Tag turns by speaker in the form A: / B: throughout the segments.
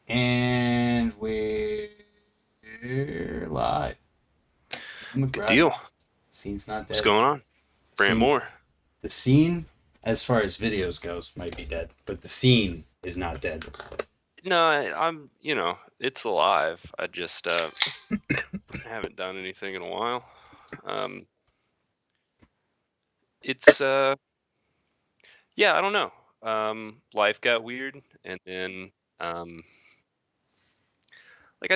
A: And we're live.
B: Good
A: McBride.
B: deal.
A: Scene's not
B: What's
A: dead.
B: going on? Brant
A: Scene,
B: Moore.
A: the scene, as far as videos goes, might be dead, but the scene is not dead.
B: No, I'm, it's alive. I just haven't done anything in a while. Um, it's yeah, I don't know. Life got weird, and then um, like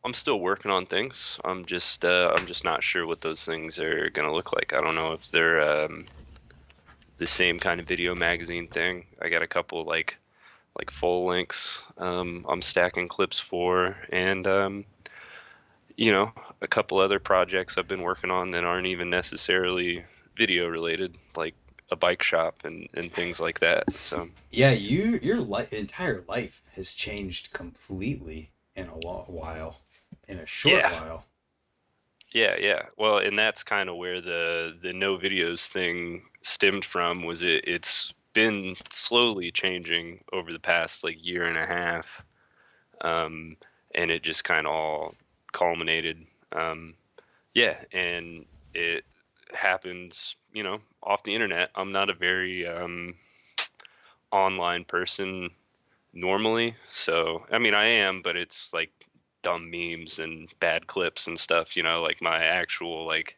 B: I'm still working on things. I'm just not sure what those things are gonna look like. I don't know if they're the same kind of video magazine thing. I got a couple like full lengths I'm stacking clips for, and a couple other projects I've been working on that aren't even necessarily video related, like a bike shop and things like that. So
A: Yeah, your entire life has changed completely in a while, in a short
B: yeah,
A: while.
B: yeah. Well, and that's kind of where the no videos thing stemmed from. It's been slowly changing over the past like year and a half, um, and it just kind of all culminated. Um, Yeah, and it happens, off the internet. I'm not a very online person normally. So, I mean, I am, but it's like dumb memes and bad clips and stuff, like my actual like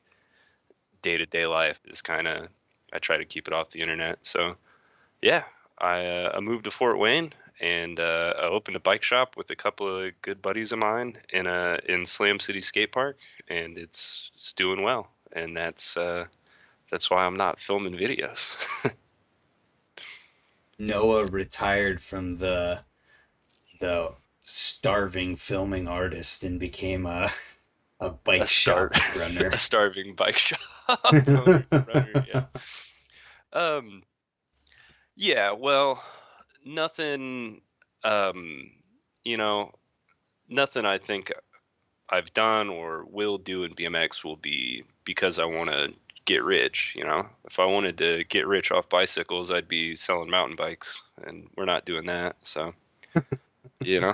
B: day-to-day life is kind of I try to keep it off the internet. So, yeah, I moved to Fort Wayne and I opened a bike shop with a couple of good buddies of mine in Slam City Skate Park, and it's doing well. And that's why I'm not filming videos.
A: Noah retired from the starving filming artist and became a
B: A
A: bike
B: star
A: shop runner.
B: a starving bike shop owner runner, yeah. Um yeah, well, nothing um you know, nothing I think I've done or will do in BMX will be because I want to get rich. If I wanted to get rich off bicycles, I'd be selling mountain bikes, and we're not doing that. So, you know,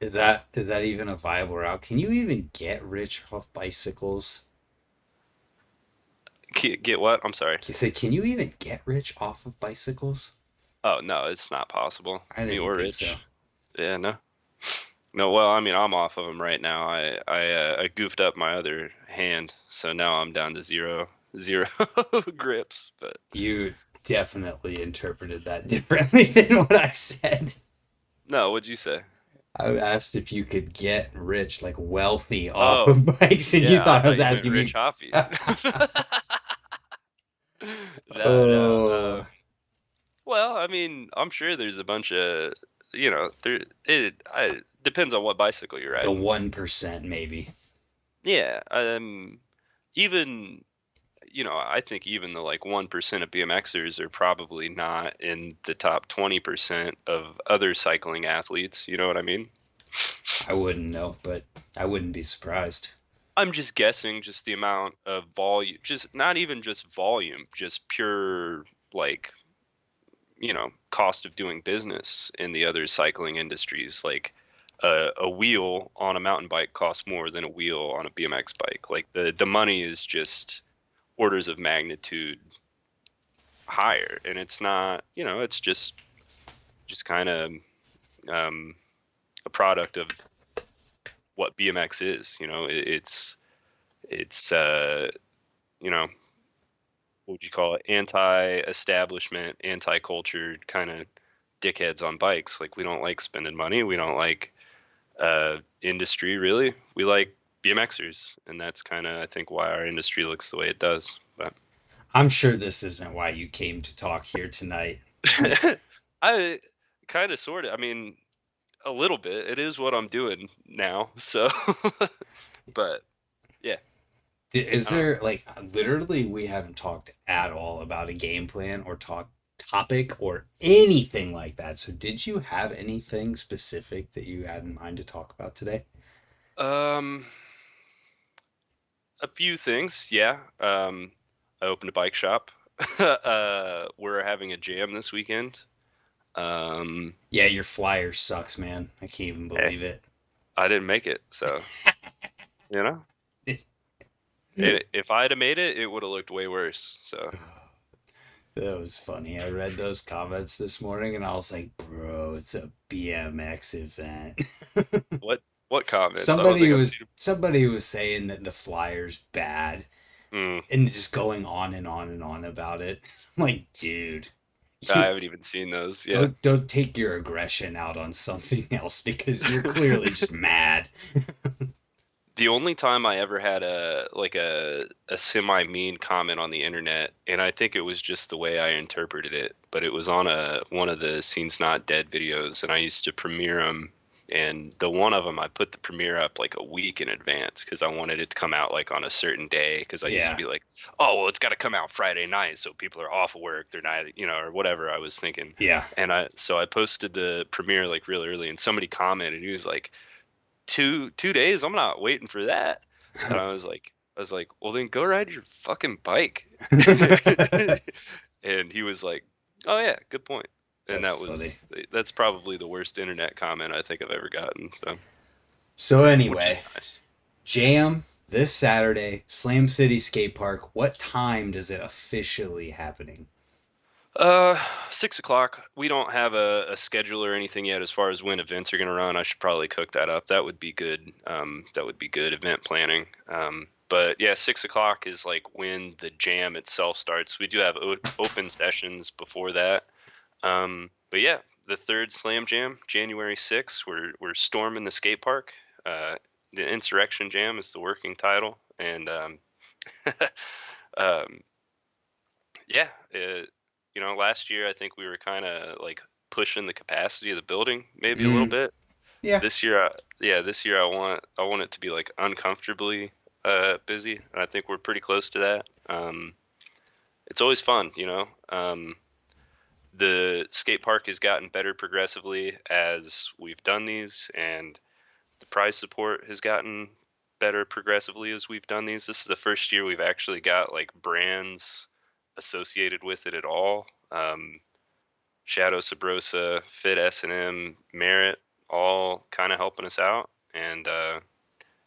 A: Is that even a viable route? Can you even get rich off bicycles?
B: get what? I'm sorry.
A: Can you even get rich off of bicycles?
B: Oh, no, it's not possible.
A: I
B: Me
A: didn't
B: or
A: think so.
B: rich. Yeah, no. No, well, I mean, I'm off of them right now. I goofed up my other hand, so now I'm down to zero grips. But
A: You definitely interpreted that differently than what I said.
B: no, what'd you say?
A: I asked if you could get rich, like wealthy, off
B: Oh,
A: of bikes, and you
B: yeah, I
A: thought I was
B: thought you meant
A: asking
B: rich
A: me.
B: Hoppy. No, no.
A: Oh,
B: Well, I mean, I'm sure there's a bunch of, there it depends on what bicycle you're
A: the
B: riding.
A: 1% maybe.
B: Yeah, even, I think even the like 1% of BMXers are probably not in the top 20% of other cycling athletes. You know what I mean?
A: I wouldn't know, but I wouldn't be surprised.
B: I'm just guessing just the amount of volume, just not even just volume, just pure like cost of doing business in the other cycling industries. Like a wheel on a mountain bike costs more than a wheel on a BMX bike. Like the money is just orders of magnitude higher, and it's not, it's just kind of um, a product of what BMX is. It's you know what would you call it? Anti-establishment, anti-culture kind of dickheads on bikes. Like we don't like spending money. We don't like industry really. We like BMXers, and that's kind of I think why our industry looks the way it does. But
A: I'm sure this isn't why you came to talk here tonight.
B: I kind of sort of. I mean, a little bit. It is what I'm doing now. So, but yeah,
A: Is
B: I don't know.
A: there like literally we haven't talked at all about a game plan or topic or anything like that. So did you have anything specific that you had in mind to talk about today?
B: Um, a few things. Yeah. I opened a bike shop. We're having a jam this weekend.
A: Yeah, your flyer sucks, man. I can't even
B: Hey,
A: believe it.
B: I didn't make it, so you know. If I'd have made it, it would have looked way worse. So
A: That was funny. I read those comments this morning and I was like, bro, it's a BMX event.
B: what what comments? I don't think I've seen.
A: Somebody was saying that the flyer's bad
B: Mm,
A: and just going on and on and on about it. I'm like, dude,
B: I
A: you
B: haven't even seen those yet.
A: don't take your aggression out on something else because you're clearly just mad.
B: The only time I ever had a semi mean comment on the internet, and I think it was just the way I interpreted it, but it was on a one of the Scenes Not Dead videos, and I used to premiere them. And the one of them, I put the premiere up like a week in advance because I wanted it to come out like on a certain day. Because I used to
A: Yeah,
B: be like, oh well, it's got to come out Friday night, so people are off work, they're not, or whatever I was thinking.
A: yeah.
B: And I posted the premiere like real early, and somebody commented, he was like, two days, I'm not waiting for that. And I was like, well then go ride your fucking bike. And he was like, oh yeah, good point. And
A: That's funny.
B: that's probably the worst internet comment I think I've ever gotten, so
A: So
B: which is
A: anyway,
B: nice.
A: Jam this Saturday, Slam City Skate Park. What time does it officially happening?
B: uh 6 o'clock. We don't have a schedule or anything yet as far as when events are going to run. I should probably cook that up. That would be good. That would be good event planning. But yeah, 6 o'clock is like when the jam itself starts. We do have open sessions before that. But yeah, the third Slam Jam, January 6th, we're storming the skate park. Uh, the Insurrection Jam is the working title, and um, yeah, last year I think we were kind of like pushing the capacity of the building maybe a little
A: Mm,
B: bit.
A: yeah,
B: This year I want it to be like uncomfortably busy, and I think we're pretty close to that. It's always fun. The skate park has gotten better progressively as we've done these, and the prize support has gotten better progressively as we've done these. This is the first year we've actually got like brands associated with it at all. Shadow Sabrosa, Fit S&M, Merit, all kind of helping us out, and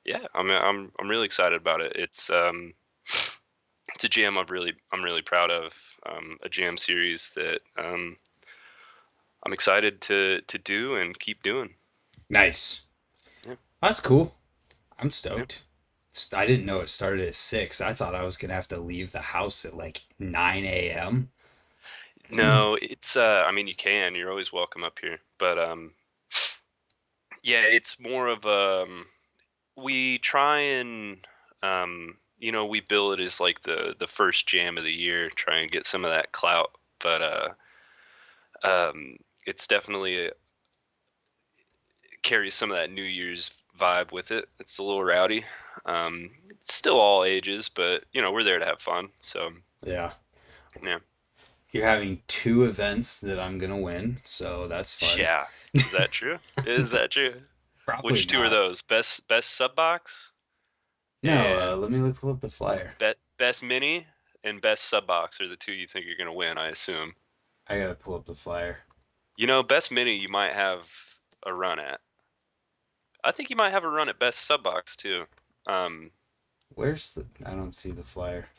B: yeah, I'm really excited about it. It's a jam I'm really proud of. A jam series that I'm excited to do and keep doing.
A: nice.
B: Yeah,
A: That's cool. I'm
B: yeah.
A: stoked. I didn't know it started at 6. I thought I was gonna have to leave the house at like 9 a.m.
B: No, it's I mean you can. You're always welcome up here. But yeah, it's more of we try and we bill it as like the first jam of the year, try and get some of that clout. But it's definitely carries some of that New Year's vibe with it. It's a little rowdy. It's still all ages, but we're there to have fun. So
A: Yeah.
B: yeah,
A: You're having two events that I'm gonna win, so that's fun.
B: yeah. Is that true? Is that true?
A: Probably
B: Which two are
A: not.
B: those? Best sub box
A: No,
B: and
A: let me look up the flyer.
B: best mini and best sub box are the two you think you're gonna win, I assume.
A: I gotta pull up the flyer.
B: Best mini you might have a run at. I think you might have a run at best sub box too. Um,
A: Where's the? I don't see the flyer.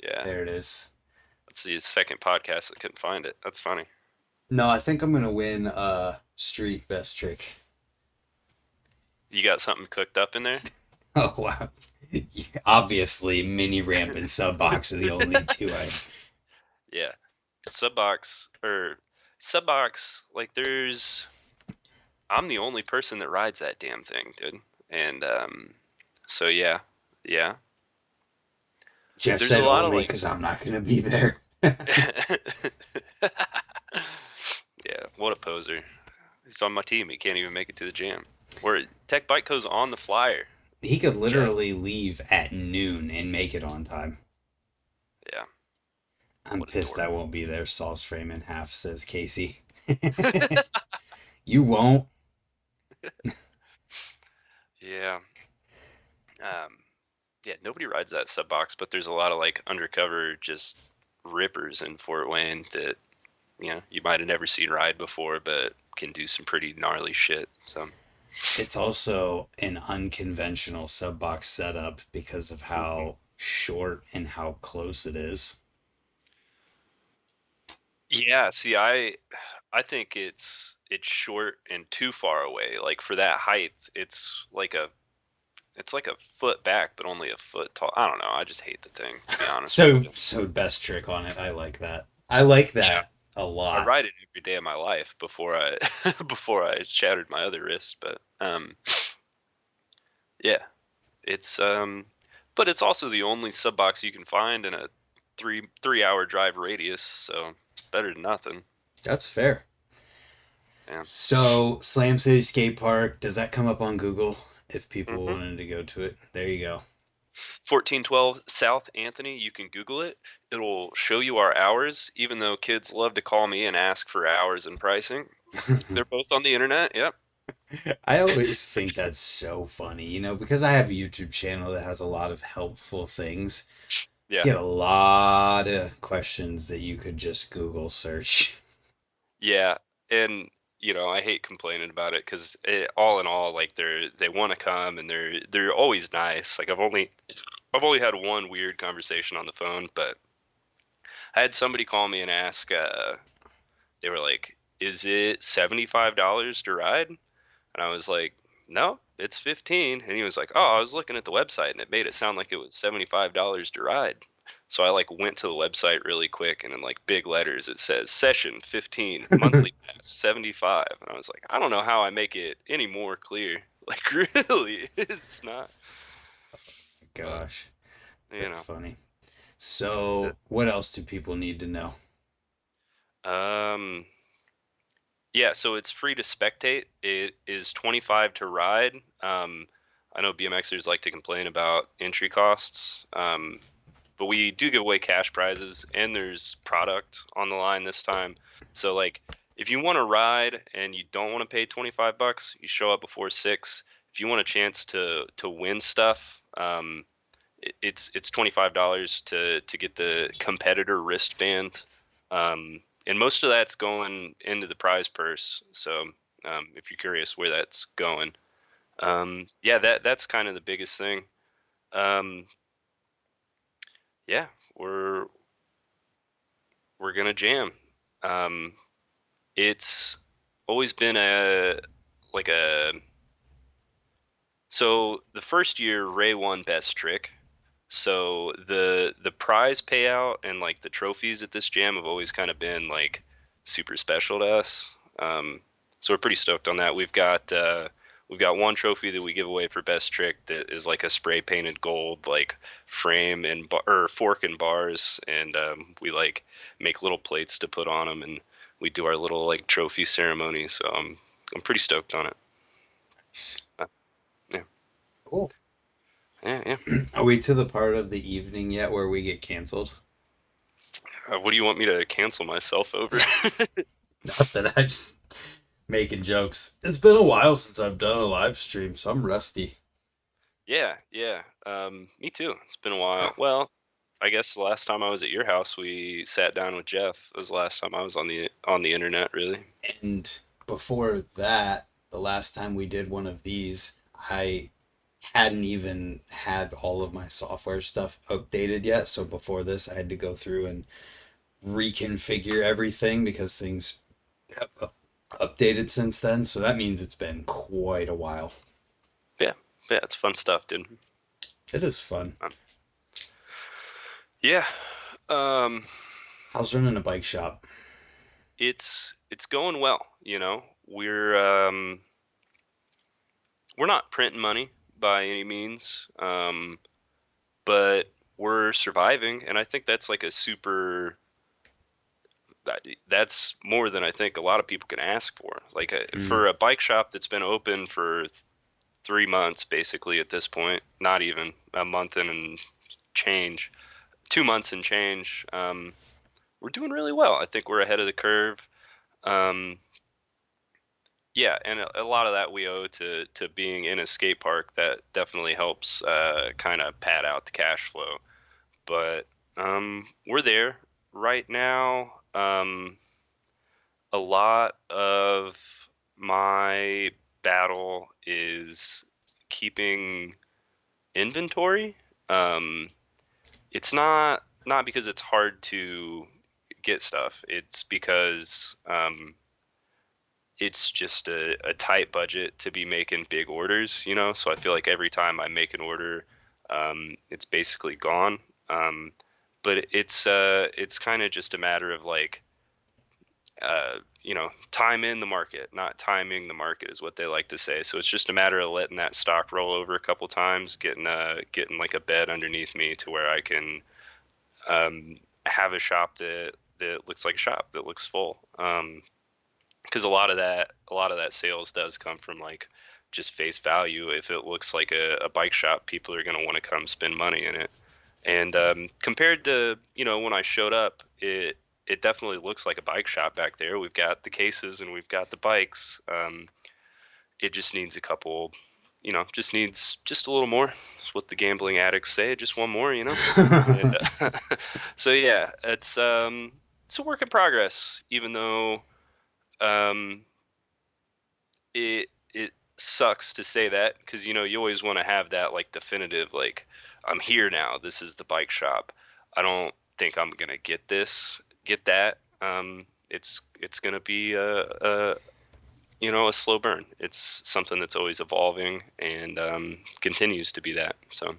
B: yeah.
A: There it is.
B: Let's see, his second podcast that couldn't find it. That's funny.
A: No, I think I'm gonna win street best trick.
B: You got something cooked up in there?
A: Oh wow. Obviously, mini ramp and sub box are the only two I.
B: Yeah. Sub box, like I'm the only person that rides that damn thing, dude. And so yeah. Yeah.
A: Jeff
B: There's a
A: said
B: lot of
A: only
B: like
A: because I'm not gonna be there.
B: yeah, what a poser. He's on my team. He can't even make it to the jam. Where Tech Bike goes on the flyer.
A: He could
B: Jeff.
A: literally leave at noon and make it on time.
B: Yeah.
A: I'm
B: What a
A: pissed
B: dork.
A: I won't be there. Saw's frame in half, says Casey. You won't.
B: Yeah. Um yeah, nobody rides that sub box, but there's a lot of like undercover just rippers in Fort Wayne that you might have never seen ride before, but can do some pretty gnarly shit. So
A: It's also an unconventional sub box setup because of
B: mhm.
A: how short and how close it is.
B: Yeah, see, I think it's short and too far away. Like for that height, it's like a foot back, but only a foot tall. I don't know. I just hate the thing, to be honest with you.
A: So best trick on it. I like that. I like
B: Yeah,
A: that a
B: I
A: lot.
B: ride it every day of my life before I before I shattered my other wrist. But yeah, it's but it's also the only sub box you can find in a three hour drive radius. So better than nothing.
A: That's fair.
B: Yeah.
A: So, Slam City Skate Park, does that come up on Google if people
B: hmm
A: wanted to go to it? There you go.
B: 1412 South Anthony. You can Google it. It'll show you our hours, even though kids love to call me and ask for hours and pricing. They're both on the internet. Yep.
A: I always think that's so funny, because I have a YouTube channel that has a lot of helpful things.
B: Yeah.
A: Get a lot of questions that you could just Google search.
B: Yeah. And I hate complaining about it because all in all, like they want to come and they're always nice. Like I've only had one weird conversation on the phone, but I had somebody call me and ask. They were like, "Is it $75 to ride?" And I was like, "No, it's 15." And he was like, "Oh, I was looking at the website and it made it sound like it was $75 to ride." So I like went to the website really quick and in like big letters it says session 15, monthly pass 75. And I was like, I don't know how I make it any more clear. Like really, it's not. But
A: Gosh,
B: you
A: that's
B: know,
A: funny. So, what else do people need to know?
B: um, yeah, so it's free to spectate. It is 25 to ride. I know BMXers like to complain about entry costs, but we do give away cash prizes and there's product on the line this time. So like, if you want to ride and you don't want to pay 25 bucks, you show up before 6. If you want a chance to win stuff, it's $25 to get the competitor wristband, and most of that's going into the prize purse. So if you're curious where that's going, yeah, that's kind of the biggest thing. Um, yeah, we're we're gonna jam. Um, it's always been a like a so the first year Ray won best trick. So the prize payout and like the trophies at this jam have always kind of been like super special to us. So we're pretty stoked on that. We've got one trophy that we give away for best trick that is like a spray painted gold like frame and or fork and bars, and we like make little plates to put on them, and we do our little like trophy ceremony. So I'm pretty stoked on it. Uh, yeah,
A: Cool.
B: yeah, yeah.
A: Are we to the part of the evening yet where we get canceled?
B: What do you want me to cancel myself over?
A: Not that I just making jokes. It's been a while since I've done a live stream, so I'm rusty.
B: Yeah, yeah. Me too. It's been a while. Well, I guess the last time I was at your house, we sat down with Jeff. It was the last time I was on the internet, really.
A: And before that, the last time we did one of these, I hadn't even had all of my software stuff updated yet. So before this, I had to go through and reconfigure everything because things have updated since then. So that means it's been quite a while.
B: Yeah, yeah. It's fun stuff, dude.
A: It is fun.
B: Um, yeah. Um,
A: How's running a bike shop?
B: it's going well. We're not printing money by any means, but we're surviving, and I think that's like a super that's more than I think a lot of people can ask for. Like
A: Mm,
B: for a bike shop that's been open for 3 months, basically at this point, not even a month and change, 2 months and change. We're doing really well. I think we're ahead of the curve. Um, yeah, and a lot of that we owe to being in a skate park. That definitely helps kind of pad out the cash flow. But we're there right now. A lot of my battle is keeping inventory. Um, it's not because it's hard to get stuff. It's because it's just a tight budget to be making big orders, you know? So I feel like every time I make an order, it's basically gone. But it's kind of just a matter of like time in the market, not timing the market is what they like to say. So it's just a matter of letting that stock roll over a couple times, getting like a bed underneath me to where I can um, have a shop that looks like a shop that looks full. Because a lot of that sales does come from like just face value. If it looks like a bike shop, people are going to want to come spend money in it. And compared to when I showed up, it definitely looks like a bike shop back there. We've got the cases and we've got the bikes. It just needs a couple, just needs just a little more. That's what the gambling addicts say. Just one more, And so yeah, it's a work in progress. Even though um, it sucks to say that because you always want to have that like definitive like I'm here now. This is the bike shop. I don't think I'm gonna get that. It's gonna be a slow burn. It's something that's always evolving and continues to be that. So,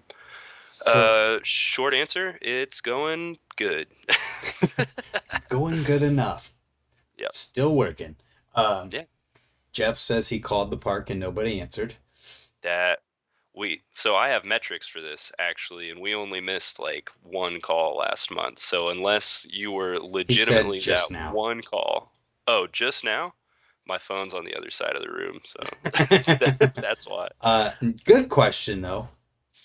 A: So
B: short answer, it's going good.
A: going good enough.
B: Yep.
A: Still working. Um,
B: Yeah.
A: Jeff says he called the park and nobody answered.
B: That so I have metrics for this actually, and we only missed like one call last month. So unless you were
A: He said
B: legitimately
A: just
B: that
A: now.
B: one call, oh, just now, my phone's on the other side of the room, so that's why.
A: uh, Good question though.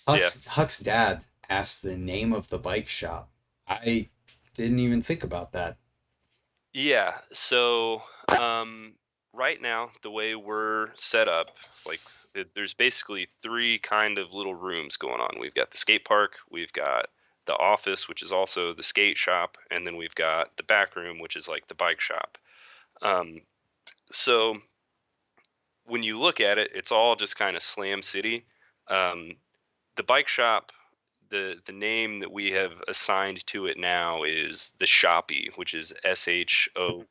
B: Yeah.
A: Huck's dad asked the name of the bike shop. I didn't even think about that.
B: Yeah. So, right now, the way we're set up, like there's basically three kind of little rooms going on. We've got the skate park, we've got the office, which is also the skate shop, and then we've got the back room, which is like the bike shop. Um, so when you look at it, it's all just kind of Slam City. Um, the bike shop, the name that we have assigned to it now is the Shoppy, which is Shoppe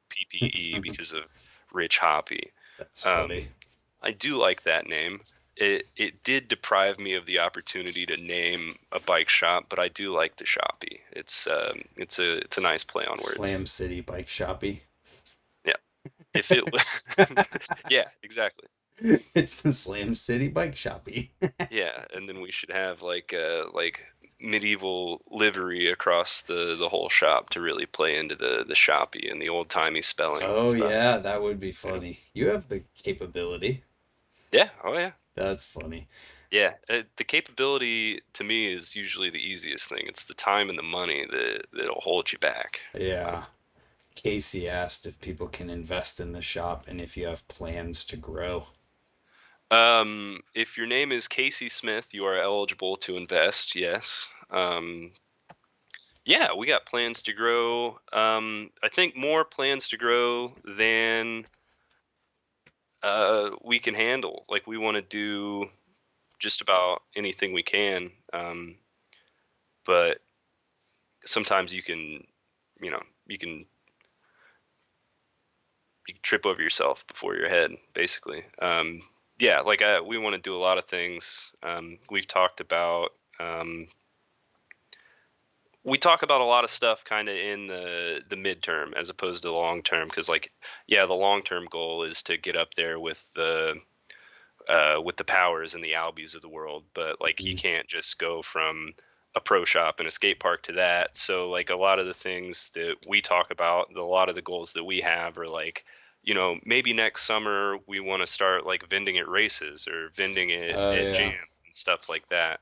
B: because of Rich Hoppy.
A: That's funny.
B: Um, I do like that name. It did deprive me of the opportunity to name a bike shop, but I do like the Shoppy. It's a nice play on words.
A: Slam City Bike Shoppy.
B: Yeah. If it yeah, exactly.
A: It's the Slam City Bike Shoppy.
B: Yeah, and then we should have like medieval livery across the whole shop to really play into the shoppy and the old timey spelling.
A: Oh
B: But
A: yeah, that would be
B: yeah,
A: funny. You have the capability.
B: yeah, oh yeah,
A: That's funny.
B: yeah. The capability to me is usually the easiest thing. It's the time and the money that'll hold you back.
A: Yeah. Casey asked if people can invest in the shop and if you have plans to grow.
B: If your name is Casey Smith, you are eligible to invest. Yes. Yeah, we got plans to grow. I think more plans to grow than we can handle. Like we want to do just about anything we can, but sometimes you know, you can you can trip over yourself before your head, basically. Yeah, like we want to do a lot of things. We've talked about. We talk about a lot of stuff kind of in the midterm as opposed to the long term because like yeah the long term goal is to get up there with the Powers and the Albies of the world, but like you
A: Mhm.
B: can't just go from a pro shop and a skate park to that. So like a lot of the things that we talk about, a lot of the goals that we have are like, maybe next summer we want to start like vending at races or vending it
A: Oh
B: at
A: yeah.
B: jams and stuff like that.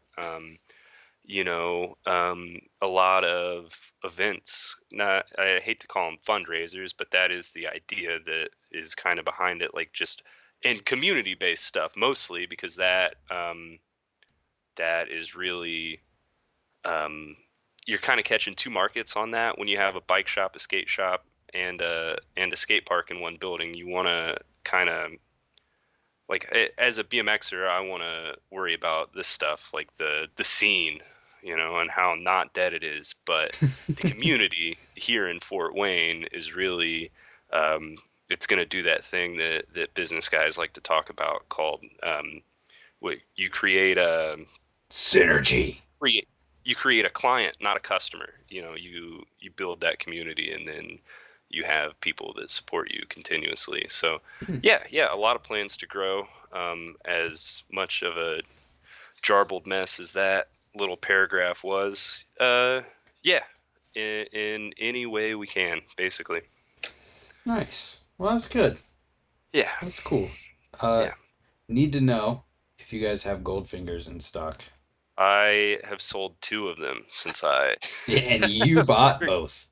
B: A lot of events. Not, I hate to call them fundraisers, but that is the idea that is kind of behind it. Like just and community-based stuff mostly because that is really um, you're kind of catching two markets on that when you have a bike shop, a skate shop, and a skate park in one building, you want to kind of like as a BMXer, I want to worry about this stuff, like the scene, and how not dead it is. But the community here in Fort Wayne is really, it's going to do that thing that business guys like to talk about called, what you create a
A: Synergy.
B: create you create a client, not a customer. You build that community, and then you have people that support you continuously. So yeah, a lot of plans to grow. As much of a jarbled mess as that little paragraph was, yeah, in any way we can, basically.
A: Nice. Well, that's good.
B: Yeah,
A: That's cool. Uh,
B: yeah.
A: Need to know if you guys have Goldfingers in stock.
B: I have sold two of them since I
A: Yeah, and you bought both.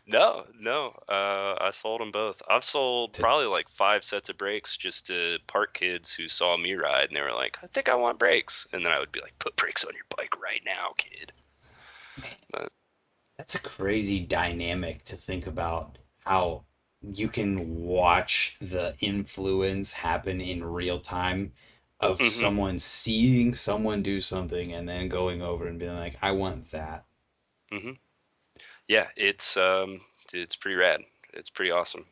B: No. I sold them both. I've sold
A: To,
B: probably like 5 sets of brakes just to park kids who saw me ride, and they were like, "I think I want brakes," and then I would be like, "Put brakes on your bike right now, kid."
A: man,
B: But
A: that's a crazy dynamic to think about how you can watch the influence happen in real time of
B: hmm
A: someone seeing someone do something and then going over and being like, I want that.
B: hmm yeah, it's pretty rad. It's pretty awesome.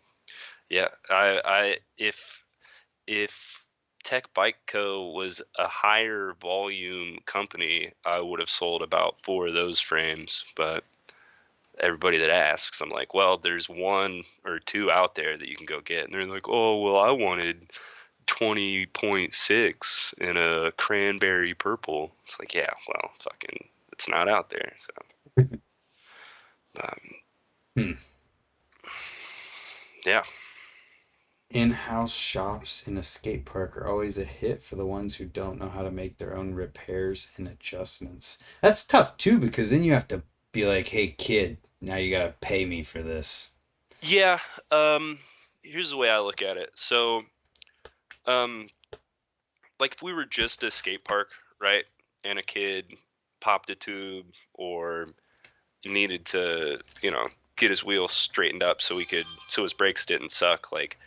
B: Yeah, if Tech Bike Co. was a higher volume company, I would have sold about 4 of those frames, but everybody that asks, I'm like, well, there's 1 or 2 out there that you can go get. And they're like, oh, well, I wanted 20.6 in a cranberry purple. It's like, yeah, well, fucking, it's not out there. So, um,
A: Hmm.
B: yeah.
A: In-house shops in a skate park are always a hit for the ones who don't know how to make their own repairs and adjustments. That's tough too because then you have to be like, hey kid, now you gotta pay me for this.
B: Yeah. Um, Here's the way I look at it. So, um, like if we were just a skate park, right? And a kid popped a tube or needed to, get his wheels straightened up so his brakes didn't suck. Like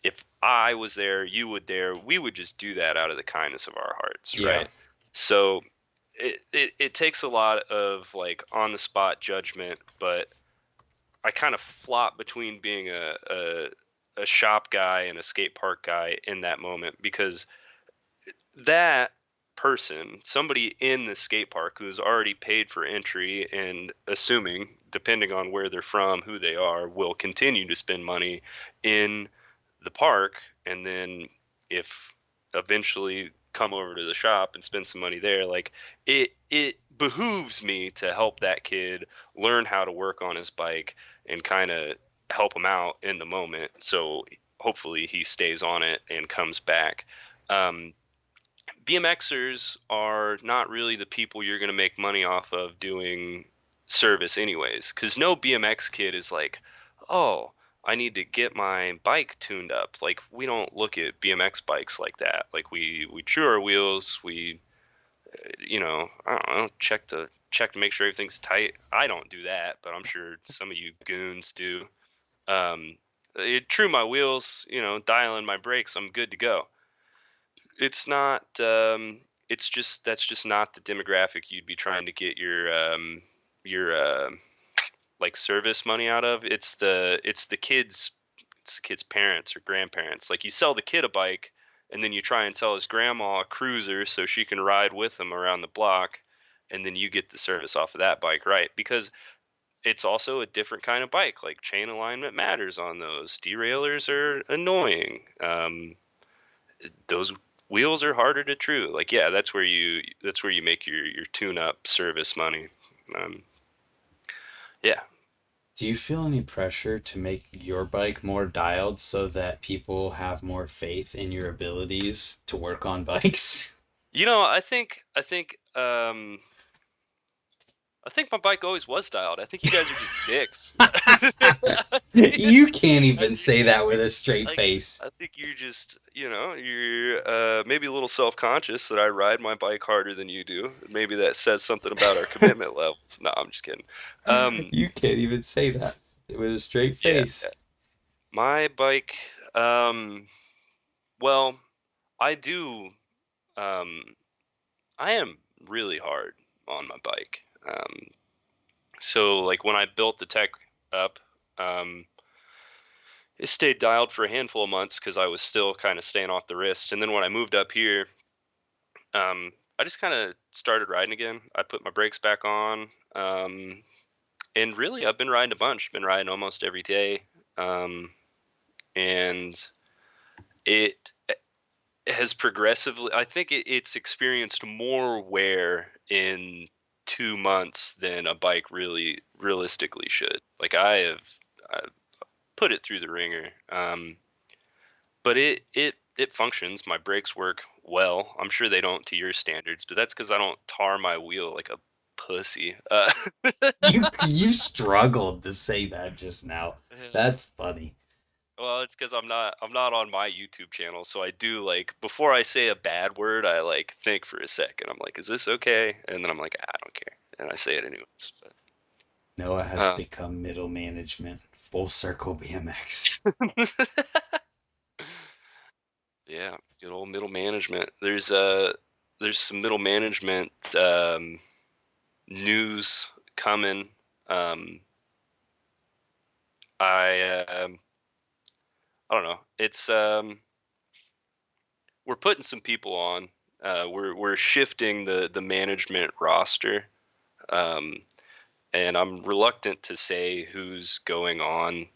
B: if I was there, you would there, we would just do that out of the kindness of our hearts,
A: Yeah.
B: right? So it takes a lot of like on the spot judgment, but I kind of flop between being a shop guy and a skate park guy in that moment because that person, somebody in the skate park who's already paid for entry and assuming, depending on where they're from, who they are, will continue to spend money in the park. And then if eventually come over to the shop and spend some money there, like it behooves me to help that kid learn how to work on his bike and kind of help him out in the moment. So hopefully he stays on it and comes back. Um, BMXers are not really the people you're going to make money off of doing service anyways, because no BMX kid is like, oh, I need to get my bike tuned up. Like we don't look at BMX bikes like that. Like we chew our wheels, we I don't know, check to make sure everything's tight. I don't do that, but I'm sure some of you goons do. True my wheels, dial in my brakes, I'm good to go. It's not. It's just that's just not the demographic you'd be trying to get your like service money out of. It's the kid's parents or grandparents. Like you sell the kid a bike, and then you try and sell his grandma a cruiser so she can ride with him around the block, and then you get the service off of that bike, right? Because it's also a different kind of bike. Like chain alignment matters on those. Derailleurs are annoying. Those wheels are harder to true. Like yeah, that's where you make your tune up service money. Um, yeah.
A: Do you feel any pressure to make your bike more dialed so that people have more faith in your abilities to work on bikes?
B: I think my bike always was dialed. I think you guys are just dicks.
A: You can't
B: I
A: even
B: think
A: say
B: I
A: that with
B: think
A: a straight
B: I
A: face.
B: I think you're just you're maybe a little self-conscious that I ride my bike harder than you do. Maybe that says something about our commitment levels. No, I'm just kidding. Um,
A: You can't even say that. with a straight
B: Yeah,
A: face.
B: my bike. Um, well, I do. Um, I am really hard on my bike. So like when I built the tech up, um, it stayed dialed for a handful of months because I was still kind of staying off the wrist. And then when I moved up here, I just kind of started riding again. I put my brakes back on, and really I've been riding a bunch. Been riding almost every day, and it has progressively. I think it's experienced more wear in 2 months than a bike really realistically should. Like I've put it through the ringer. But it functions. My brakes work well. I'm sure they don't to your standards, but that's because I don't tar my wheel like a pussy.
A: You struggled to say that just now. That's funny.
B: Well, it's because I'm not on my YouTube channel, so I do like before I say a bad word, I like think for a second. I'm like, is this okay? And then I'm like, I don't care, and I say it anyways.
A: Noah has
B: But,
A: become middle management. Full circle BMX.
B: yeah, good old middle management. There's some middle management news coming. Um, I I don't know. It's we're putting some people on. We're shifting the management roster, um, and I'm reluctant to say who's going on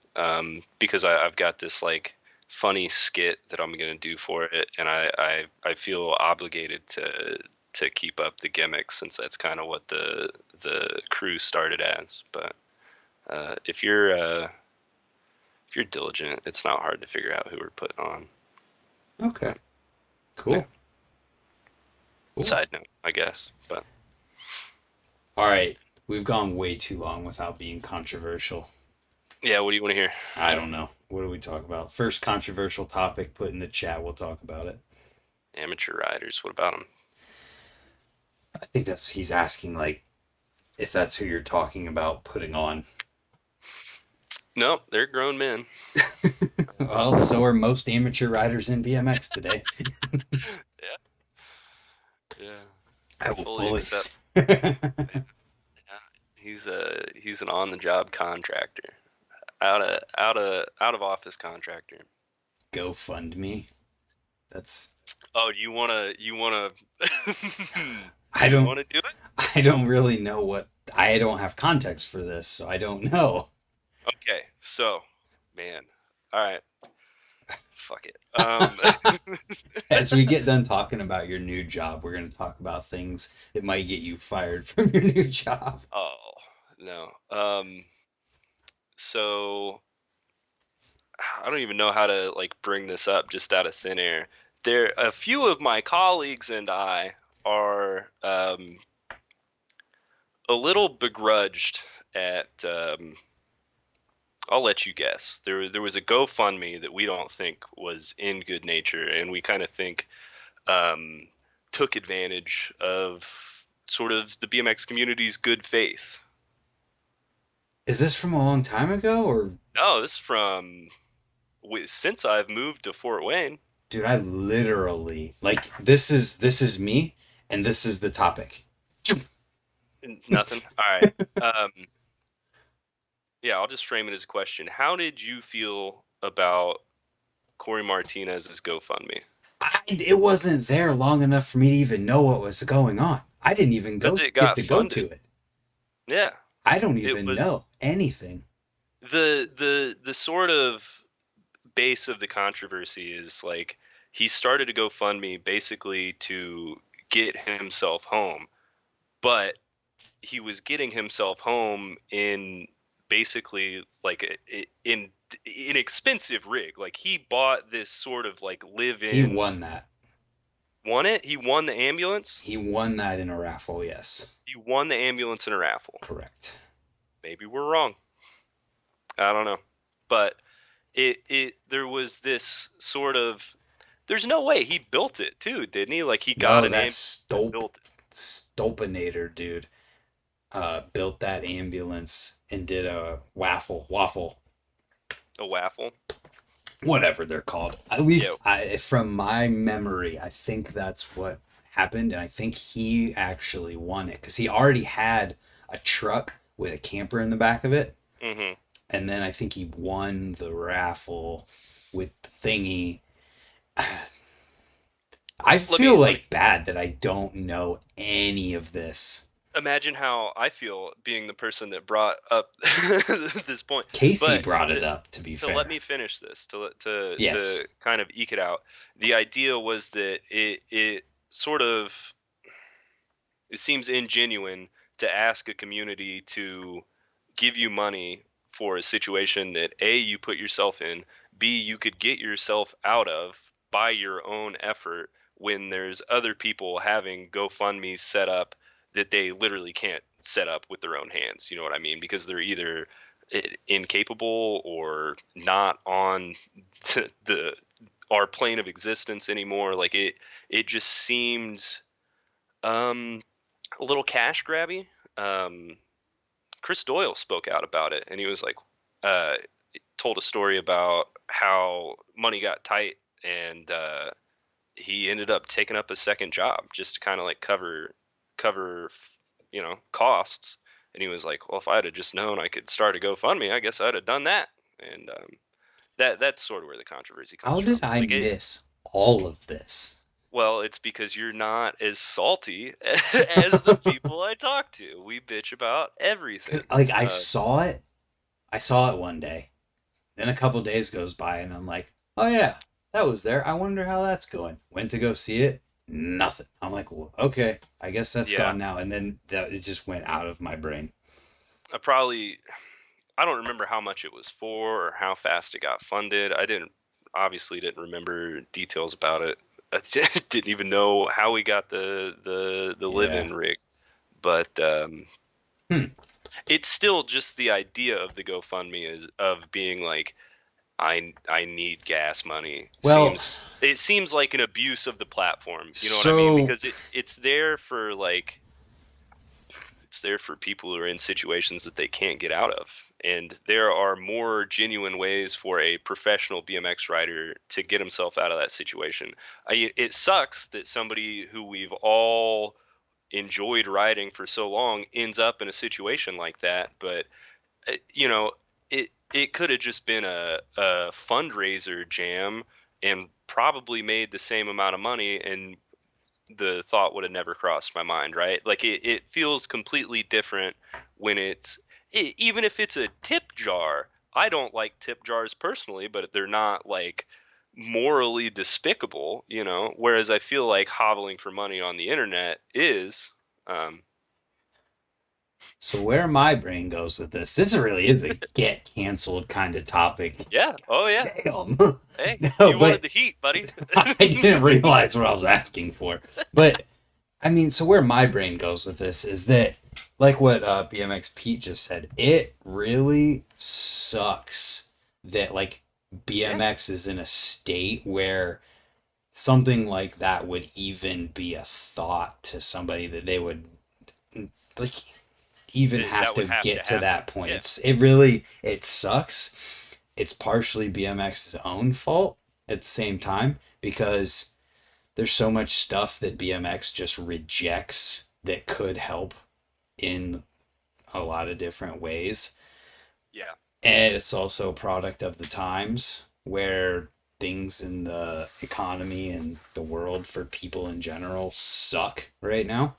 B: because I've got this like funny skit that I'm gonna do for it, and I feel obligated to keep up the gimmicks since that's kind of what the crew started as. But if you're diligent, it's not hard to figure out who we're putting on.
A: Okay.
B: But yeah,
A: Cool. Cool.
B: side note, I guess. But
A: All right. We've gone way too long without being controversial.
B: yeah, what do you want to hear?
A: I don't know. What do we talk about? First controversial topic, put in the chat. We'll talk about it.
B: Amateur riders. What about them?
A: I think that's he's asking like if that's who you're talking about putting on.
B: No, they're grown men.
A: Well, so are most amateur riders in BMX today.
B: Yeah, yeah.
A: I will
B: Fully
A: fully.
B: accept. Yeah. He's an on the job contractor. Out of office contractor.
A: GoFundMe. That's.
B: Oh, you wanna
A: I
B: you
A: don't.
B: wanna do it?
A: I don't really know what. I don't have context for this, so I don't know.
B: Okay, so man. All right. Fuck it.
A: As we get done talking about your new job, we're going to talk about things that might get you fired from your new job.
B: Oh, no. So I don't even know how to like bring this up just out of thin air. There, a few of my colleagues and I are a little begrudged at. I'll let you guess. There was a GoFundMe that we don't think was in good nature, and we kind of think um, took advantage of sort of the BMX community's good faith.
A: Is this from a long time ago or
B: No, this is from since I've moved to Fort Wayne.
A: dude, I literally like this is me and this is the topic.
B: Nothing. All right. Yeah, I'll just frame it as a question. How did you feel about Corey Martinez's GoFundMe?
A: It wasn't there long enough for me to even know what was going on. I didn't even
B: Because
A: go
B: it
A: get
B: got
A: to go
B: funded.
A: to it.
B: Yeah,
A: I don't
B: it
A: even
B: was
A: know anything.
B: the sort of base of the controversy is like he started a GoFundMe basically to get himself home, but he was getting himself home in basically like in inexpensive rig. Like he bought this sort of like
A: He
B: live-in.
A: won that.
B: Won it? He won the ambulance?
A: He won that in a raffle, yes.
B: He won the ambulance in a raffle.
A: Correct.
B: Maybe we're wrong. I don't know. But it there was this sort of there's no way he built it too, didn't he? Like he got
A: No,
B: an
A: that's
B: ambulance and built it.
A: Stolpinator, dude. built that ambulance and did a waffle,
B: A waffle.
A: whatever they're called. At
B: Yeah.
A: least from my memory, I think that's what happened, and I think he actually won it because he already had a truck with a camper in the back of it,
B: Hmm.
A: and then I think he won the raffle with the thingy. I
B: Let
A: feel
B: me let me
A: like bad that I don't know any of this.
B: imagine how I feel being the person that brought up this point.
A: Casey
B: But
A: brought it up, to be
B: to let
A: fair.
B: me finish this, to
A: Yes.
B: kind of eke it out. The idea was that it sort of, it seems ingenuine to ask a community to give you money for a situation that A, you put yourself in, B, you could get yourself out of by your own effort, when there's other people having GoFundMe set up that they literally can't set up with their own hands. You know what I mean? Because they're either incapable or not on the our plane of existence anymore. Like it just seemed um a little cash grabby. Um, Chris Doyle spoke out about it, and he was like, uh, told a story about how money got tight, and he ended up taking up a second job just to kind of like cover, costs. And he was like, well, if I'd have just known I could start a GoFundMe, I guess I'd have done that. And that's sort of where the controversy comes
A: How did
B: from. It's
A: I
B: like
A: miss all of this?
B: well, it's because you're not as salty as the people I talk to. We bitch about
A: 'Cause,
B: everything.
A: like, I saw it. I saw it one day. Then a couple days goes by, and I'm like, oh yeah, that was there. I wonder how that's going. Went to go see it. Nothing. I'm like, well, okay, I guess that's
B: Yeah,
A: gone now. And then it just went out of my brain.
B: I probably I don't remember how much it was for or how fast it got funded. I didn't remember details about it. I didn't even know how we got the
A: Yeah.
B: live-in rig. But
A: Hmm.
B: it's still just the idea of the GoFundMe is of being like, I need gas money.
A: Well,
B: It seems like an abuse of the platform. You know what I mean?
A: so
B: Because it's there for like, it's there for people who are in situations that they can't get out of. And there are more genuine ways for a professional BMX rider to get himself out of that situation. It sucks that somebody who we've all enjoyed riding for so long ends up in a situation like that. But you know, it could have just been a fundraiser jam and probably made the same amount of money, and the thought would have never crossed my mind, right? Like it feels completely different when even if it's a tip jar. I don't like tip jars personally, but they're not like morally despicable, whereas I feel like hoveling for money on the internet is. um
A: So where my brain goes with this really is a get canceled kind of topic.
B: yeah, oh yeah.
A: Damn.
B: Hey,
A: No,
B: you wanted
A: but
B: the heat, buddy.
A: I didn't realize what I was asking for. But I mean, so where my brain goes with this is that, like what BMX Pete just said, it really sucks that like
B: Yeah,
A: BMX is in a state where something like that would even be a thought to somebody that they would like even have
B: that
A: to
B: would have to
A: get to
B: happen.
A: that point.
B: Yeah,
A: It sucks. It's partially BMX's own fault at the same
B: hmm,
A: time because there's so much stuff that BMX just rejects that could help in a lot of different ways.
B: yeah,
A: And it's also a product of the times where things in the economy and the world for people in general suck right now.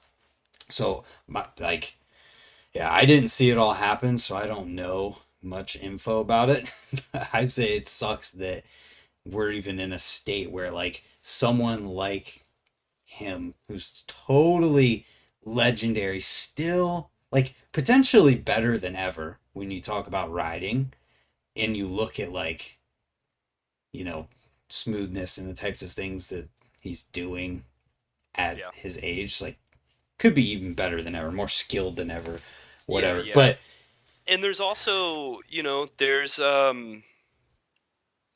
A: So, like, yeah, I didn't see it all happen, so I don't know much info about it. I say it sucks that we're even in a state where, like, someone like him, who's totally legendary, still, like, potentially better than ever when you talk about riding and you look at, like, you know, smoothness and the types of things that he's doing at
B: yeah,
A: his age, like, could be even better than ever, more skilled than ever,
B: yeah,
A: whatever.
B: yeah.
A: But
B: And there's also,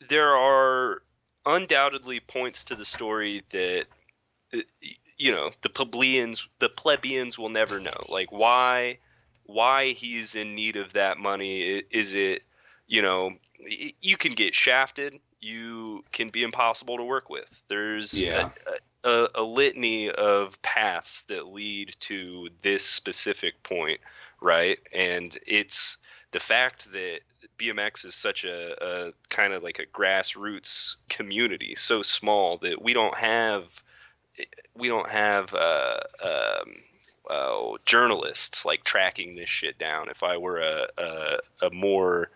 B: there are undoubtedly points to the story that uh, the plebeians will never know. Like why why he's in need of that money. Is it, you know, you can get shafted, you can be impossible to work with. There's
A: Yeah.
B: a litany of paths that lead to this specific point, right? And it's the fact that BMX is such a kind of like a grassroots community, so small that we don't have journalists like tracking this shit down. If I were a more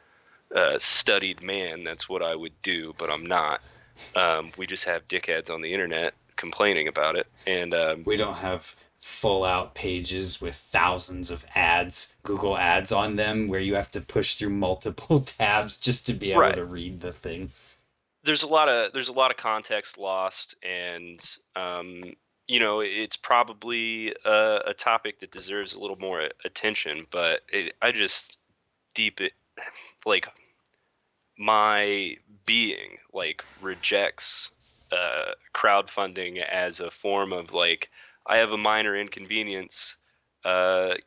B: studied man, that's what I would do, but I'm not. We just have dickheads on the internet complaining about it, and
A: We don't have full out pages with thousands of ads, Google ads on them, where you have to push through multiple tabs just to be able
B: right.
A: to read the thing.
B: There's a lot of context lost, and it's probably a topic that deserves a little more attention, but I just deep it like my being like rejects crowdfunding as a form of like, I have a minor inconvenience,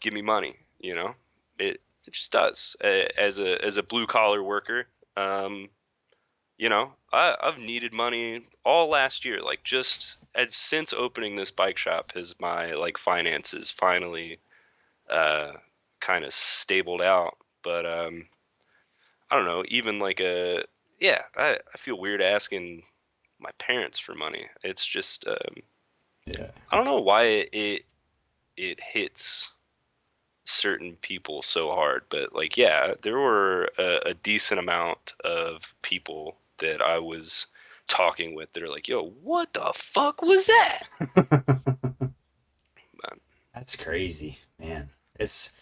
B: give me money, it just does. As a blue collar worker, I've needed money all last year, like just as since opening this bike shop has my like finances finally uh kind of stabled out. But I don't know, even like yeah, I feel weird asking my parents for money. It's just
A: Yeah.
B: I don't know why it hits certain people so hard, but like, yeah, there were a decent amount of people that I was talking with that are like, yo, what the fuck was that? Um,
A: That's crazy, man. It's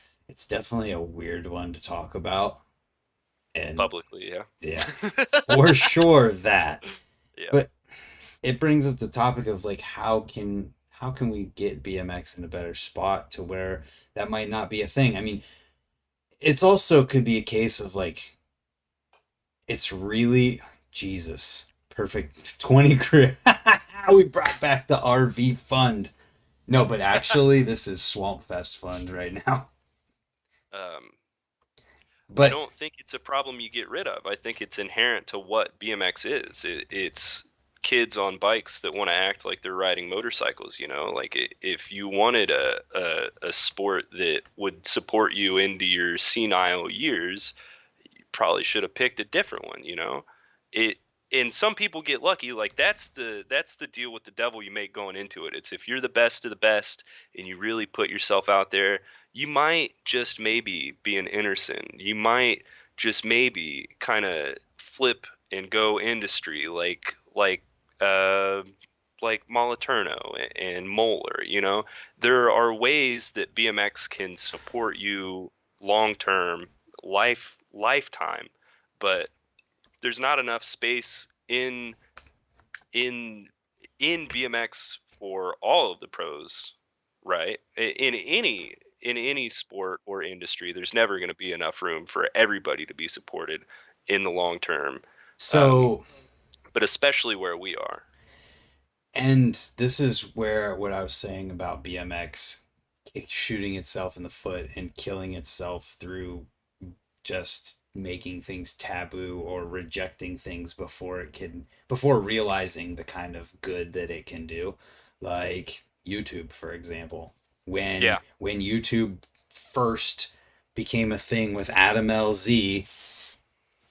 A: definitely a weird one to talk about, and
B: Publicly, yeah.
A: yeah, for sure that.
B: Yeah.
A: But it brings up the topic of like how can we get BMX in a better spot to where that might not be a thing. I mean, it's also could be a case of like it's really Jesus. Perfect 20 grand. We brought back the RV fund. No, but actually this is Swamp Fest fund right now.
B: Um, I
A: But
B: don't think it's a problem you get rid of. I think it's inherent to what BMX is. It's kids on bikes that want to act like they're riding motorcycles, Like if you wanted a sport that would support you into your senile years, you probably should have picked a different one. It and some people get lucky. Like that's the deal with the devil you make going into it. It's if you're the best of the best and you really put yourself out there, you might just maybe be an Anderson. You might just maybe kind of flip and go industry uh like Moliterno and Moeller. There are ways that BMX can support you long term, lifetime, but there's not enough space in in BMX for all of the pros, right? In any sport or industry, there's never going to be enough room for everybody to be supported in the long term, um,
A: so
B: but especially where we are.
A: and this is where what I was saying about BMX shooting itself in the foot and killing itself through just making things taboo or rejecting things before realizing the kind of good that it can do, like YouTube for example. when
B: Yeah,
A: when YouTube first became a thing with Adam LZ,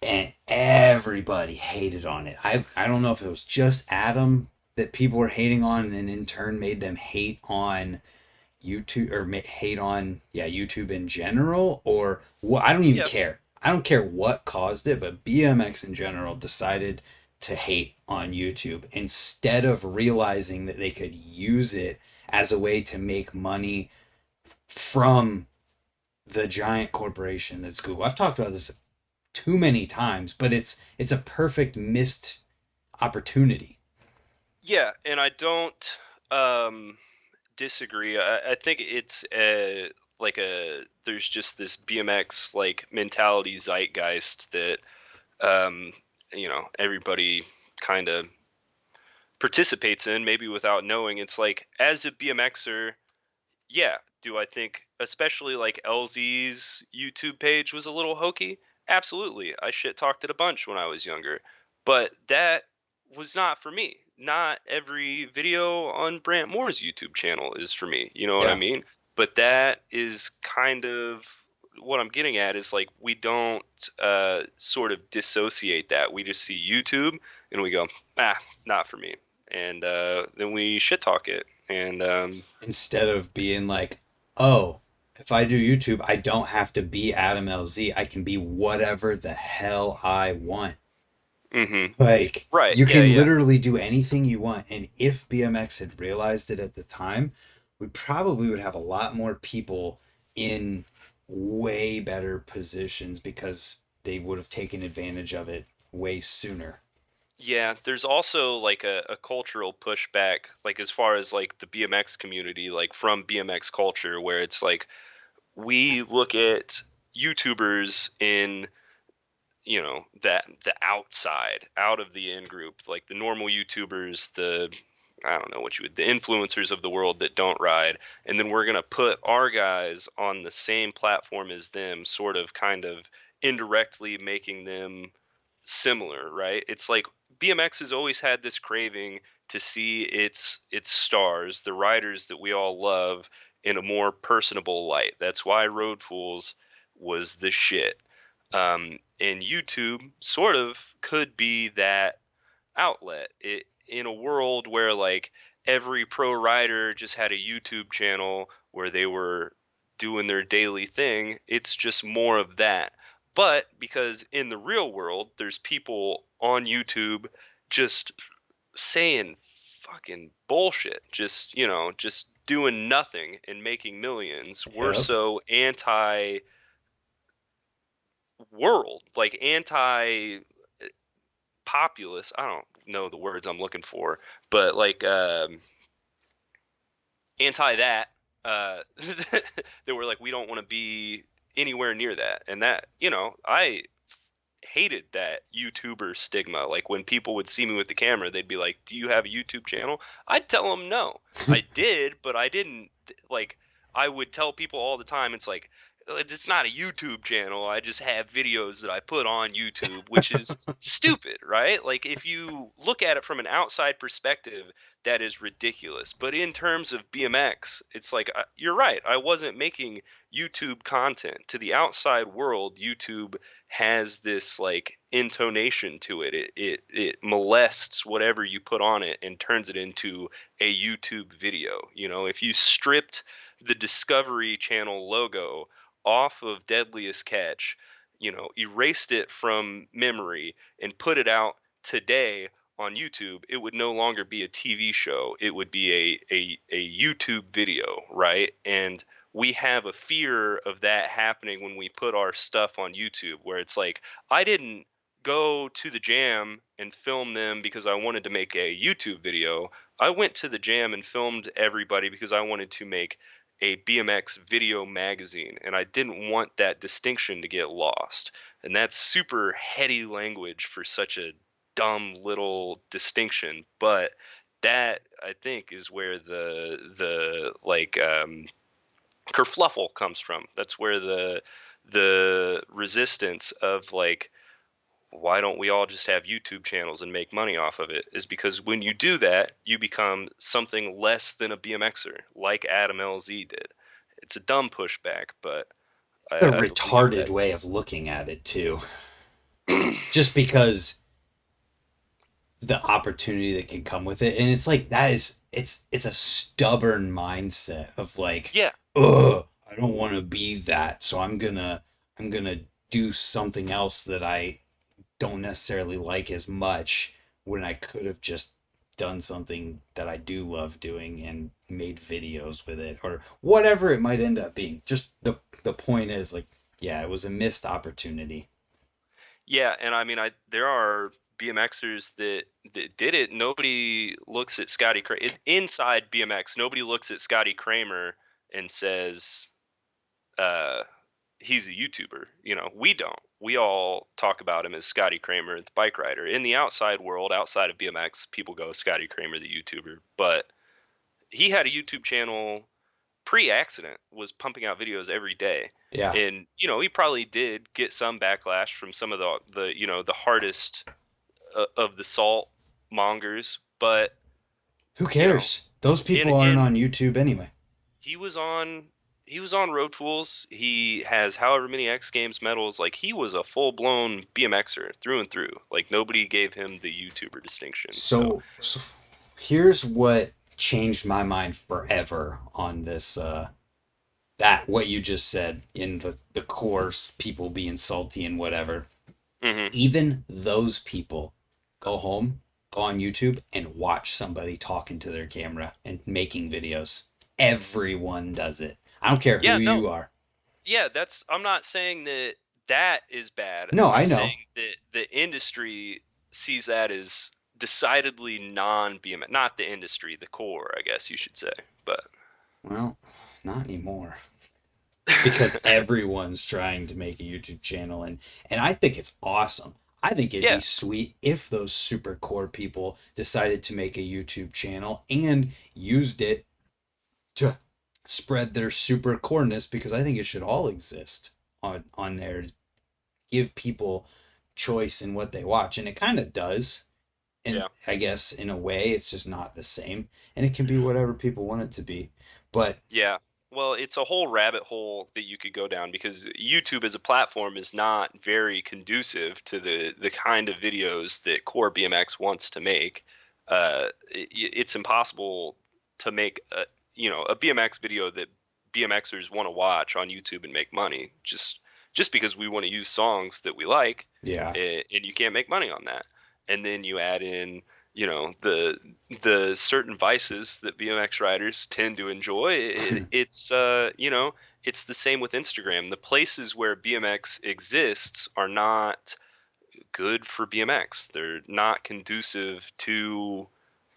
A: and everybody hated on it. I don't know if it was just Adam that people were hating on, and then in turn made them hate on YouTube, or hate on, yeah, YouTube in general, or what. I don't even
B: yeah,
A: care. I don't care what caused it, but BMX in general decided to hate on YouTube instead of realizing that they could use it as a way to make money from the giant corporation that's Google. I've talked about this too many times, but it's a perfect missed opportunity.
B: yeah, and I don't um, disagree. I think it's like there's just this BMX like mentality zeitgeist that um, everybody kind of participates in, maybe without knowing. It's like, as a BMXer, yeah, Do I think, especially like LZ's YouTube page was a little hokey? Absolutely. I shit talked it a bunch when I was younger, but that was not for me. Not every video on Brant Moore's YouTube channel is for me. You know what I
A: Yeah.
B: mean? But that is kind of what I'm getting at is like we don't sort of dissociate that. We just see YouTube and we go, ah, not for me. And then we shit talk it. And
A: Instead of being like, oh, if I do YouTube, I don't have to be Adam LZ. I can be whatever the hell I want.
B: mhm.
A: Like,
B: Right.
A: you
B: Yeah,
A: can
B: yeah.
A: literally do anything you want. And if BMX had realized it at the time, we probably would have a lot more people in way better positions because they would have taken advantage of it way sooner.
B: Yeah, there's also like a cultural pushback, like as far as like the BMX community, like from BMX culture, where it's like we look at YouTubers in, you know, that the outside, out of the in group, like the normal YouTubers, the I don't know what you would, the influencers of the world that don't ride, and then we're gonna put our guys on the same platform as them, sort of kind of indirectly making them similar, right? It's like BMX has always had this craving to see its stars, the riders that we all love, in a more personable light. That's why Road Fools was the shit. And YouTube sort of could be that outlet. It in a world where like every pro rider just had a YouTube channel where they were doing their daily thing, it's just more of that. But because in the real world there's people on YouTube just saying fucking bullshit, just, you know, just doing nothing and making millions. We're
A: Yep.
B: so anti world, like anti populist. I don't know the words I'm looking for, but like anti that. They were like, we don't want to be anywhere near that, and that, you know, I hated that YouTuber stigma. Like when people would see me with the camera, they'd be like, "Do you have a YouTube channel?" I'd tell them no. I did, but I didn't like I would tell people all the time it's like it's not a YouTube channel. I just have videos that I put on YouTube, which is stupid, right? Like if you look at it from an outside perspective, that is ridiculous. But in terms of BMX, it's like you're right. I wasn't making YouTube content. To the outside world, YouTube has this like intonation to it. It molests whatever you put on it and turns it into a YouTube video. You know, if you stripped the Discovery Channel logo off of Deadliest Catch, you know, erased it from memory and put it out today on YouTube, it would no longer be a TV show. It would be a YouTube video, right? And we have a fear of that happening when we put our stuff on YouTube, where it's like, I didn't go to the jam and film them because I wanted to make a YouTube video. I went to the jam and filmed everybody because I wanted to make a BMX video magazine, and I didn't want that distinction to get lost. And that's super heady language for such a dumb little distinction, but that I think is where the like kerfluffle comes from. That's where the resistance of like, why don't we all just have YouTube channels and make money off of it, is because when you do that, you become something less than a BMXer, like Adam LZ did. It's a dumb pushback, but
A: A
B: I believe
A: retarded
B: that's
A: way of looking at it, too. Just because the opportunity that can come with it. And it's like that is it's a stubborn mindset of like,
B: yeah.
A: ugh, I don't want to be that, so I'm gonna do something else that I don't necessarily like as much when I could have just done something that I do love doing and made videos with it or whatever it might end up being. Just the point is like, yeah, it was a missed opportunity.
B: Yeah, and I mean, I there are BMXers that did it. Nobody looks at inside BMX. Nobody looks at Scotty Kramer and says uh, he's a YouTuber. You know, we don't. We all talk about him as Scotty Kramer, the bike rider. In the outside world, outside of BMX, people go Scotty Kramer, the YouTuber. But he had a YouTube channel pre-accident was pumping out videos every day.
A: Yeah.
B: And he probably did get some backlash from some of the hardest of the salt mongers, but
A: Who
B: you know
A: cares? Those people aren't
B: in
A: on YouTube anyway.
B: he was on he was on Road Tools. He has however many X Games medals. Like, he was a full-blown BMXer through and through. Like, nobody gave him the YouTuber distinction. So
A: So here's what changed my mind forever on this that what you just said in the course, people being salty and whatever.
B: hmm
A: Even those people go home, go on YouTube and watch somebody talking to their camera and making videos. Everyone does it. I don't care who
B: yeah, no,
A: you are.
B: yeah, I'm not saying that that is bad.
A: No, I
B: I'm
A: know.
B: saying that the industry sees that as decidedly non-BMX, not the industry, the core, I guess you should say. But
A: Well, not anymore. Because everyone's trying to make a YouTube channel and I think it's awesome. I think it'd be
B: yeah,
A: sweet if those super core people decided to make a YouTube channel and used it to spread their super coreness because I think it should all exist on there. Give people choice in what they watch and it kind of does. And
B: yeah.
A: I guess in a way it's just not the same and it can be whatever people want it to be. But
B: Yeah. Well, it's a whole rabbit hole that you could go down, because YouTube as a platform is not very conducive to the kind of videos that Core BMX wants to make. It's impossible to make a BMX video that BMXers want to watch on YouTube and make money, just because we want to use songs that we like,
A: yeah.
B: and you can't make money on that. And then you add in the certain vices that BMX riders tend to enjoy. It's the same with Instagram. The places where BMX exists are not good for BMX. They're not conducive to,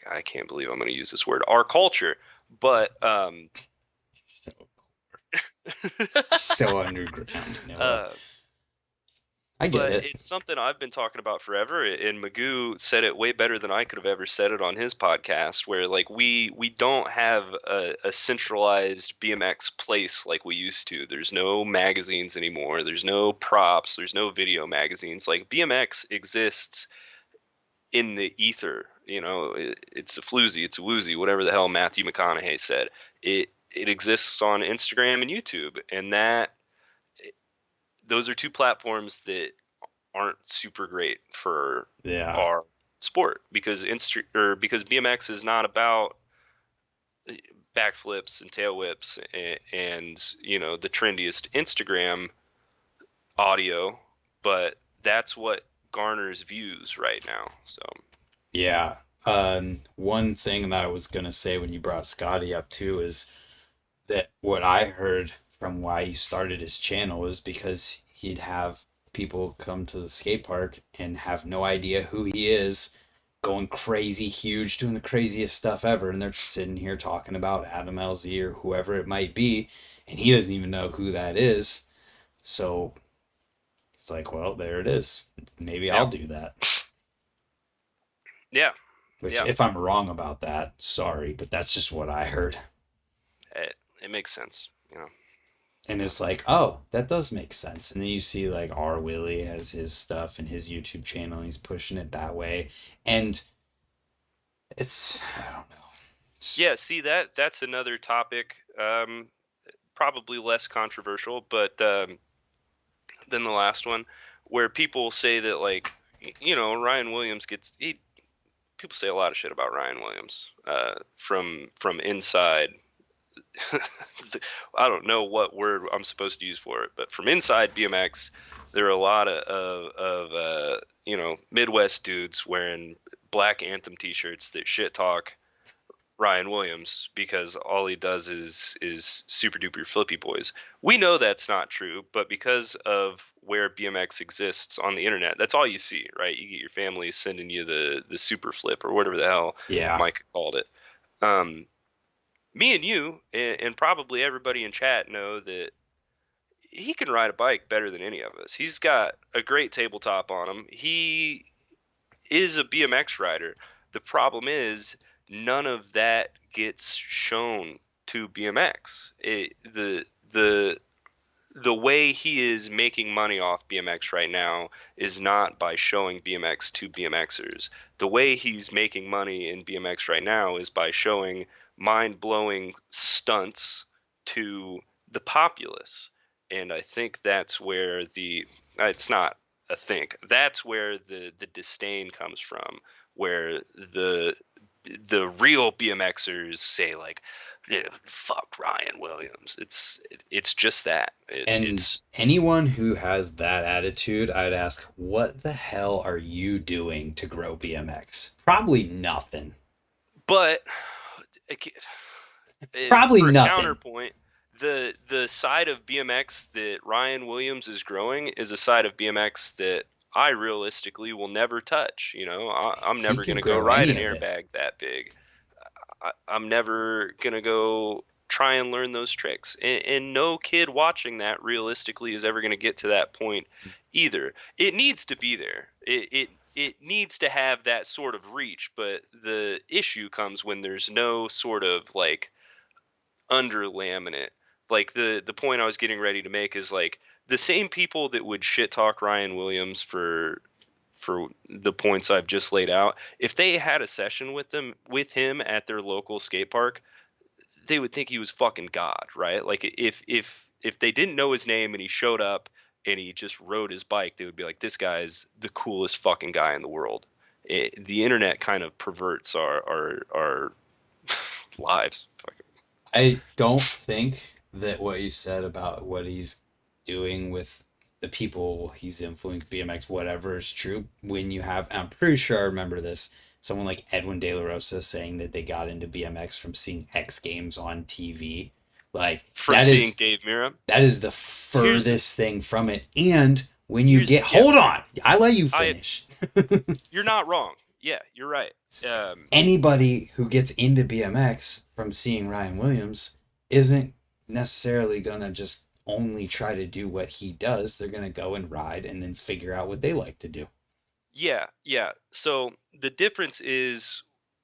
B: I can't believe I'm going to use this word, our culture. But
A: So, so underground,
B: uh,
A: I get
B: but
A: it.
B: it's something I've been talking about forever, and Magoo said it way better than I could have ever said it on his podcast, where like we don't have a centralized BMX place like we used to. There's no magazines anymore. There's no props. There's no video magazines. Like, BMX exists in the ether. It's a floozy, it's a woozy, whatever the hell Matthew McConaughey said. It exists on Instagram and YouTube, and those are two platforms that aren't super great for
A: Yeah.
B: our sport, because because BMX is not about backflips and tail whips and the trendiest Instagram audio, but that's what garners views right now. So
A: Yeah. One thing that I was gonna say when you brought Scotty up too is that what I heard from why he started his channel is because he'd have people come to the skate park and have no idea who he is, going crazy huge, doing the craziest stuff ever, and they're sitting here talking about Adam LZ or whoever it might be, and he doesn't even know who that is. So it's like, well, there it is. Maybe I'll
B: yeah,
A: do that.
B: yeah,
A: Which,
B: yeah.
A: if I'm wrong about that, sorry, but that's just what I heard.
B: It makes sense.
A: And it's like, oh, that does make sense. And then you see like R. Willie has his stuff and his YouTube channel, and he's pushing it that way. And it's, I don't know. It's,
B: Yeah, see, that's another topic, probably less controversial, but than the last one, where people say that, like, Ryan Williams people say a lot of shit about Ryan Williams, from inside. I don't know what word I'm supposed to use for it, but from inside BMX, there are a lot of Midwest dudes wearing Black Anthem T-shirts that shit talk Ryan Williams because all he does is super duper flippy boys. We know that's not true, but because of where BMX exists on the internet, that's all you see, right? You get your family sending you the super flip or whatever the hell
A: yeah.
B: Mike called it. Um, Me and you and probably everybody in chat know that he can ride a bike better than any of us. He's got a great tabletop on him. He is a BMX rider. The problem is none of that gets shown to BMX. The the way he is making money off BMX right now is not by showing BMX to BMXers. The way he's making money in BMX right now is by showing mind-blowing stunts to the populace. And I think that's where it's not a think. That's where the disdain comes from, where the real BMXers say like, yeah, fuck Ryan Williams. It's just that.
A: And
B: It's
A: anyone who has that attitude, I'd ask, what the hell are you doing to grow BMX? Probably nothing.
B: but
A: Probably
B: for a
A: nothing.
B: counterpoint, the side of BMX that Ryan Williams is growing is a side of BMX that I realistically will never touch. I'm
A: He
B: never
A: could
B: gonna go
A: grow
B: ride
A: any
B: an
A: of it.
B: airbag that big. I'm never gonna go try and learn those tricks. And no kid watching that realistically is ever gonna get to that point either. It needs to be there. It needs to have that sort of reach, but the issue comes when there's no sort of like under laminate. Like the point I was getting ready to make is like the same people that would shit talk Ryan Williams for the points I've just laid out, if they had a session with him at their local skate park, they would think he was fucking God, right? Like if they didn't know his name and he showed up and he just rode his bike, they would be like, this guy's the coolest fucking guy in the world. The internet kind of perverts our lives.
A: I don't think that what you said about what he's doing with the people he's influenced, BMX, whatever, is true. When you have, and I'm pretty sure I remember this, someone like Edwin De La Rosa saying that they got into BMX from seeing X Games on TV. Like
B: From seeing Dave Mira.
A: that is the
B: Here's the
A: furthest thing from it. And when you
B: here's
A: get,
B: yeah,
A: hold on, I let you
B: I
A: finish.
B: you're not wrong. Yeah, you're right. Um,
A: Anybody who gets into BMX from seeing Ryan Williams isn't necessarily going to just only try to do what he does. They're going to go and ride and then figure out what they like to do.
B: Yeah, yeah. So the difference is,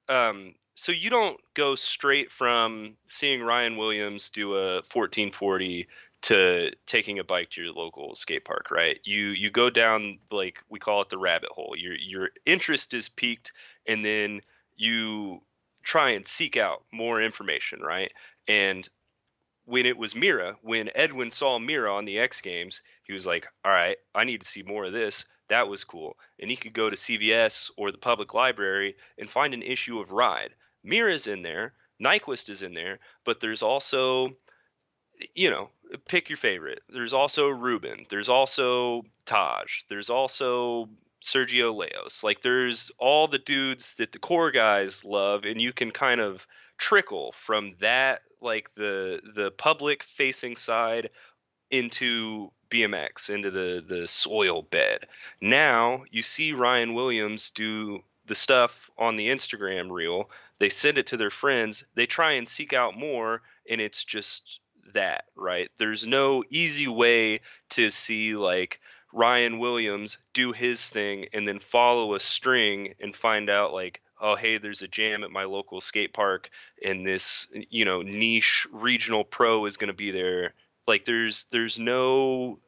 B: so you don't go straight from seeing Ryan Williams do a 1440 to taking a bike to your local skate park, right? You go down, like we call it, the rabbit hole. Your interest is piqued, and then you try and seek out more information, right? And when it was Mira, when Edwin saw Mira on the X Games, he was like, all right, I need to see more of this. That was cool. And he could go to CVS or the public library and find an issue of Ride. Mira's in there, Nyquist is in there, but there's also, you know, pick your favorite. There's also Ruben. There's also Taj. There's also Sergio Leos. Like there's all the dudes that the core guys love, and you can kind of trickle from that, like the public facing side into BMX, into the soil bed. Now you see Ryan Williams do the stuff on the Instagram reel. They send it to their friends. They try and seek out more, and it's just that, right? There's no easy way to see like Ryan Williams do his thing and then follow a string and find out like, oh hey, there's a jam at my local skate park and this, niche regional pro is going to be there. Like there's no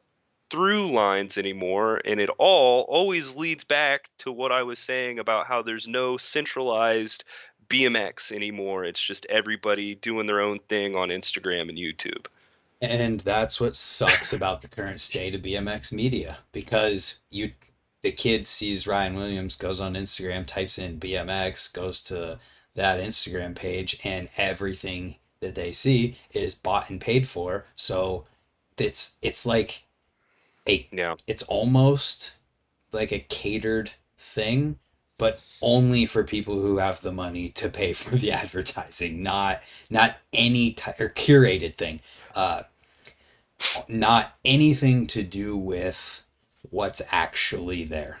B: through lines anymore, and it all always leads back to what I was saying about how there's no centralized BMX anymore. It's just everybody doing their own thing on Instagram and YouTube.
A: And that's what sucks about the current state of BMX media because the kid sees Ryan Williams, goes on Instagram, types in BMX, goes to that Instagram page, and everything that they see is bought and paid for. So it's like a
B: Yeah.
A: it's almost like a catered thing, but only for people who have the money to pay for the advertising, not any or curated thing. Not anything to do with what's actually there.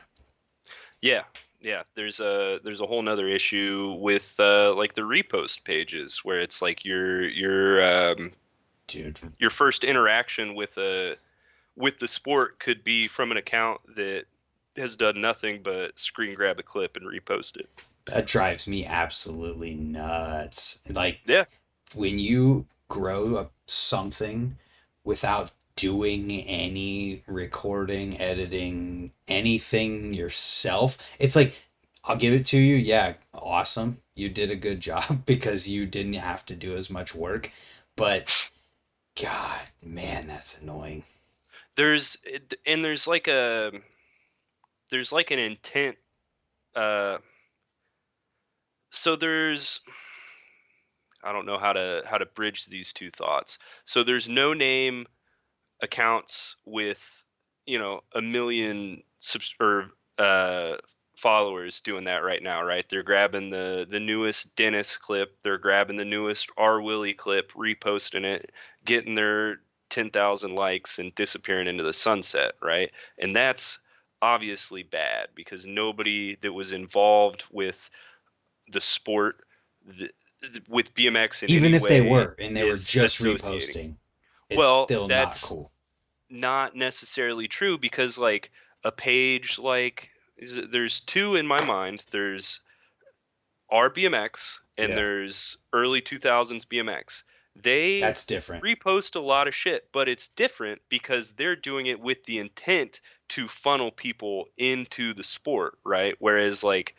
B: Yeah. Yeah, there's a whole nother issue with like the repost pages where it's like
A: Dude,
B: your first interaction with the sport could be from an account that has done nothing but screen grab a clip and repost it.
A: that drives me absolutely nuts. Like
B: Yeah.
A: when you grow up something without doing any recording, editing, anything yourself, it's like, I'll give it to you. Yeah, awesome. You did a good job because you didn't have to do as much work. But God, man, that's annoying.
B: There's and there's like an intent. Uh, so there's I don't know how to bridge these two thoughts. So there's no name accounts with, you know, a million uh followers doing that right now, right? They're grabbing the newest Dennis clip, they're grabbing the newest R Willie clip, reposting it, getting their 10,000 likes and disappearing into the sunset, right? And that's obviously bad because nobody that was involved with the sport, the, with BMX in any
A: Even if they
B: way,
A: were and they were
B: is
A: just
B: associating.
A: reposting, it's
B: Well,
A: still not
B: that's
A: cool.
B: not necessarily true because like a page like there's two in my mind. There's RBMX and
A: Yeah,
B: there's early 2000s BMX. They
A: that's different.
B: repost a lot of shit, but it's different because they're doing it with the intent to funnel people into the sport, right? Whereas like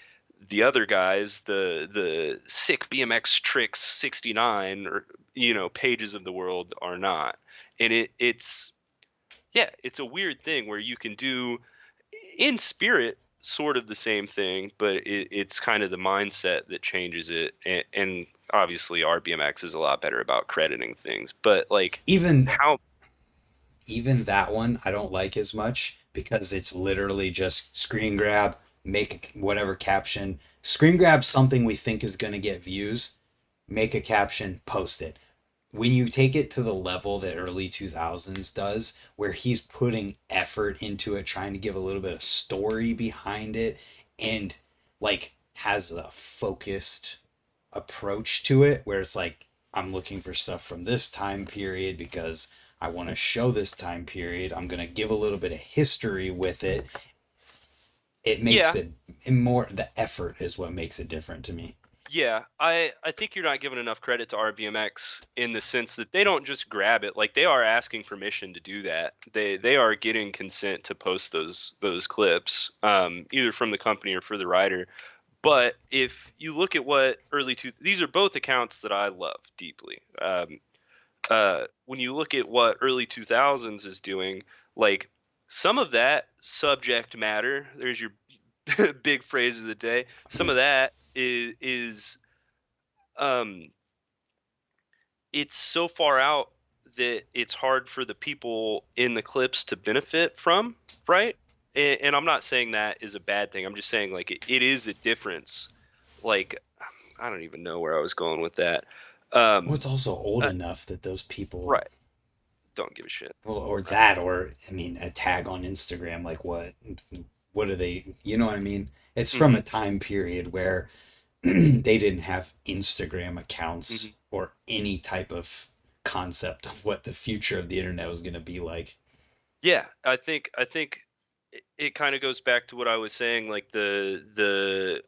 B: the other guys, the sick BMX tricks 69 or you know pages of the world are not. And it's yeah, it's a weird thing where you can do in spirit sort of the same thing, but it's kind of the mindset that changes it. And obviously, RBMX is a lot better about crediting things, but like
A: Even
B: how,
A: even that one I don't like as much because it's literally just screen grab, make whatever caption, screen grab something we think is going to get views, make a caption, post it. When you take it to the level that early 2000s does, where he's putting effort into it, trying to give a little bit of story behind it, and like has a focused approach to it, where it's like, I'm looking for stuff from this time period because I want to show this time period. I'm going to give a little bit of history with it. It makes
B: yeah,
A: it more, the effort is what makes it different to me.
B: yeah, I think you're not giving enough credit to RBMX in the sense that they don't just grab it. Like they are asking permission to do that. They are getting consent to post those clips, either from the company or for the rider. But if you look at what these are both accounts that I love deeply. When you look at what early 2000s is doing, like some of that subject matter, there's your big phrase of the day. Some of that is um, it's so far out that it's hard for the people in the clips to benefit from, right? And I'm not saying that is a bad thing. I'm just saying like it is a difference. Like I don't even know where I was going with that.
A: Well,
B: Um,
A: it's also old
B: uh,
A: enough that those people,
B: right. Don't give a shit.
A: well, or
B: Right.
A: that, or I mean, a tag on Instagram, like what are they? You know what I mean? It's from
B: Hmm.
A: a time period where they didn't have Instagram accounts
B: Hmm.
A: or any type of concept of what the future of the internet was going to be like.
B: Yeah, I think it kind of goes back to what I was saying, like the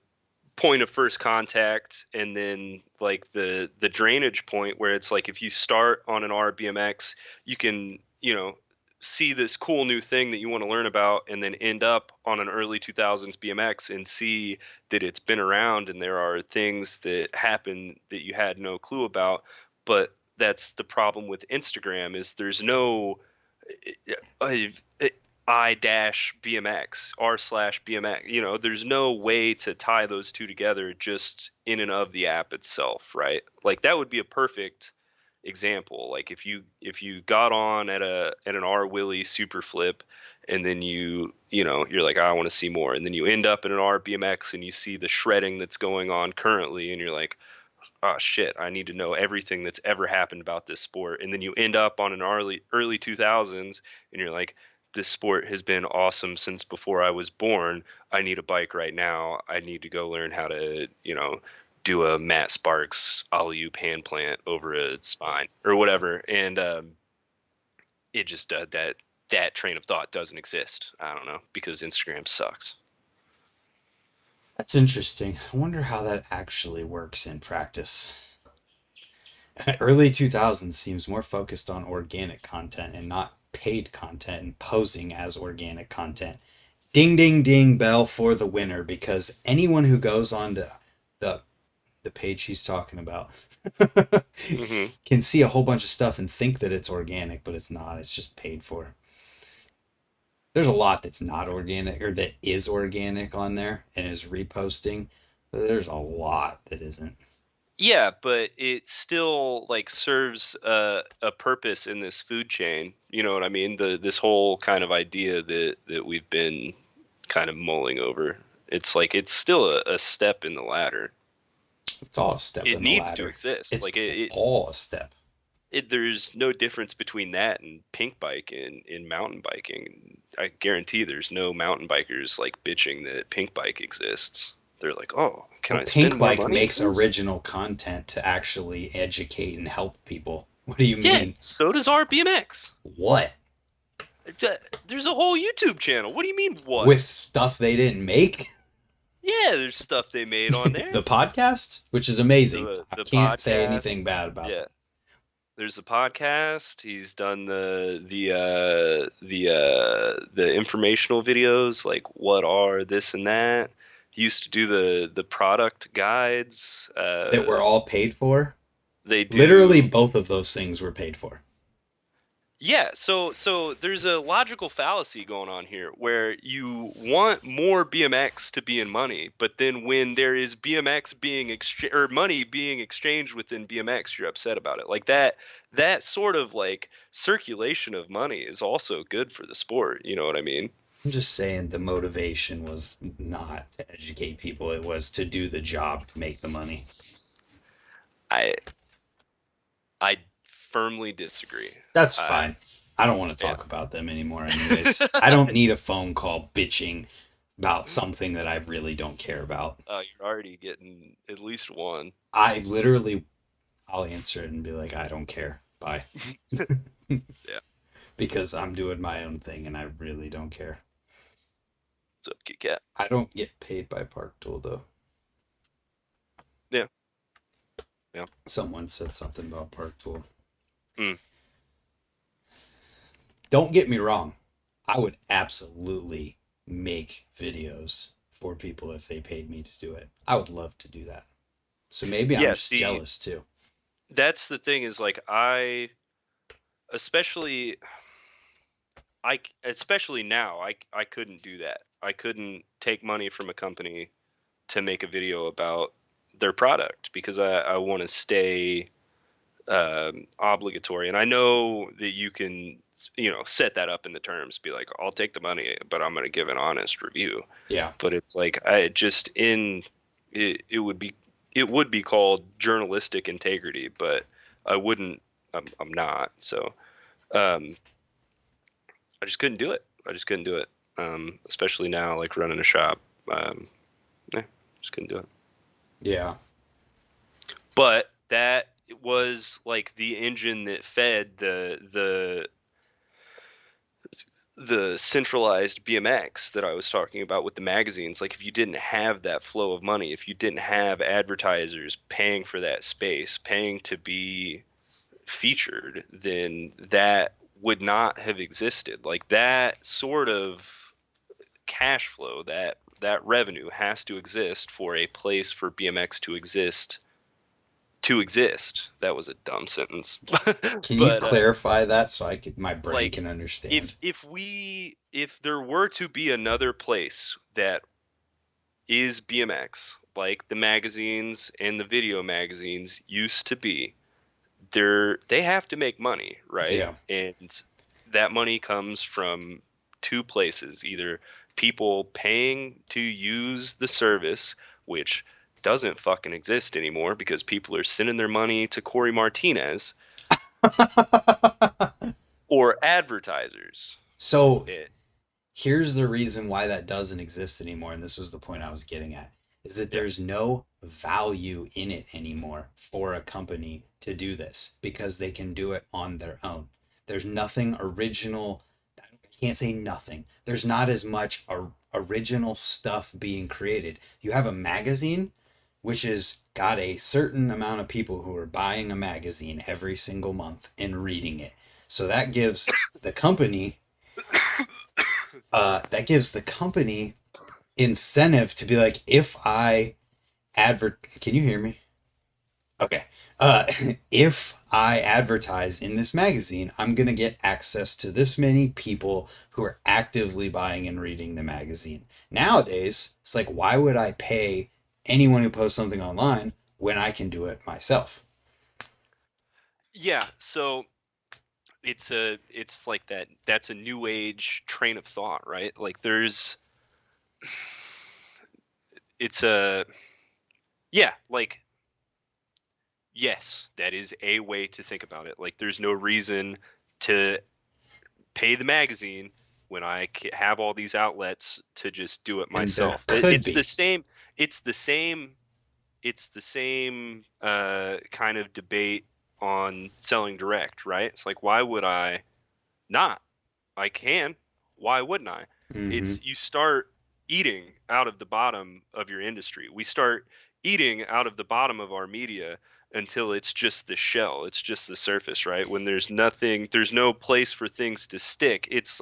B: point of first contact and then like the drainage point where it's like if you start on an RBMX, you can, you know, see this cool new thing that you want to learn about and then end up on an early 2000s BMX and see that it's been around and there are things that happen that you had no clue about. But that's the problem with Instagram is there's no I I dash BMX r slash BMX. You know, there's no way to tie those two together just in and of the app itself, right? Like that would be a perfect example. Like if you got on at an R Willie super flip and then you know you're like I want to see more and then you end up in an R BMX and you see the shredding that's going on currently and you're like oh shit, I need to know everything that's ever happened about this sport. And then you end up on an early 2000s and you're like, this sport has been awesome since before I was born. I need a bike right now. I need to go learn how to, you know, do a Matt Sparks alley-oop hand plant over a spine or whatever. And it just that train of thought doesn't exist. I don't know because Instagram sucks.
A: That's interesting. I wonder how that actually works in practice. Early 2000s seems more focused on organic content and not paid content and posing as organic content. Ding ding ding bell for the winner, because anyone who goes on to the the page she's talking about
B: Hmm.
A: can see a whole bunch of stuff and think that it's organic, but it's not. It's just paid for. There's a lot that's not organic or that is organic on there and is reposting, but there's a lot that isn't.
B: Yeah, but it still like serves a purpose in this food chain. You know what I mean? This whole kind of idea that we've been kind of mulling over. It's like it's still a step in the ladder.
A: It's all a step
B: It
A: in the
B: needs to
A: ladder.
B: exist.
A: It's
B: Like
A: all a step.
B: there's no difference between that and pink bike in mountain biking. I guarantee there's no mountain bikers like bitching that pink bike exists. They're like, oh, can
A: Well,
B: I spend
A: Pink
B: more
A: Bike
B: money
A: makes
B: for this?
A: original content to actually educate and help people. What do you
B: Yes,
A: mean?
B: so does our BMX.
A: What?
B: There's a whole YouTube channel. What do you mean, what?
A: With stuff they didn't make?
B: Yeah, there's stuff they made on there.
A: The podcast, which is amazing.
B: The
A: I
B: the
A: can't say
B: podcast.
A: anything bad about
B: Yeah,
A: that.
B: there's a podcast. He's done the informational videos, like what are this and that. He used to do the product guides.
A: That were all paid for.
B: They
A: Literally,
B: do.
A: both of those things were paid for.
B: Yeah, so there's a logical fallacy going on here where you want more BMX to be in money, but then when there is BMX being or money being exchanged within BMX, you're upset about it. Like that sort of like circulation of money is also good for the sport, you know what I mean?
A: I'm just saying the motivation was not to educate people, it was to do the job to make the money.
B: I I firmly disagree.
A: That's
B: I
A: fine. I don't want to
B: Yeah.
A: talk about them anymore, anyways. I don't need a phone call bitching about something that I really don't care about.
B: You're already getting at least one.
A: I literally, I'll answer it and be like, I don't care. Bye.
B: Yeah.
A: Because I'm doing my own thing and I really don't care.
B: So Kit Kat.
A: I don't get paid by Park Tool though.
B: Yeah. Yeah.
A: Someone said something about Park Tool.
B: Mm.
A: Don't get me wrong. I would absolutely make videos for people if they paid me to do it. I would love to do that. So maybe I'm
B: Yeah,
A: just
B: see,
A: jealous too.
B: that's the thing is like especially especially now I couldn't do that. I couldn't take money from a company to make a video about their product because I want to stay obligatory. And I know that you can, set that up in the terms, be like, I'll take the money, but I'm going to give an honest review.
A: Yeah.
B: But it's like I just in it, it would be called journalistic integrity, but I wouldn't. I'm not. So um, I just couldn't do it. I just couldn't do it. Especially now, like running a shop. Yeah, just couldn't do it.
A: Yeah.
B: But that was like the engine that fed the centralized BMX that I was talking about with the magazines. Like if you didn't have that flow of money, if you didn't have advertisers paying for that space, paying to be featured, then that would not have existed. Like that sort of cash flow, that revenue has to exist for a place for BMX to exist. To exist. That was a dumb sentence.
A: Can you
B: But
A: clarify that so my brain
B: like
A: can understand?
B: if there were to be another place that is BMX, like the magazines and the video magazines used to be, they have to make money, right?
A: Yeah.
B: And that money comes from two places, either people paying to use the service, which doesn't fucking exist anymore because people are sending their money to Corey Martinez, or advertisers.
A: So
B: It,
A: here's the reason why that doesn't exist anymore, and this was the point I was getting at, is that
B: yeah.
A: there's no value in it anymore for a company to do this because they can do it on their own. There's nothing original. I can't say nothing. There's not as much original stuff being created. You have a magazine, which is got a certain amount of people who are buying a magazine every single month and reading it. So that gives the company incentive to be like, if I can you hear me? Okay. Uh, if I advertise in this magazine, I'm going to get access to this many people who are actively buying and reading the magazine. Nowadays, it's like, why would I pay anyone who posts something online when I can do it myself?
B: Yeah, so it's like that's a new age train of thought, right? Like there's it's a yeah, like yes, that is a way to think about it. Like there's no reason to pay the magazine when I have all these outlets to just do it
A: And there
B: myself.
A: could
B: It's the
A: be.
B: same. It's the same. It's the same kind of debate on selling direct, right? It's like, why would I not? I can. Why wouldn't I?
A: Mm-hmm.
B: It's you start eating out of the bottom of your industry. We start eating out of the bottom of our media until it's just the shell. It's just the surface, right? When there's nothing, there's no place for things to stick. It's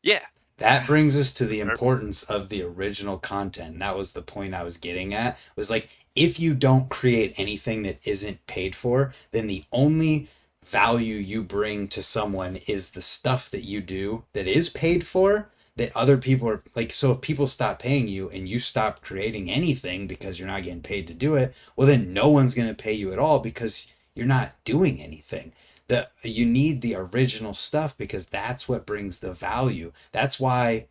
B: yeah.
A: That brings us to the importance of the original content. And that was the point I was getting at. Was like, if you don't create anything that isn't paid for, then the only value you bring to someone is the stuff that you do that is paid for, that other people are like. So if people stop paying you and you stop creating anything because you're not getting paid to do it, well then no one's going to pay you at all because you're not doing anything. You need the original stuff because that's what brings the value. That's why,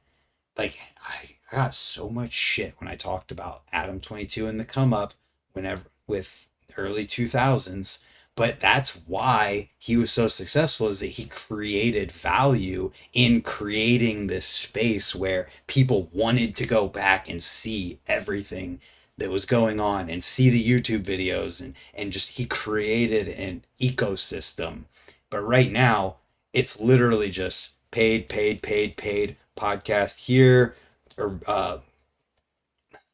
A: like, I got so much shit when I talked about Adam 22 and the come up whenever with early 2000s, but that's why he was so successful, is that he created value in creating this space where people wanted to go back and see everything that was going on and see the YouTube videos, and just he created an ecosystem. But right now, it's literally just paid, paid, paid, paid podcast here, or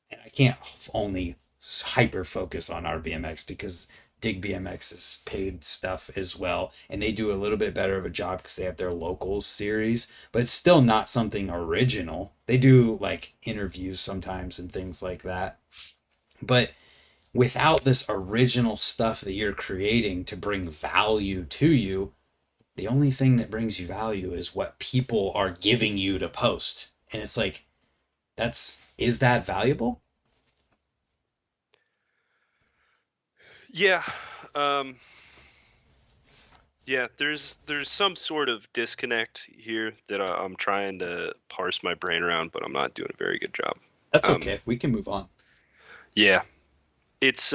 A: and I can't only hyper focus on our BMX because Dig BMX is paid stuff as well, and they do a little bit better of a job because they have their locals series, but it's still not something original. They do like interviews sometimes and things like that, but without this original stuff that you're creating to bring value to you, the only thing that brings you value is what people are giving you to post. And it's like, is that valuable?
B: Yeah. Um, yeah, there's some sort of disconnect here that I'm trying to parse my brain around, but I'm not doing a very good job.
A: That's
B: Um,
A: okay. We can move on.
B: yeah, it's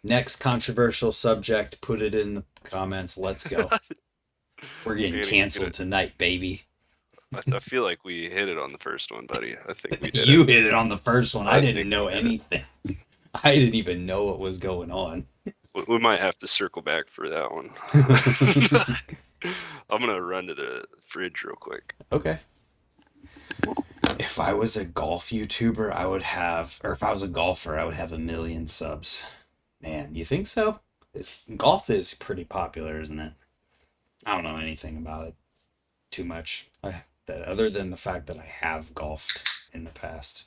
A: Next controversial subject, put it in the comments. Let's go. We're getting canceled tonight, baby.
B: I feel like we hit it on the first one, buddy. I think we did it.
A: You hit it on the first one. I
B: I
A: didn't
B: think we
A: know
B: did it.
A: anything. I didn't even know what was going on.
B: We might have to circle back for that one. I'm gonna run to the fridge real quick.
A: Okay. If I was a golf YouTuber, I would have, or if I was a golfer, I would have 1 million subs. Man, you think so? Golf is pretty popular, isn't it? I don't know anything about it too much. Other than the fact that I have golfed in the past.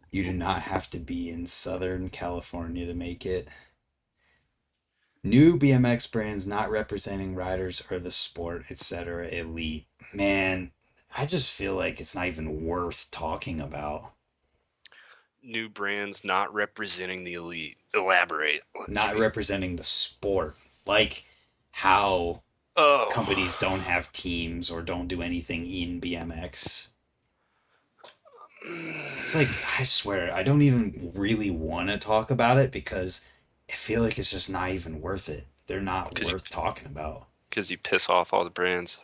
A: You do not have to be in Southern California to make it. New BMX brands not representing riders or the sport, etc. Elite. Man, I just feel like it's not even worth talking about.
B: New brands not representing the elite. Elaborate. Give
A: Not
B: me.
A: representing the sport. Like how
B: Oh.
A: companies don't have teams or don't do anything in BMX. It's like, I swear, I don't even really want to talk about it because I feel like it's just not even worth it. They're not
B: Because you
A: worth talking about.
B: because you piss off all the brands.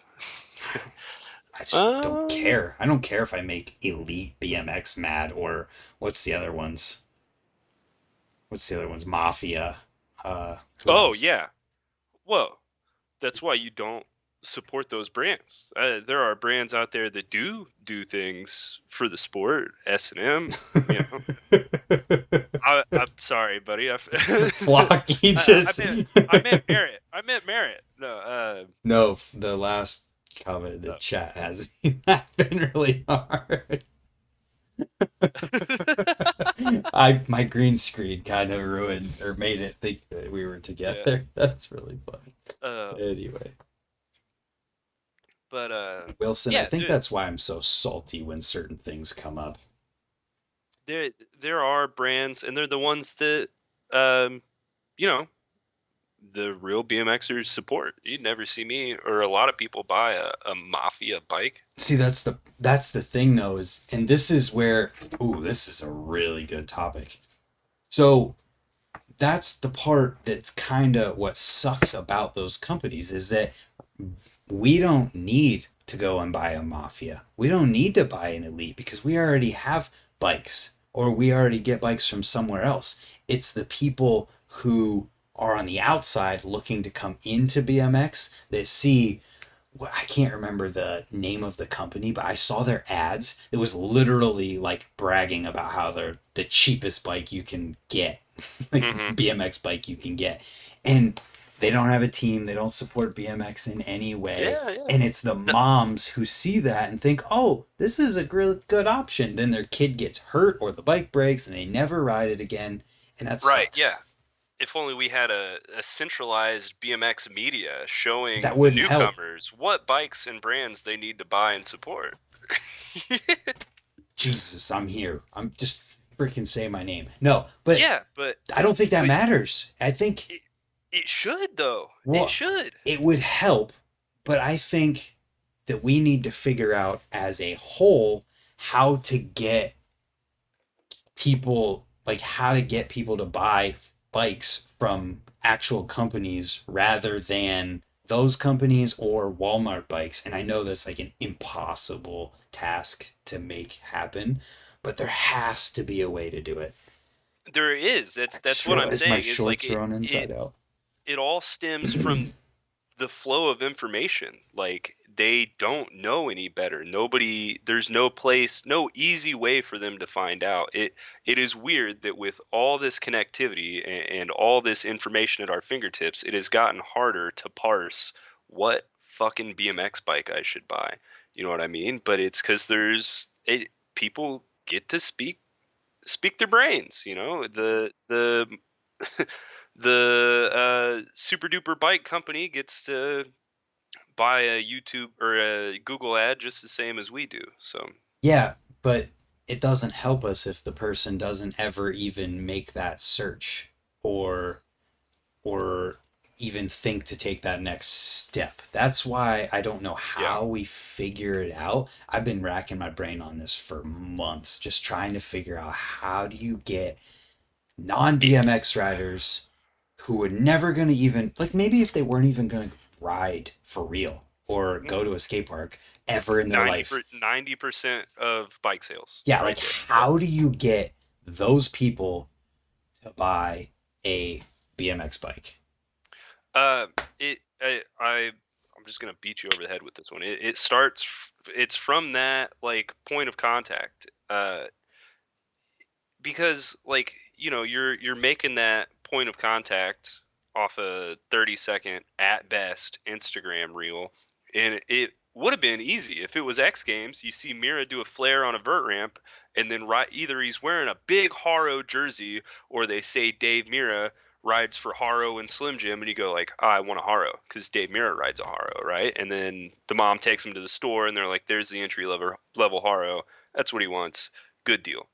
A: I just don't
B: Um.
A: care. I don't care if I make Elite BMX mad, or what's the other ones? What's the other ones? Mafia. Who
B: Oh
A: else?
B: yeah. Whoa. That's why you don't. support those brands. There are brands out there that do things for the sport. S&M, you know. I'm sorry, buddy.
A: Flocky
B: I
A: just
B: I meant merit. I meant merit. No.
A: no. The last comment in the chat has me laughing really hard. I my green screen kind of ruined or made it think that we were
B: Yeah.
A: together. That's really funny.
B: Um,
A: Anyway,
B: but
A: Wilson, I
B: yeah,
A: think that's why I'm so salty when certain things come up.
B: there there are brands, and they're the ones that um, you know, the real BMXers support. You'd never see me or a lot of people buy a Mafia bike.
A: See, that's the thing though is, and this is where, ooh, this is a really good topic. So that's the part that's kind of what sucks about those companies is that we don't need to go and buy a Mafia. We don't need to buy an Elite because we already have bikes or we already get bikes from somewhere else. It's the people who are on the outside looking to come into BMX that see, well, I can't remember the name of the company, but I saw their ads. It was literally like bragging about how they're the cheapest bike you can get, like
B: Hmm.
A: BMX bike you can get. And they don't have a team, they don't support BMX in any way.
B: Yeah, yeah.
A: And it's the moms who see that and think, oh, this is a really good option. Then their kid gets hurt or the bike breaks and they never ride it again. And that
B: Right, yeah.
A: sucks.
B: If only we had a centralized BMX media
A: That
B: showing the
A: wouldn't help.
B: newcomers what bikes and brands they need to buy and support.
A: Jesus, I'm here. I'm just freaking say my name. No, but
B: Yeah,
A: I don't think that
B: but
A: matters. I think,
B: it, it should though. It
A: well,
B: should.
A: it would help, but I think that we need to figure out as a whole how to get people, like how to get people to buy bikes from actual companies rather than those companies or Walmart bikes. And I know that's like an impossible task to make happen, but there has to be a way to do it.
B: There is.
A: I
B: That's
A: just
B: what I'm
A: realized my
B: saying. Is like
A: shorts are on
B: it
A: inside out.
B: it all stems from the flow of information. Like they don't know any better. There's no place, no easy way for them to find out. It is weird that with all this connectivity and all this information at our fingertips, it has gotten harder to parse what fucking BMX bike I should buy. You know what I mean? But it's because people get to speak their brains, the the super duper bike company gets to buy a YouTube or a Google ad just the same as we do. So
A: Yeah, but it doesn't help us if the person doesn't ever even make that search or or even think to take that next step. That's why I don't know
B: yeah,
A: how we figure it out. I've been racking my brain on this for months, just trying to figure out how do you get non
B: it's
A: BMX riders who were never going to even, like maybe if they weren't even going to ride for real or go to a skate park ever in their life.
B: 90% of bike sales
A: Yeah,
B: right
A: like
B: there. Yeah.
A: how do you get those people to buy a BMX bike?
B: Uh, it I'm just gonna beat you over the head with this one. It's from that like point of contact. Because like you're making that point of contact off a 30-second at best Instagram reel, and it would have been easy if it was X Games. You see Mira do a flare on a vert ramp, and then either he's wearing a big Haro jersey, or they say Dave Mira rides for Haro and Slim Jim, and you go like, I want a Haro because Dave Mira rides a Haro, right? And then the mom takes him to the store, and they're like, there's the entry level Haro. That's what he wants. Good deal,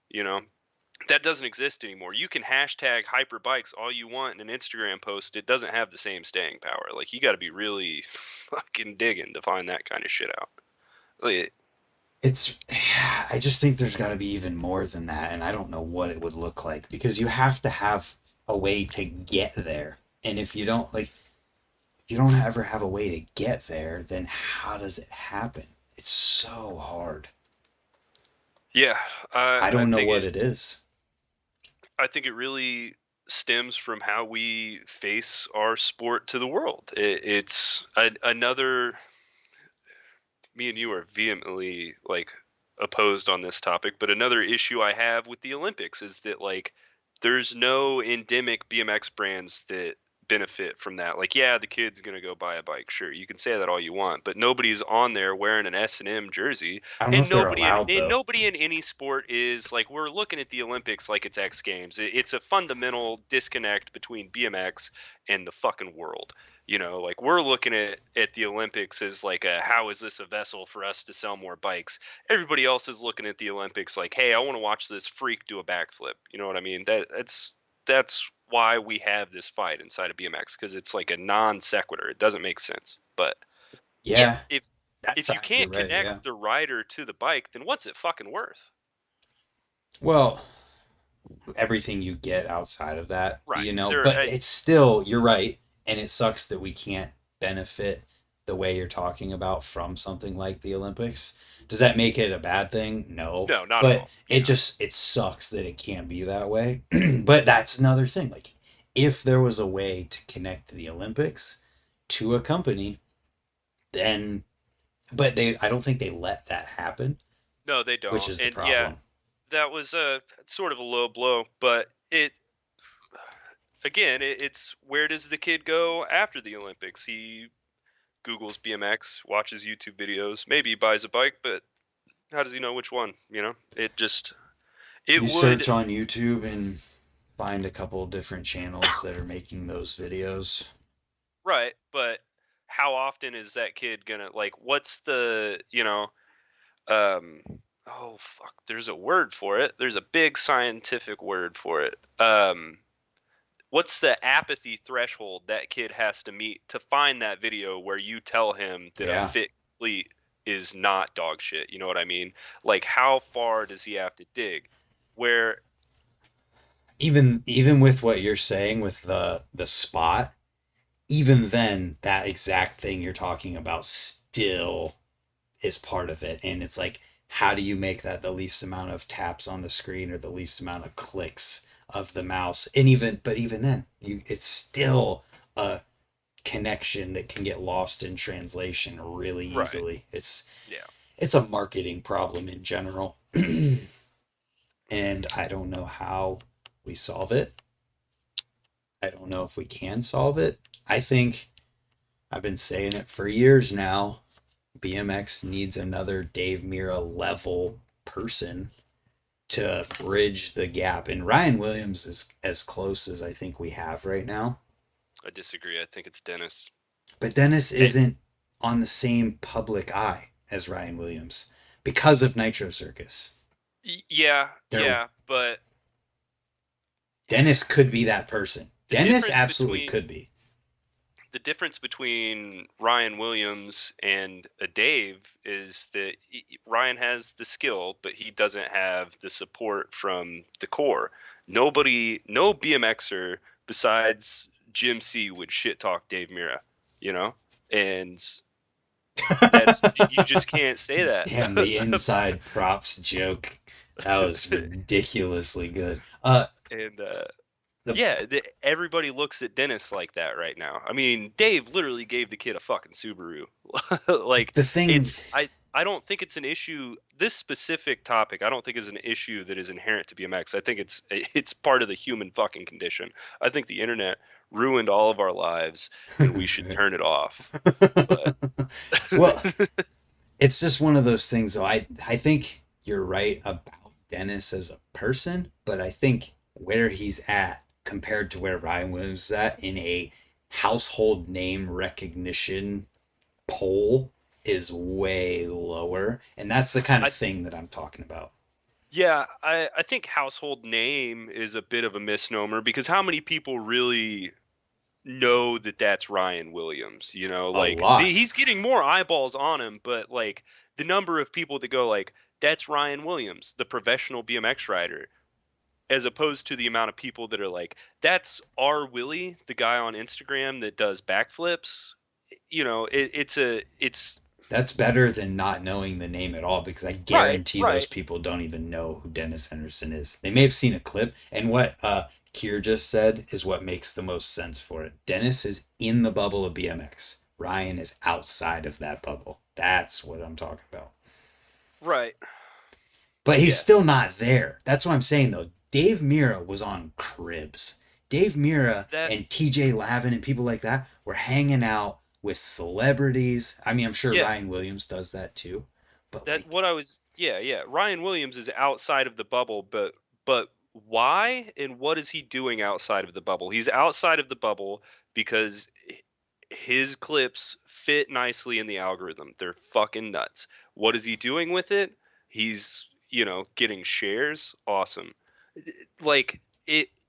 B: that doesn't exist anymore. You can hashtag hyperbikes all you want in an Instagram post. It doesn't have the same staying power. Like you got to be really fucking digging to find that kind of shit out. Like,
A: It's, I just think there's got to be even more than that, and I don't know what it would look like because you have to have a way to get there. And if you don't, like, if you don't ever have a way to get there, then how does it happen? It's so hard.
B: yeah,
A: I
B: I
A: don't know
B: think
A: what
B: it.
A: it is.
B: I think it really stems from how we face our sport to the world. It's another. me and you are vehemently like opposed on this topic, but another issue I have with the Olympics is that like there's no endemic BMX brands that benefit from that. Like, yeah, the kid's gonna go buy a bike. Sure, you can say that all you want, but nobody's on there wearing an S&M jersey,
A: I don't know
B: and
A: if they're allowed though.
B: nobody in any sport is like we're looking at the Olympics like it's X Games. It's a fundamental disconnect between BMX and the fucking world. You know, like we're looking at the Olympics as like a how is this a vessel for us to sell more bikes? Everybody else is looking at the Olympics like, hey, I want to watch this freak do a backflip. You know what I mean? That's why we have this fight inside of BMX because it's like a non sequitur. It doesn't make sense. But yeah,
A: Yeah,
B: if you
A: you're
B: can't
A: right.
B: connect
A: Yeah.
B: the rider to the bike, then what's it fucking worth?
A: Well, everything you get outside of that,
B: Right.
A: but it's still, you're right. And it sucks that we can't benefit the way you're talking about from something like the Olympics. Does that make it a bad thing? No.
B: No, not at
A: But
B: all. Yeah.
A: it sucks that it can't be that way. But that's another thing. Like, if there was a way to connect the Olympics to a company, then, I don't think they let that happen,
B: No, they
A: which
B: don't.
A: is the
B: And yeah,
A: problem.
B: that was a sort of a low blow, but it again, it's where does the kid go after the Olympics? He Googles BMX, watches YouTube videos, maybe he buys a bike, but how does he know which one? You know, it
A: You
B: would
A: search on YouTube and find a couple different channels that are making those videos.
B: right, but how often is that kid gonna like? What's the um? Oh fuck, there's a word for it. There's a big scientific word for it. What's the apathy threshold that kid has to meet to find that video where you tell him that a
A: Yeah.
B: fit cleat is not dog shit? You know what I mean? Like, how far does he have to dig? Where,
A: Even with what you're saying with the spot, even then that exact thing you're talking about still is part of it. And it's like, how do you make that the least amount of taps on the screen or the least amount of clicks of the mouse? And even then, it's still a connection that can get lost in translation really
B: right?
A: easily.
B: Yeah,
A: It's a marketing problem in general. And I don't know how we solve it. I don't know if we can solve it. I think I've been saying it for years now. BMX needs another Dave Mira level person to bridge the gap. And Ryan Williams is as close as I think we have right now.
B: I disagree. I think it's Dennis.
A: But Dennis
B: And
A: isn't on the same public eye as Ryan Williams because of Nitro Circus.
B: yeah,
A: There,
B: yeah, but
A: Dennis could be that person.
B: the
A: Dennis
B: difference
A: absolutely
B: between
A: could be.
B: the difference between Ryan Williams and a Dave is that Ryan has the skill, but he doesn't have the support from the core. No BMXer besides Jim C would shit talk Dave Mira, you know, and that's you just can't say that.
A: Damn, the inside props joke. That was ridiculously good.
B: And
A: The
B: yeah, everybody looks at Dennis like that right now. I mean, Dave literally gave the kid a fucking Subaru. Like
A: the thing,
B: I don't think it's an issue. This specific topic, I don't think is an issue that is inherent to BMX. I think it's part of the human fucking condition. I think the internet ruined all of our lives, and we should turn it off. But
A: well, it's just one of those things. Though I think you're right about Dennis as a person, but I think where he's at compared to where Ryan Williams is at in a household name recognition poll is way lower, and that's the kind of
B: I
A: thing that I'm talking about.
B: yeah, I think household name is a bit of a misnomer because how many people really know that that's Ryan Williams? You know,
A: A
B: like
A: lot.
B: he's getting more eyeballs on him, but like the number of people that go like that's Ryan Williams, the professional BMX rider, as opposed to the amount of people that are like that's R Willie, the guy on Instagram that does backflips. You know, it's
A: That's better than not knowing the name at all because I
B: right,
A: guarantee those
B: right.
A: people don't even know who Dennis Henderson is. They may have seen a clip, and what Kier just said is what makes the most sense for it. Dennis is in the bubble of BMX. Ryan is outside of that bubble. That's what I'm talking about.
B: Right.
A: But he's
B: Yeah.
A: still not there. That's what I'm saying though. Dave Mira was on Cribs. Dave Mira
B: That
A: and TJ Lavin and people like that were hanging out with celebrities. I mean, I'm sure Ryan
B: yes.
A: Williams does that too. But
B: That
A: like,
B: what I was yeah, yeah. Ryan Williams is outside of the bubble, but why and what is he doing outside of the bubble? He's outside of the bubble because his clips fit nicely in the algorithm. They're fucking nuts. What is he doing with it? He's, getting shares. Awesome. Like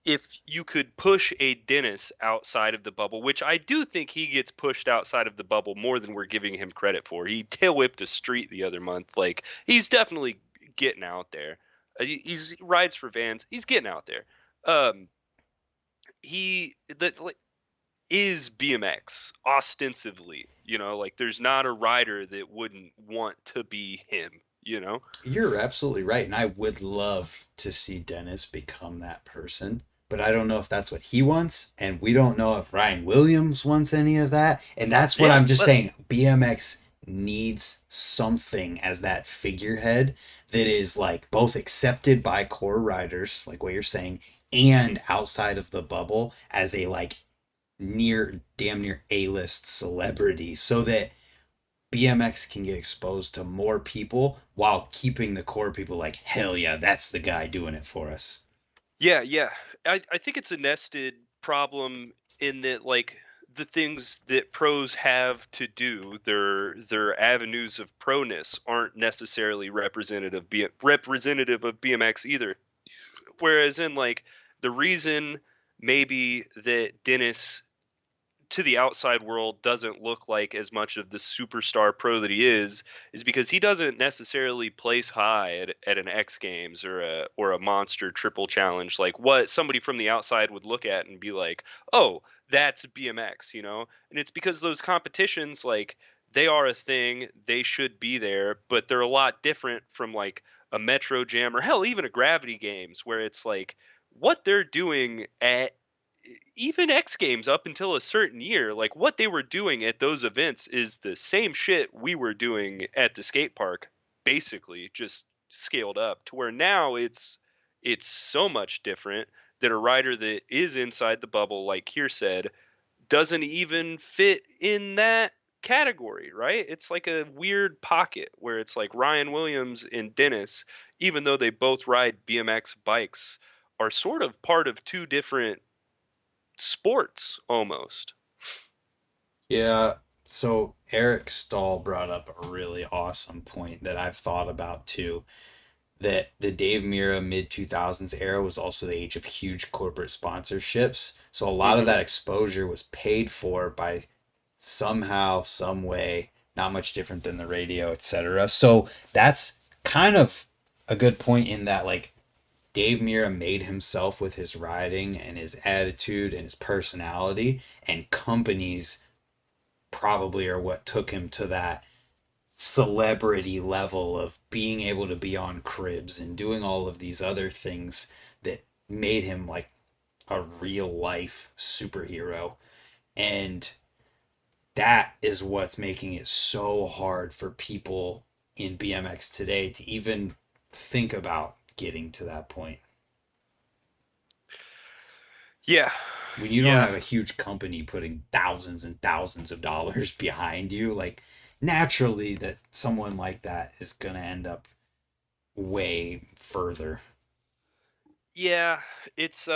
B: if you could push a Dennis outside of the bubble, which I do think he gets pushed outside of the bubble more than we're giving him credit for. He tail whipped a street the other month. Like he's definitely getting out there. He's rides for vans. He's getting out there. Um, he that like is BMX ostensibly. Like there's not a rider that wouldn't want to be him. You know?
A: you're absolutely right. And I would love to see Dennis become that person. But I don't know if that's what he wants. And we don't know if Ryan Williams wants any of that. And that's what
B: Yeah.
A: I'm just
B: Let
A: saying. BMX needs something as that figurehead that is like both accepted by core riders, like what you're saying, and outside of the bubble as a like damn near A-list celebrity so that BMX can get exposed to more people while keeping the core people like, hell yeah, that's the guy doing it for us.
B: Yeah, yeah. I think it's a nested problem in that like the things that pros have to do, their avenues of proness aren't necessarily representative of BMX either. Whereas in like the reason maybe that Dennis to the outside world doesn't look like as much of the superstar pro that he is because he doesn't necessarily place high at an X Games or a monster triple challenge like what somebody from the outside would look at and be like, "Oh, that's BMX," And it's because those competitions like they are a thing, they should be there, but they're a lot different from like a Metro Jam or hell even a Gravity Games where it's like what they're doing at even X Games up until a certain year, like what they were doing at those events is the same shit we were doing at the skate park, basically just scaled up to where now it's so much different that a rider that is inside the bubble, like Kier said, doesn't even fit in that category, right? It's like a weird pocket where it's like Ryan Williams and Dennis, even though they both ride BMX bikes, are sort of part of two different sports almost.
A: Yeah. So Eric Stahl brought up a really awesome point that I've thought about too. That the Dave Mira mid 2000s era was also the age of huge corporate sponsorships. So a lot of
B: Hmm.
A: that exposure was paid for by somehow, some way, not much different than the radio, etc. So that's kind of a good point in that like Dave Mira made himself with his riding and his attitude and his personality, and companies probably are what took him to that celebrity level of being able to be on Cribs and doing all of these other things that made him like a real life superhero. And that is what's making it so hard for people in BMX today to even think about getting to that point.
B: Yeah.
A: When you don't
B: Yeah.
A: have a huge company putting thousands and thousands of dollars behind you, like naturally that someone like that is going to end up way further.
B: Yeah. It's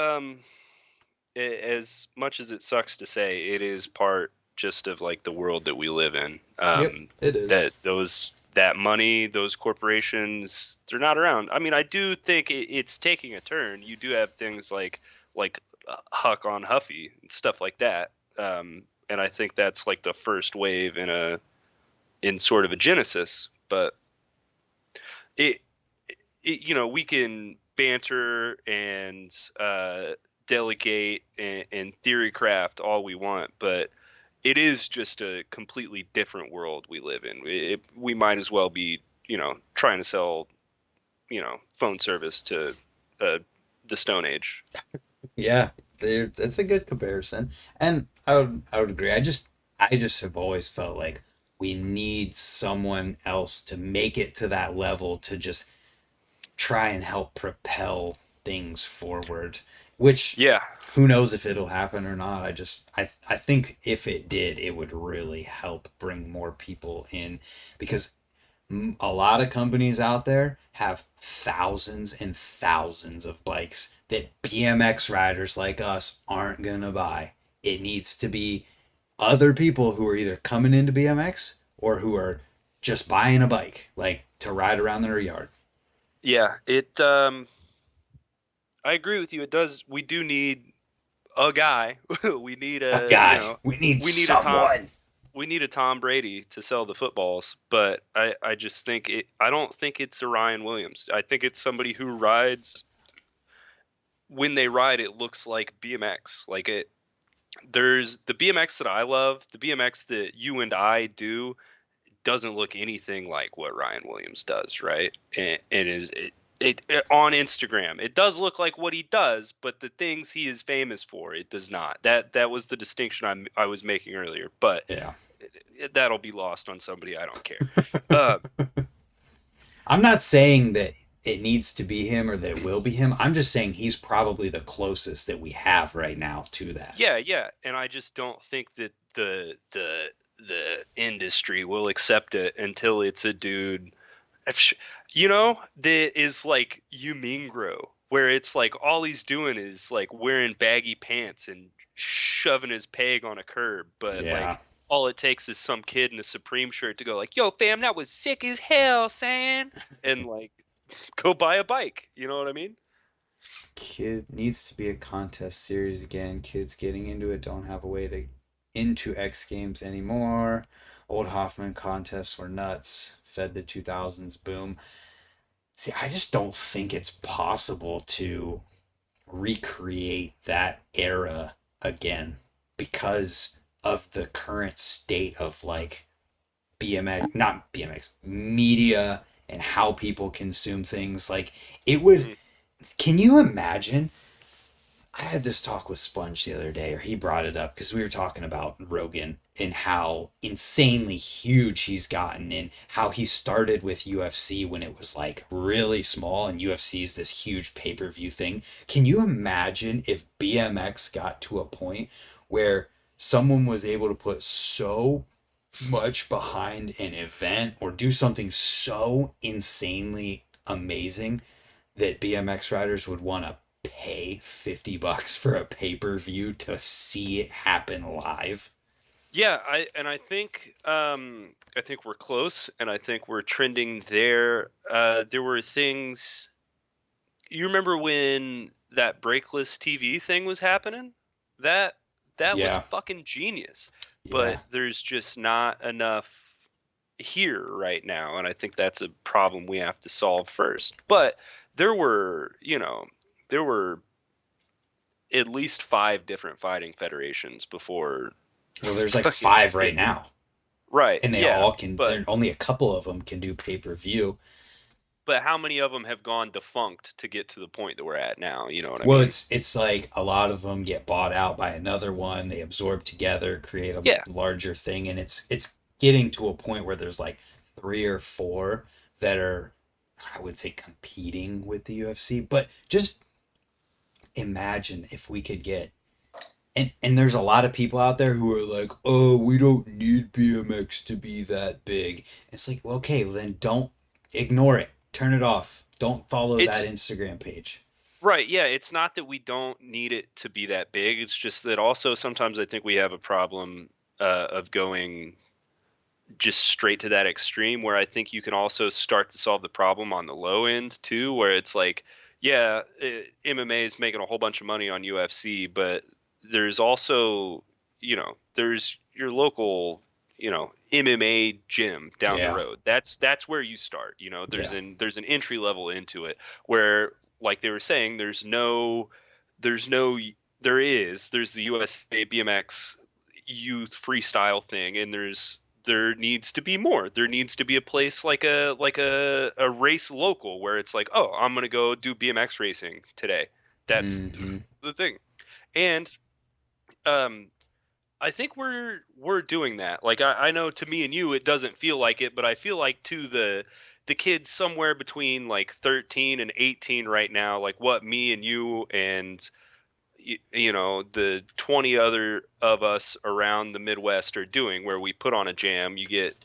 B: as much as it sucks to say, it is part just of like the world that we live in.
A: Yep, it is.
B: That money, those corporations, they're not around. I mean, I do think it's taking a turn. You do have things like Huck on Huffy and stuff like that. And I think that's like the first wave in sort of a genesis, but it, we can banter and delegate and theory craft all we want, but it is just a completely different world we live in. We might as well be, trying to sell, phone service to uh, the Stone Age.
A: Yeah, that's a good comparison, and I would agree. I just have always felt like we need someone else to make it to that level to just try and help propel things forward, which
B: Yeah.
A: who knows if it'll happen or not. I think if it did, it would really help bring more people in, because a lot of companies out there have thousands and thousands of bikes that BMX riders like us aren't going to buy. It needs to be other people who are either coming into BMX or who are just buying a bike, like to ride around their yard.
B: Yeah, I agree with you. It does. We do need a guy. We need
A: A
B: a,
A: guy. We need
B: we need a Tom,
A: someone.
B: we need a Tom Brady to sell the footballs. But I just think I don't think it's a Ryan Williams. I think it's somebody who rides. When they ride, it looks like BMX. Like it. There's the BMX that I love. The BMX that you and I do doesn't look anything like what Ryan Williams does, right? And it on Instagram, it does look like what he does, but the things he is famous for, it does not. That was the distinction I was making earlier, but
A: Yeah.
B: that'll be lost on somebody. I don't care. Uh,
A: I'm not saying that it needs to be him or that it will be him. I'm just saying he's probably the closest that we have right now to that.
B: yeah, yeah, and I just don't think that the industry will accept it until it's a dude that is like Umingro, where it's like all he's doing is like wearing baggy pants and shoving his peg on a curb, but
A: Yeah.
B: like all it takes is some kid in a Supreme shirt to go like, "Yo, fam, that was sick as hell, Sam," and like go buy a bike. You know what I mean?
A: Kid needs to be a contest series again. Kids getting into it don't have a way to into X Games anymore. Old Hoffman contests were nuts. Fed the 2000s boom. See, I just don't think it's possible to recreate that era again because of the current state of like BMX, not BMX, media and how people consume things. Like, it would,
B: Mhm.
A: can you imagine? I had this talk with Sponge the other day, or he brought it up because we were talking about Rogan and how insanely huge he's gotten, and how he started with UFC when it was like really small, and UFC is this huge pay per view thing. Can you imagine if BMX got to a point where someone was able to put so much behind an event or do something so insanely amazing that BMX riders would want to pay $50 for a pay-per-view to see it happen live?
B: Yeah, I think we're close, and I think we're trending there. There were things. You remember when that brakeless TV thing was happening? That that was
A: Yeah.
B: fucking genius.
A: Yeah.
B: But there's just not enough here right now, and I think that's a problem we have to solve first. But there were, there were at least five different fighting federations before
A: Well, there's like
B: fucking
A: five right now,
B: right,
A: and they
B: yeah,
A: all can.
B: but
A: Only a couple of them can do pay-per-view.
B: how many of them have gone defunct to get to the point that we're at now? You know what I
A: Well,
B: mean?
A: it's like a lot of them get bought out by another one. They absorb together, create a
B: Yeah.
A: larger thing, and it's getting to a point where there's like three or four that are, I would say, competing with the UFC. But just imagine if we could get, and there's a lot of people out there who are like, oh, we don't need BMX to be that big. It's like, well, okay, well, then don't ignore it. Turn it off. Don't follow that
B: It's
A: Instagram page.
B: right, yeah, it's not that we don't need it to be that big. It's just that also sometimes I think we have a problem of going just straight to that extreme, where I think you can also start to solve the problem on the low end too, where it's like, yeah, MMA is making a whole bunch of money on UFC, but there's also, there's your local, MMA gym down the
A: Yeah,
B: road. That's where you start.
A: yeah.
B: There's an entry level into it where, like they were saying, there's no there's the USA BMX youth freestyle thing, and there needs to be more. There needs to be a place like a race local where it's like, oh, I'm gonna go do BMX racing today. That's
A: Hmm.
B: the thing. And um I think we're doing that. Like I know to me and you it doesn't feel like it, but I feel like to the kids somewhere between like 13 and 18 right now, like what me and you and you know the 20 other of us around the Midwest are doing, where we put on a jam, you get,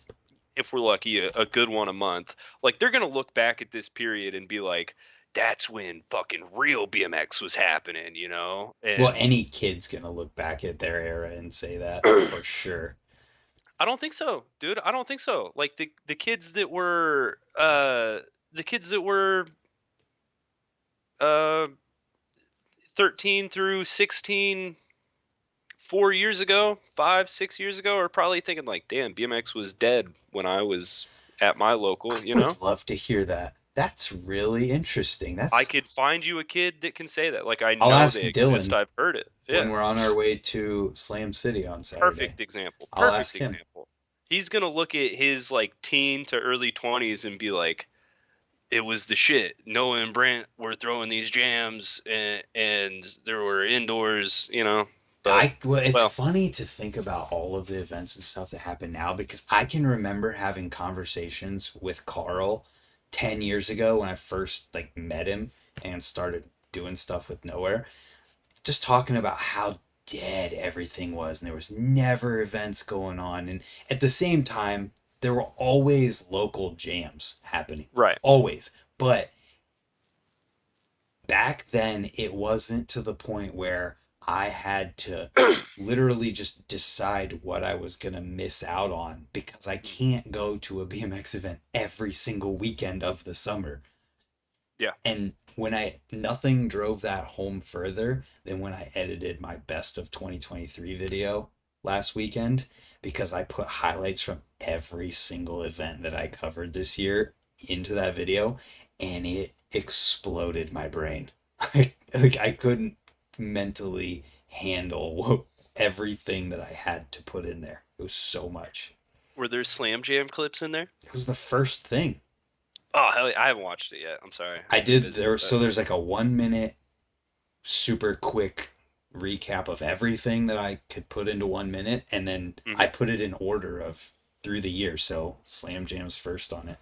B: if we're lucky, a good one a month. Like they're gonna look back at this period and be like, that's when fucking real BMX was happening, you know?
A: Well,
B: And
A: any kid's gonna look back at their era and say that for sure.
B: I don't think so, dude. I don't think so. Like the kids that were the kids that were uh 13 through 16 4 years ago, 5, 6 years ago, are probably thinking like, damn, BMX was dead when I was at my
A: I
B: local, you know?
A: would love to hear that. That's really interesting.
B: I
A: That's
B: could find you a kid that can say that. Like I
A: I'll
B: know
A: ask
B: they exist.
A: Dylan
B: I've heard it.
A: when
B: Yeah.
A: we're on our way to Slam City on Saturday.
B: Perfect example.
A: I'll
B: Perfect
A: ask him.
B: example. He's gonna look at his like teen to early 20s and be like, it was the shit. Noah and Brent were throwing these jams, and there were indoors, you know. But
A: Well, it's
B: well,
A: funny to think about all of the events and stuff that happen now because I can remember having conversations with Carl 10 years ago when I first like met him and started doing stuff with Nowhere, just talking about how dead everything was and there was never events going on, and at the same time there were always local jams happening,
B: right.
A: always. But back then it wasn't to the point where I had to literally just decide what I was going to miss out on because I can't go to a BMX event every single weekend of the summer.
B: Yeah.
A: And when I nothing drove that home further than when I edited my best of 2023 video last weekend, because I put highlights from every single event that I covered this year into that video, and it exploded my brain. Like I couldn't mentally handle everything that I had to put in there. It was so much.
B: Were there Slam Jam clips in there?
A: It was the first thing
B: Oh hell, yeah, I haven't watched it yet. I'm sorry.
A: I
B: I've been
A: did.
B: busy.
A: So there's like a 1 minute super quick recap of everything that I could put into 1 minute, and then I
B: Mhm.
A: put it in order of through the year. So Slam Jam's first on it.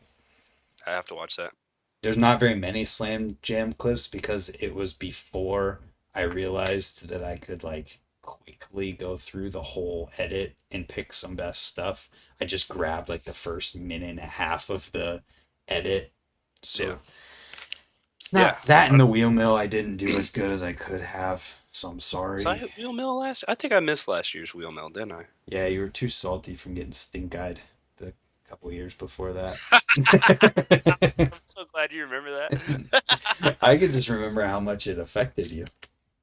B: I have to watch that.
A: There's not very many Slam Jam clips because it was before I realized that I could like quickly go through the whole edit and pick some best stuff. I just grabbed like the first minute and a half of the edit.
B: Yeah.
A: So
B: Yeah.
A: not that in the wheel mill I didn't do as good as I could have. So I'm
B: Was I
A: sorry.
B: at Wheel Mill last? I think I missed last year's Wheel Mill, didn't I?
A: Yeah, you were too salty from getting stink-eyed the couple years before that.
B: I'm so glad you remember that.
A: I could just remember how much it affected you.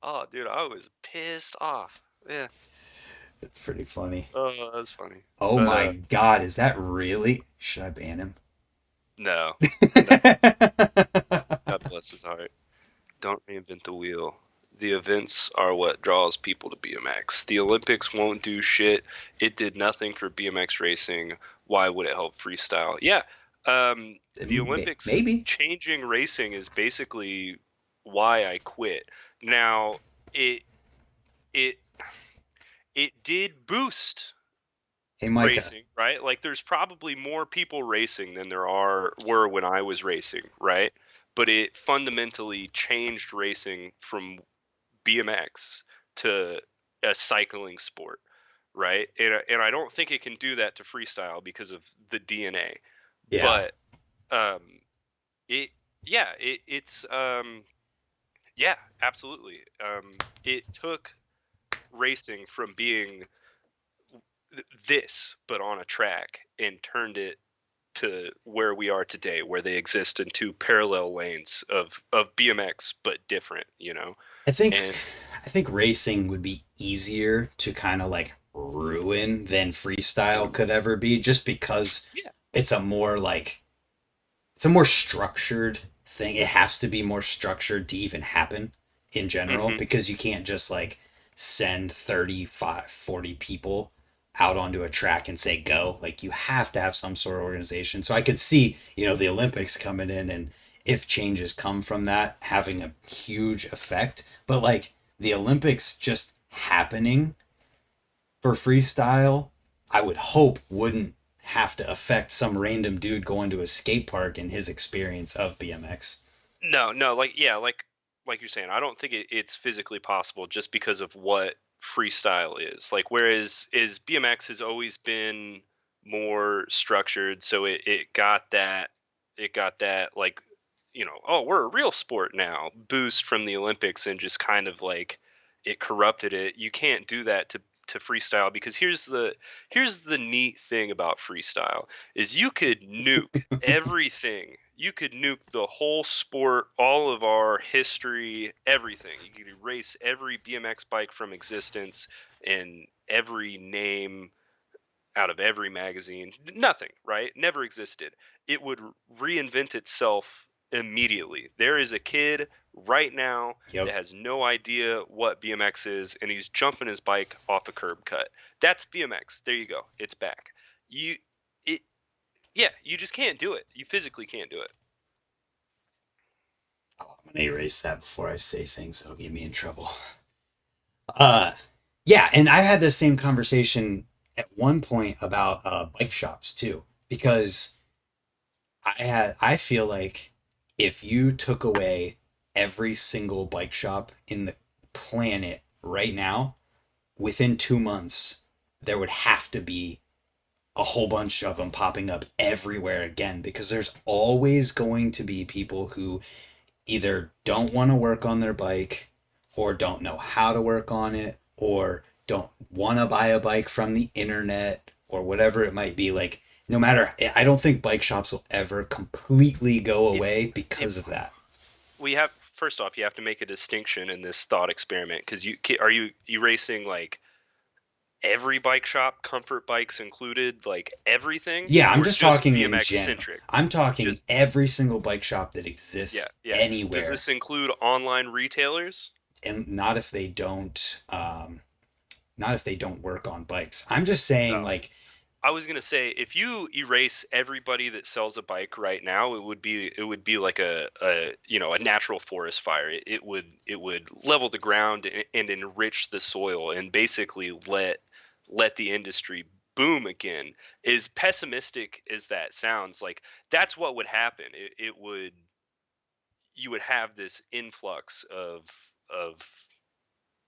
B: Oh, dude, I was pissed off. Yeah.
A: It's pretty funny.
B: Oh, that's funny.
A: Oh
B: But
A: my God, is that really? Should I ban him?
B: no, no. God bless his heart. Don't reinvent the wheel. The events are what draws people to BMX. The Olympics won't do shit. It did nothing for BMX racing. Why would it help freestyle? Yeah. The Olympics
A: Maybe.
B: changing racing is basically why I quit. Now, it it it did boost
A: Hey, Micah.
B: racing, right? Like there's probably more people racing than were when I was racing, right? But it fundamentally changed racing from BMX to a cycling sport, right? And I don't think it can do that to freestyle because of the DNA.
A: Yeah.
B: But um, it yeah, it's yeah, absolutely. It took racing from being this, but on a track, and turned it to where we are today, where they exist in two parallel lanes of BMX, but different, you know.
A: I think
B: And
A: I think racing would be easier to kind of like ruin than freestyle could ever be, just because
B: yeah,
A: it's a more like it's a more structured thing. It has to be more structured to even happen in general
B: hmm
A: because you can't just like send 35, 40 people out onto a track and say go. Like you have to have some sort of organization. So I could see, the Olympics coming in, and if changes come from that having a huge effect, but like the Olympics just happening for freestyle, I would hope wouldn't have to affect some random dude going to a skate park and his experience of BMX.
B: No, no, like yeah, like you're saying, I don't think it's physically possible just because of what freestyle is. Like whereas is BMX has always been more structured, so it got that like oh, we're a real sport now boost from the Olympics and just kind of like it corrupted it. You can't do that to freestyle because here's the neat thing about freestyle is you could nuke everything. You could nuke the whole sport, all of our history, everything. You could erase every BMX bike from existence and every name out of every magazine. Nothing, right? Never existed. It would reinvent itself immediately. There is a kid right now
A: Yep.
B: that has no idea what BMX is and he's jumping his bike off a curb cut. That's BMX. There you go. It's back. You it Yeah, you just can't do it. You physically can't do it.
A: Oh, I'm gonna erase that before I say things that'll get me in trouble. Uh, yeah, and I had the same conversation at one point about bike shops too, because I feel like if you took away every single bike shop in the planet right now, within 2 months, there would have to be a whole bunch of them popping up everywhere again because there's always going to be people who either don't want to work on their bike or don't know how to work on it or don't want to buy a bike from the internet or whatever it might be. Like, no matter, I don't think bike shops will ever completely go
B: If
A: away
B: if
A: because of that.
B: we have first off, you have to make a distinction in this thought experiment because are you erasing like every bike shop, comfort bikes included, like everything,
A: Yeah, I'm
B: or
A: just
B: just
A: talking in
B: BMX
A: general.
B: centric?
A: I'm talking
B: Just
A: every single bike shop that
B: yeah,
A: exists
B: yeah. Does
A: anywhere,
B: this include online retailers?
A: and not if they don't, not if they don't work on bikes. I'm just saying,
B: Oh,
A: like,
B: I was gonna say if you erase everybody that sells a bike right now, it would be like a natural forest fire. It would level the ground and enrich the soil and basically let the industry boom again. As pessimistic as that sounds, like that's what would happen. It would You would have this influx of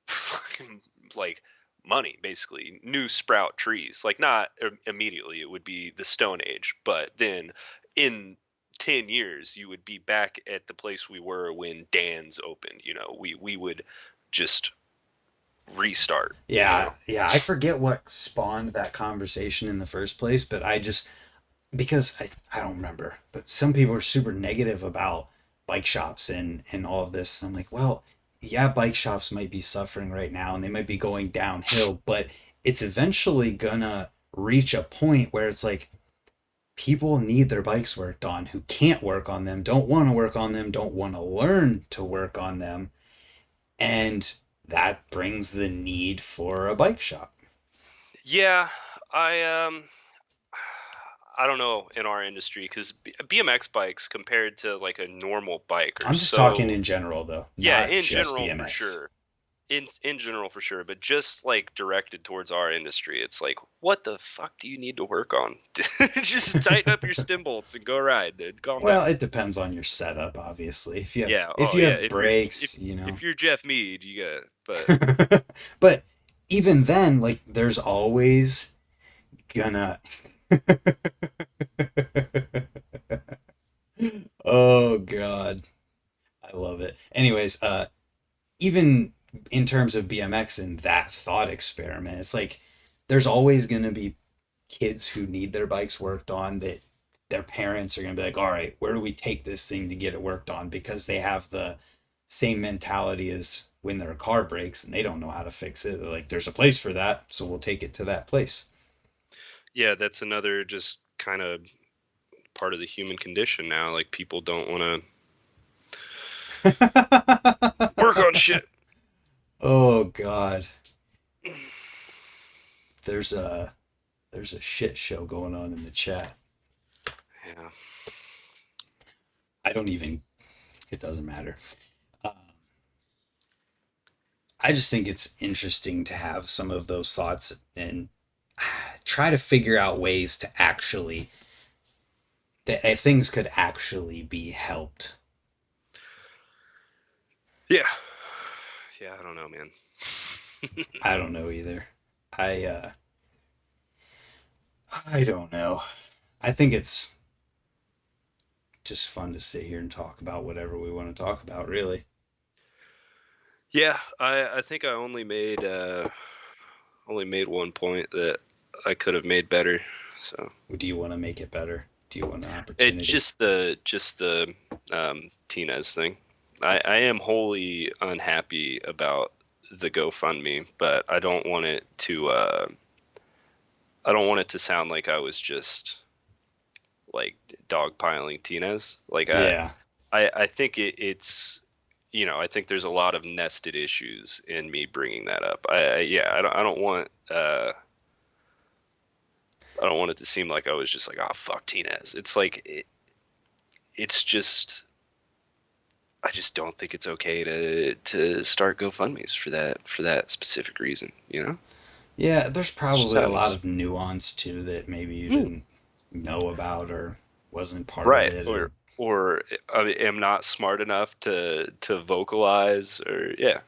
B: fucking like money, basically new sprout trees, like not immediately, it would be the Stone Age, but then in 10 years you would be back at the place we were when Dan's opened. We would just restart you
A: yeah,
B: know
A: yeah. I forget what spawned that conversation in the first place, but I just, because I don't remember, but some people are super negative about bike shops and all of this. I'm like, well, yeah, bike shops might be suffering right now and they might be going downhill, but it's eventually gonna reach a point where it's like people need their bikes worked on who can't work on them, don't want to work on them, don't want to learn to work on them, and that brings the need for a bike shop.
B: yeah. I I don't know in our industry because BMX bikes compared to like a normal bike are
A: I'm just talking
B: so.
A: in general though,
B: Yeah,
A: not
B: in
A: just
B: general for
A: BMX.
B: sure. In general for sure, but just like directed towards our industry, it's like, what the fuck do you need to work on? Just tighten up your stim bolts and go ride, dude. Calm
A: Well,
B: down.
A: it depends on your setup, obviously.
B: Yeah.
A: If
B: Oh
A: you
B: yeah.
A: have
B: If you're
A: brakes, you know.
B: if you're Jeff Mead, you got. But
A: But even then, like there's always gonna Oh God. I love it. Anyways, even in terms of BMX and that thought experiment, it's like there's always gonna be kids who need their bikes worked on that their parents are going to be like, all right, where do we take this thing to get it worked on? Because they have the same mentality as when their car breaks and they don't know how to fix it. They're like, there's a place for that, so we'll take it to that place.
B: yeah, that's another just kind of part of the human condition now. Like people don't want to work on shit.
A: Oh God, there's a shit show going on in the chat.
B: Yeah.
A: I don't even. It doesn't matter. Uh, I just think it's interesting to have some of those thoughts and try to figure out ways to actually that things could actually be helped.
B: Yeah. Yeah, I don't know, man.
A: I don't know either. I I don't know. I think it's just fun to sit here and talk about whatever we want to talk about, really.
B: Yeah, I think I only made one point that I could have made better. So
A: Do you want to make it better? Do you want an
B: it's
A: opportunity?
B: just the Tinez thing. I am wholly unhappy about the GoFundMe, but I don't want it to sound like I was just like dogpiling Tinez. Like
A: Yeah.
B: I think it's I think there's a lot of nested issues in me bringing that up. Yeah, I don't want it to seem like I was just like, oh fuck Tinez. It's like it's just I just don't think it's okay to start GoFundMes for that specific reason, you know?
A: Yeah, there's
B: It's just
A: probably
B: how
A: a
B: it
A: lot
B: is.
A: of nuance too that maybe you
B: Mm.
A: didn't know about or wasn't part of
B: Right.
A: it or
B: Or I am not smart enough to vocalize or yeah,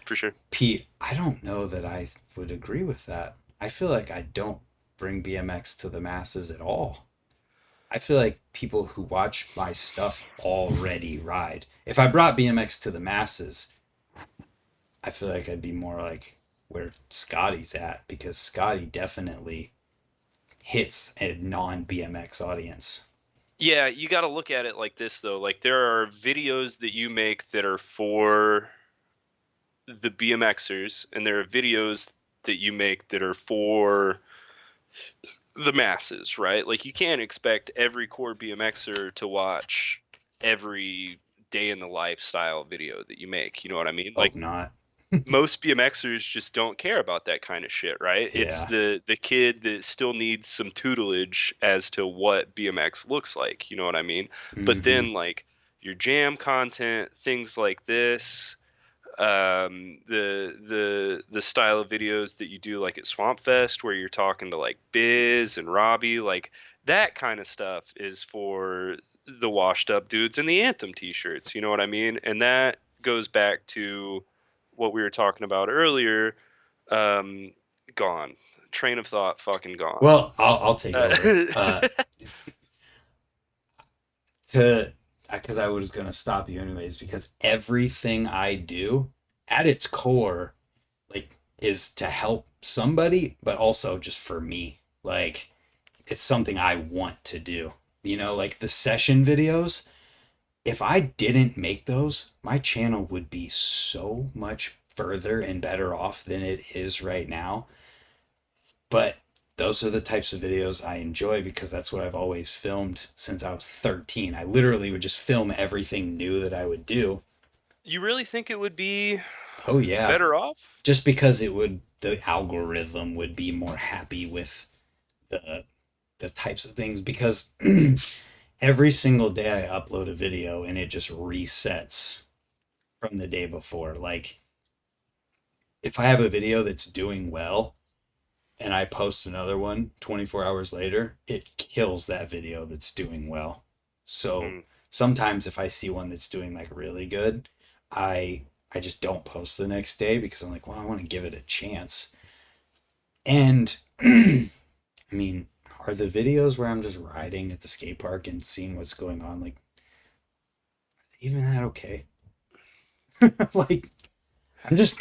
B: for sure.
A: Pete, I don't know that I would agree with that. I feel like I don't bring BMX to the masses at all. I feel like people who watch my stuff already ride. If I brought BMX to the masses, I feel like I'd be more like where Scotty's at because Scotty definitely hits a non BMX audience.
B: Yeah, you got to look at it like this though. Like there are videos that you make that are for the BMXers and there are videos that you make that are for the masses, right? Like you can't expect every core BMXer to watch every day in the lifestyle video that you make. You know what I mean?
A: Hope
B: Like
A: not.
B: most BMXers just don't care about that kind of shit, right? It's
A: Yeah.
B: the kid that still needs some tutelage as to what BMX looks like. You know what I mean? But
A: Mm-hmm.
B: then like your jam content, things like this, the style of videos that you do like at Swamp Fest where you're talking to like Biz and Robbie, like that kind of stuff is for the washed up dudes in the Anthem t-shirts, you know what I mean? And that goes back to what we were talking about earlier. um Gone, train of thought fucking gone.
A: Well, I'll take over. To because I was gonna stop you anyways because everything I do at its core like is to help somebody, but also just for me. Like it's something I want to do. You know, like the session videos. If I didn't make those, my channel would be so much further and better off than it is right now. But those are the types of videos I enjoy because that's what I've always filmed since I was 13. I literally would just film everything new that I would do.
B: You really think it would be
A: Oh yeah,
B: better off?
A: just because it would the algorithm would be more happy with the the types of things because every single day I upload a video and it just resets from the day before. Like if I have a video that's doing well and I post another one 24 hours later, it kills that video that's doing well. So
B: Mm.
A: sometimes if I see one that's doing like really good, I just don't post the next day because I'm like, well, I want to give it a chance. And I mean, are the videos where I'm just riding at the skate park and seeing what's going on like even that okay? Like I'm just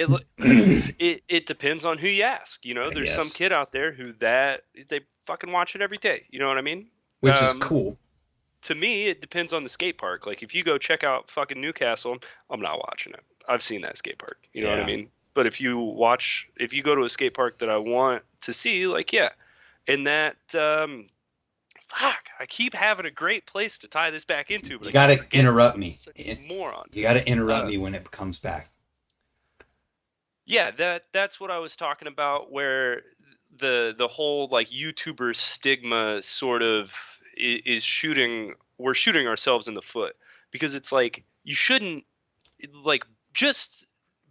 B: it it depends on who you ask. You know,
A: I
B: there's some
A: guess,
B: kid out there who that they fucking watch it every day. You know what I mean?
A: which is
B: Um,
A: cool.
B: to me, it depends on the skate park. Like if you go check out fucking Newcastle, I'm not watching it. I've seen that skate park. You know what I
A: Yeah.
B: mean? But if you go to a skate park that I want to see, like yeah, and that fuck, I keep having a great place to tie this back into, but
A: You
B: I keep
A: gotta
B: forgetting because
A: interrupt
B: I'm
A: me.
B: such a moron.
A: You gotta interrupt
B: Uh,
A: me when it comes back.
B: Yeah, that's what I was talking about where the whole like YouTuber stigma sort of is shooting we're shooting ourselves in the foot because it's like you shouldn't like just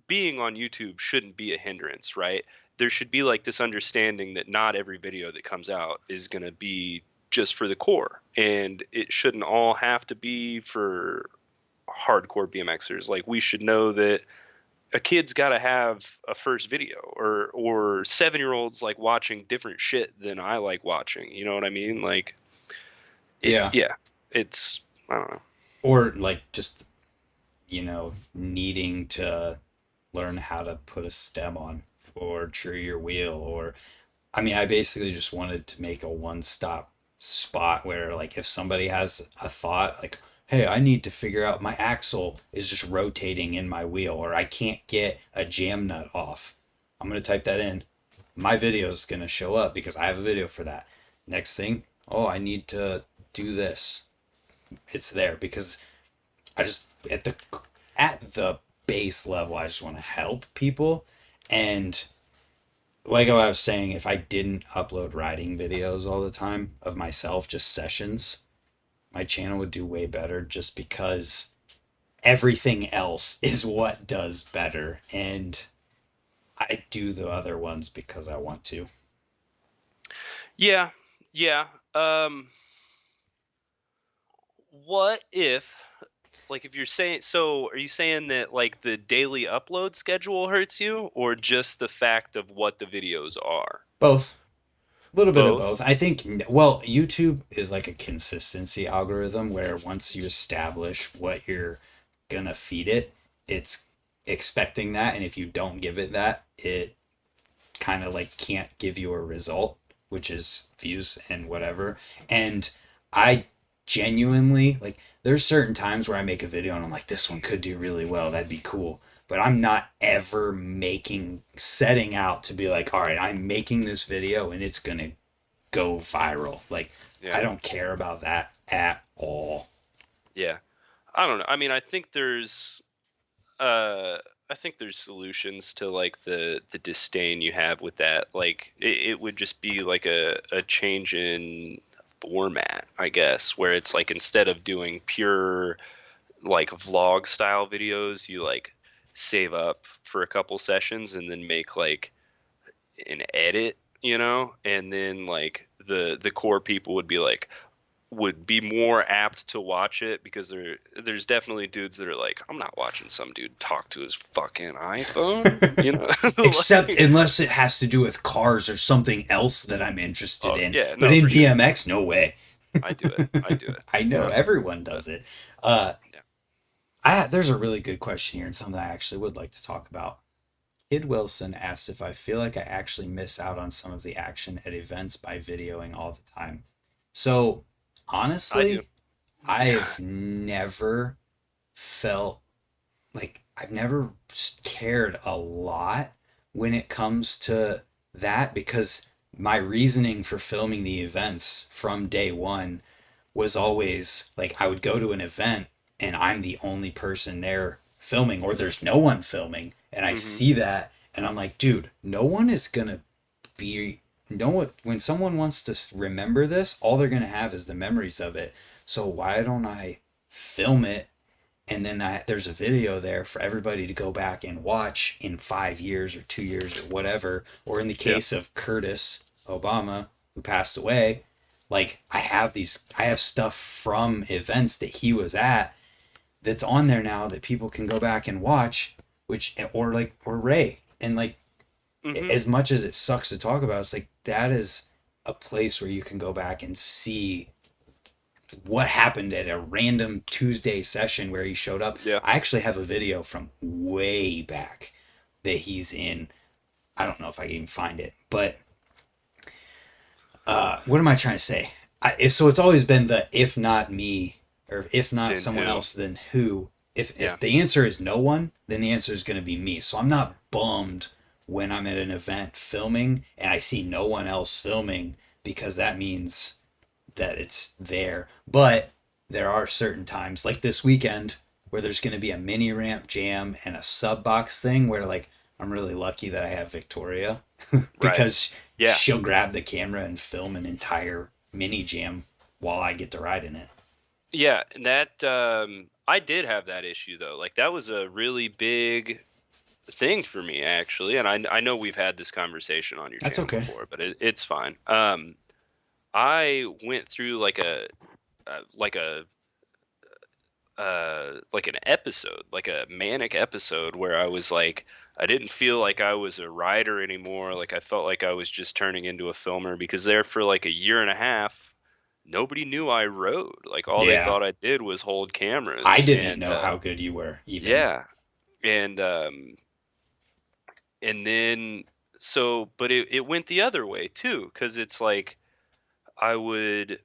B: being on YouTube shouldn't be a hindrance, right? There should be like this understanding that not every video that comes out is going to be just for the core, and it shouldn't all have to be for hardcore BMXers. Like, we should know that a kid's got to have a first video, or 7-year-olds like watching different shit than I like watching. You know what I mean? Like,
A: Yeah.
B: yeah, it's, I don't know.
A: Or like just, needing to learn how to put a stem on or true your wheel. Or I mean, I basically just wanted to make a one-stop spot where, like, if somebody has a thought like, hey, I need to figure out my axle is just rotating in my wheel, or I can't get a jam nut off, I'm going to type that in. My video is going to show up because I have a video for that. Next thing, oh, I need to do this. It's there because I just at the base level, I just want to help people. And like I was saying, if I didn't upload riding videos all the time of myself, just sessions, my channel would do way better just because everything else is what does better. And I do the other ones because I want to.
B: Yeah, yeah. What if, like, if you're saying, so are you saying that like the daily upload schedule hurts you, or just the fact of what the videos are?
A: Both. A little bit of both.
B: Both?
A: I think, well, YouTube is like a consistency algorithm where once you establish what you're gonna feed it, it's expecting that. And if you don't give it that, it kind of like can't give you a result, which is views and whatever. And I genuinely like, there's certain times where I make a video and I'm like, this one could do really well. That'd be cool. But I'm not ever setting out to be like, all right, I'm making this video and it's going to go viral. Like, I
B: Yeah.
A: don't care about that at all.
B: Yeah. I don't know. I mean, uh I think there's solutions to like the disdain you have with that. Like, it would just be like a change in format, I guess, where it's like, instead of doing pure like vlog style videos, you like save up for a couple sessions and then make like an edit, and then like the core people would be more apt to watch it, because there's definitely dudes that are like, I'm not watching some dude talk to his fucking iPhone.
A: Except
B: Like,
A: unless it has to do with cars or something else that I'm interested
B: oh
A: in.
B: yeah,
A: But
B: no,
A: in
B: for sure.
A: BMX, no way.
B: I do it. I do it.
A: I know everyone
B: But
A: does it. Uh,
B: yeah.
A: there's a really good question here and something I actually would like to talk about. Kid Wilson asked if I feel like I actually miss out on some of the action at events by videoing all the time. So,
B: I do.
A: honestly, I've never felt like I've never cared a lot when it comes to that, because my reasoning for filming the events from day one was always like, I would go to an event and I'm the only person there filming, or there's no one filming, and I
B: Hmm.
A: see that and I'm like, dude, no one is gonna be no one when someone wants to remember this, all they're gonna have is the memories of it. So why don't I film it, and then there's a video there for everybody to go back and watch in 5 years or 2 years or whatever. Or in the
B: Yeah.
A: case of Curtis Obama, who passed away, like, I have stuff from events that he was at that's on there now that people can go back and watch, which, or Ray. And like,
B: Hmm.
A: as much as it sucks to talk about, it's like, that is a place where you can go back and see what happened at a random Tuesday session where he showed up.
B: Yeah.
A: I actually have a video from way back that he's in. I don't know if I can even find it, but what am I trying to say? So it's always been the, if not me, or if not
B: Then
A: someone
B: who?
A: else, then who?
B: Yeah.
A: If the answer is no one, then the answer is going to be me. So I'm not bummed when I'm at an event filming and I see no one else filming, because that means that it's there. But there are certain times, like this weekend, where there's going to be a mini ramp jam and a sub box thing where, like, I'm really lucky that I have Victoria
B: Right.
A: because
B: Yeah.
A: she'll grab the camera and film an entire mini jam while I get to ride in it.
B: Yeah, and that I did have that issue though. Like, that was a really big thing for me actually, and I know we've had this conversation on your
A: That's
B: channel
A: okay.
B: before, but it's fine. I went through like a like an episode, like a manic episode where I was like, I didn't feel like I was a rider anymore. Like I felt like I was just turning into a filmer because there for like a year and a half, nobody knew I rode. Like all they
A: Yeah.
B: thought I did was hold
A: I
B: cameras.
A: didn't
B: And
A: know how good you were even.
B: yeah, and and then but it went the other way too, because it's like I would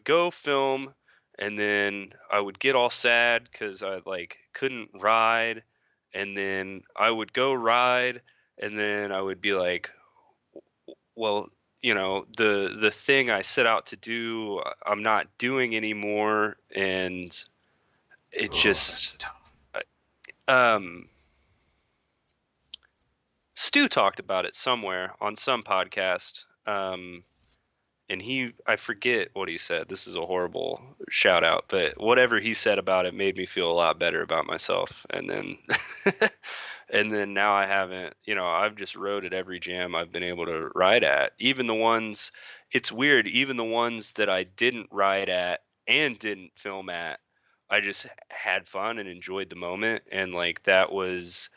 B: go film, and then I would get all sad because I like couldn't ride, and then I would go ride, and then I would be like, well, the thing I set out to do, I'm not doing anymore, and it
A: Oh, that's
B: just
A: tough.
B: um Stu talked about it somewhere on some podcast. And I forget what he said. This is a horrible shout out, but whatever he said about it made me feel a lot better about myself. And then and then now I haven't, I've just rode at every jam I've been able to ride at. Even the ones, it's weird, even the ones that I didn't ride at and didn't film at, I just had fun and enjoyed the moment, and like that was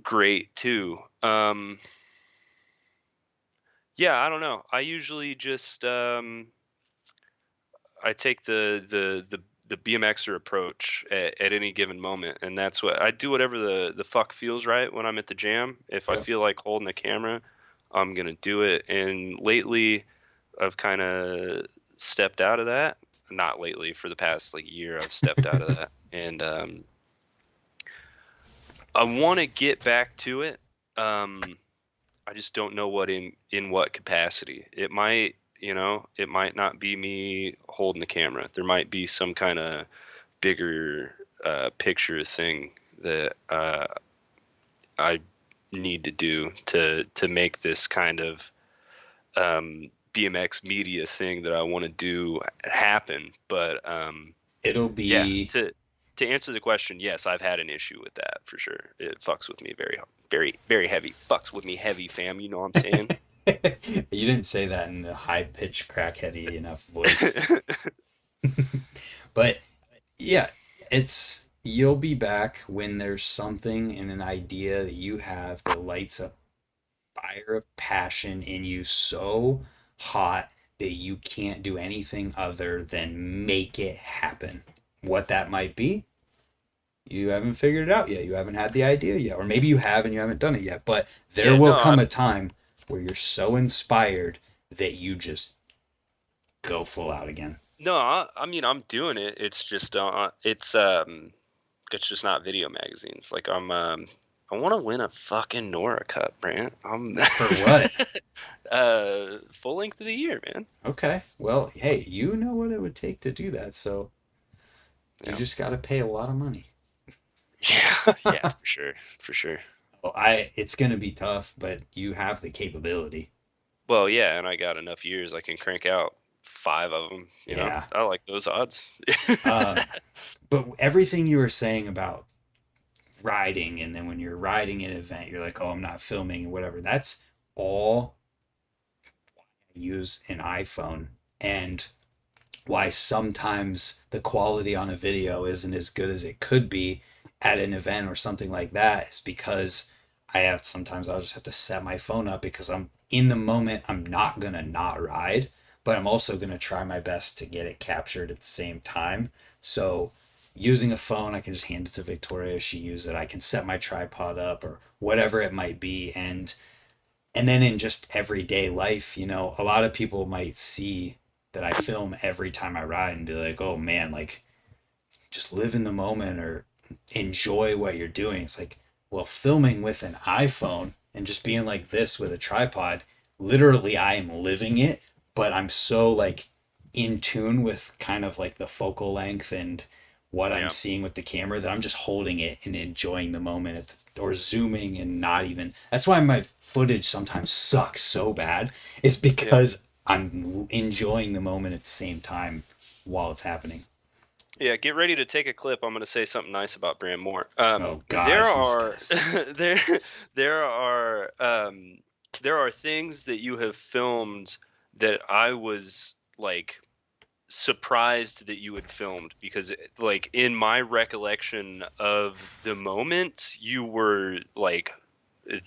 B: great too. Yeah, I don't know. I usually just I take the BMXer approach at any given moment, and that's what I do. Whatever the fuck feels right when I'm at the jam. If I
A: Yep.
B: feel like holding the camera, I'm gonna do it. And lately, I've kind of stepped out of that. Not lately, for the past like year, I've stepped out of that, and I want to get back to it. Um, I just don't know in what capacity. It might not be me holding the camera. There might be some kind of bigger picture thing that I need to do to make this kind of BMX media thing that I want to do happen. But
A: It'll
B: yeah,
A: be
B: to answer the question, yes, I've had an issue with that for sure. It fucks with me very, very heavy. Fucks with me heavy, fam. You know what I'm saying?
A: you didn't say that in a high pitched crackheady enough voice. But yeah, it's you'll be back when there's something and an idea that you have that lights a fire of passion in you so hot that you can't do anything other than make it happen. What that might be, you haven't figured it out yet. You haven't had the idea yet. Or maybe you have and you haven't done it yet. But there
B: Yeah,
A: will
B: no,
A: come a time where you're so inspired that you just go full out again.
B: I mean, I'm doing it. It's just it's just not video magazines. Like I want to win a fucking Nora Cup, Brant. I'm
A: For what?
B: full length of the year, man.
A: Okay. Well, hey, you know what it would take to do that. So you
B: Yeah,
A: just got to pay a lot of money.
B: yeah, yeah, for sure, for sure.
A: Oh, it's going to be tough, but you have the capability.
B: Well, yeah, and I got enough years I can crank out 5 of them.
A: Yeah.
B: I like those odds.
A: Um, but everything you were saying about riding, and then when you're riding an event, you're like, oh, I'm not filming or whatever. That's all I use an iPhone, and why sometimes the quality on a video isn't as good as it could be at an event or something like that is because I'll just have to set my phone up because I'm in the moment. I'm not going to not ride, but I'm also going to try my best to get it captured at the same time. So using a phone, I can just hand it to Victoria. She uses it. I can set my tripod up or whatever it might be. And then in just everyday life, a lot of people might see that I film every time I ride and be like, oh man, like just live in the moment or enjoy what you're doing. It's like, well, filming with an iPhone and just being like this with a tripod, literally I am living it, but I'm so like in tune with kind of like the focal length and what I'm
B: Yeah,
A: seeing with the camera that I'm just holding it and enjoying the moment or zooming and not even. That's why my footage sometimes sucks so bad. Is
B: yeah,
A: because I'm enjoying the moment at the same time while it's happening.
B: Yeah, get ready to take a clip. I'm going to say something nice about Bram Moore.
A: Oh God,
B: There
A: he's
B: are
A: gonna say something
B: there
A: else.
B: there are there are things that you have filmed that I was like surprised that you had filmed because like in my recollection of the moment you were like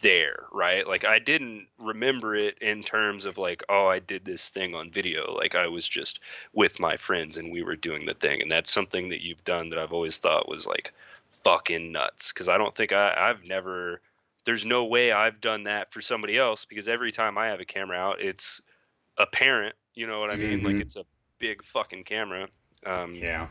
B: there, right? Like I didn't remember it in terms of like, oh, I did this thing on video. Like I was just with my friends and we were doing the thing. And that's something that you've done that I've always thought was like fucking nuts. Cause I don't think I've never, there's no way I've done that for somebody else because every time I have a camera out, it's apparent, you know what I mean? Like
A: Mm-hmm.
B: it's a big fucking camera. Um,
A: Yeah.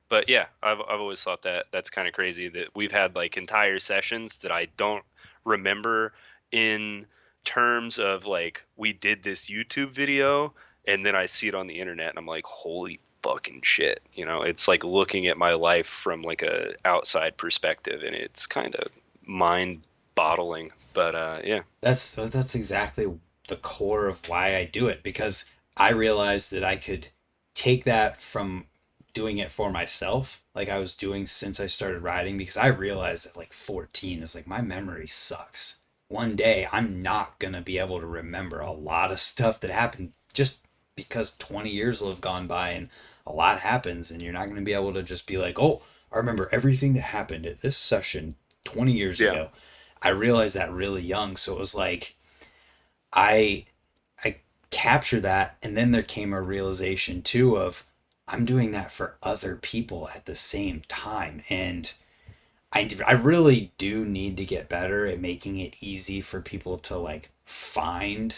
B: but yeah, I've always thought that that's kind of crazy that we've had like entire sessions that I don't remember in terms of like we did this YouTube video and then I see it on the internet and I'm like, holy fucking shit. You know, it's like looking at my life from like a outside perspective and it's kind of mind boggling. But yeah.
A: That's exactly the core of why I do it, because I realized that I could take that from doing it for myself, like I was doing since I started riding, because I realized at like 14 is like my memory sucks. One day I'm not gonna be able to remember a lot of stuff that happened just because 20 years will have gone by and a lot happens, and you're not gonna be able to just be like, oh, I remember everything that happened at this session 20 years
B: Yeah.
A: ago. I realized that really young, so it was like I I capture that, and then there came a realization too of I'm doing that for other people at the same time, and I really do need to get better at making it easy for people to like find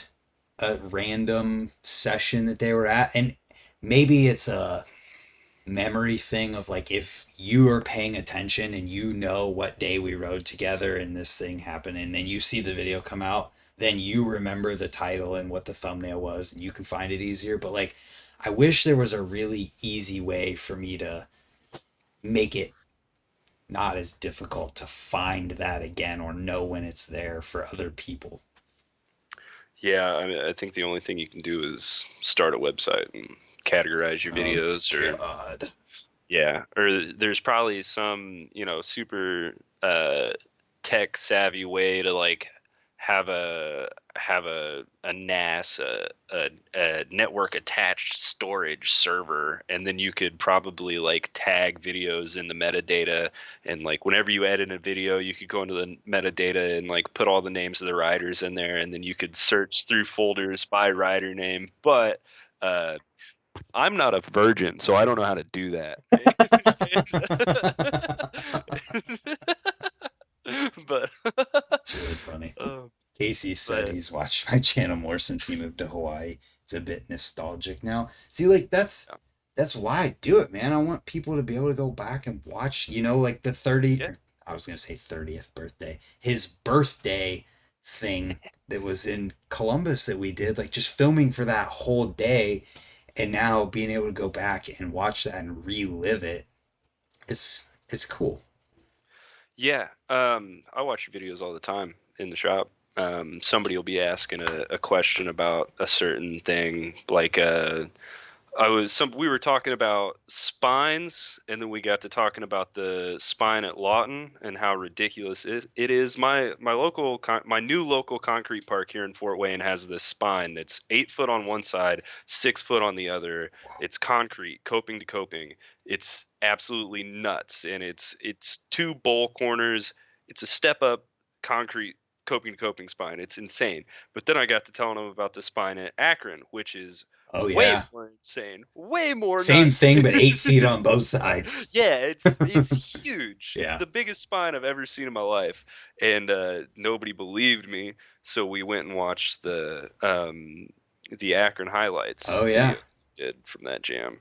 A: a random session that they were at, and maybe it's a memory thing of like if you are paying attention and you know what day we rode together and this thing happened and then you see the video come out, then you remember the title and what the thumbnail was and you can find it easier. But like I wish there was a really easy way for me to make it not as difficult to find that again or know when it's there for other people.
B: Yeah, I mean, I think the only thing you can do is start a website and categorize your
A: Oh
B: videos or
A: God.
B: yeah, or there's probably some, you know, super uh tech savvy way to like have a NAS a network attached storage server and then you could probably like tag videos in the metadata and like whenever you edit a video you could go into the metadata and like put all the names of the riders in there and then you could search through folders by rider name, but uh I'm not a virgin, so I don't know how to do that. but
A: It's really funny.
B: uh,
A: Casey said
B: but
A: he's watched my channel more since he moved to Hawaii. It's a bit nostalgic now. See, like that's why I do it, man. I want people to be able to go back and watch, like the 30,
B: yeah,
A: I was going to say 30th birthday, his birthday thing that was in Columbus that we did, like just filming for that whole day and now being able to go back and watch that and relive it. It's cool.
B: yeah. I watch videos all the time in the shop. Somebody will be asking a question about a certain thing, like we were talking about spines, and then we got to talking about the spine at Lawton and how ridiculous it is. My new local concrete park here in Fort Wayne has this spine that's 8 foot on one side, 6 foot on the other. It's concrete, coping to coping. It's absolutely nuts, and it's two bowl corners. It's a step up concrete coping to coping spine. It's insane. But then I got to telling them about the spine at Akron, which is
A: Oh
B: way
A: yeah.
B: more insane, way more
A: Same
B: nuts.
A: thing, but 8 feet on both sides.
B: Yeah, it's huge. It's
A: Yeah.
B: the biggest spine I've ever seen in my life, and nobody believed me. So we went and watched the Akron highlights
A: Oh yeah.
B: video did from that jam.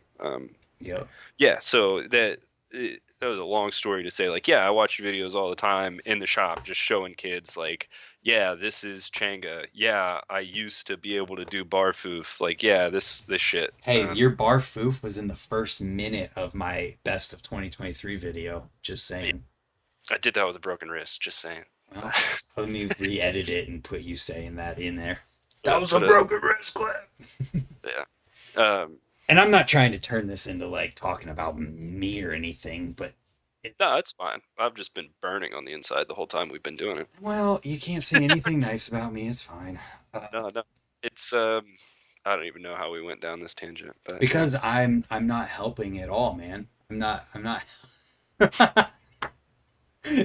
A: Yep.
B: Yeah, so that was a long story to say. Like, yeah, I watch videos all the time in the shop, just showing kids like, yeah, this is Changa. Yeah, I used to be able to do barfoof. Like, yeah, this shit.
A: Hey, your bar foof was in the first minute of my best of 2023 video. Just
B: Yeah,
A: saying.
B: I did that with a broken wrist. Just saying.
A: Well, let me re-edit it and put you saying that in there. That
B: Put
A: was a
B: a
A: broken wrist clip.
B: yeah. Um,
A: and I'm not trying to turn this into like talking about me or anything, but
B: No, that's fine. I've just been burning on the inside the whole time we've been doing it.
A: well, you can't say anything nice about me. It's fine.
B: No, no. It's I don't even know how we went down this tangent, but yeah.
A: Because I'm not helping at all, man. I'm not.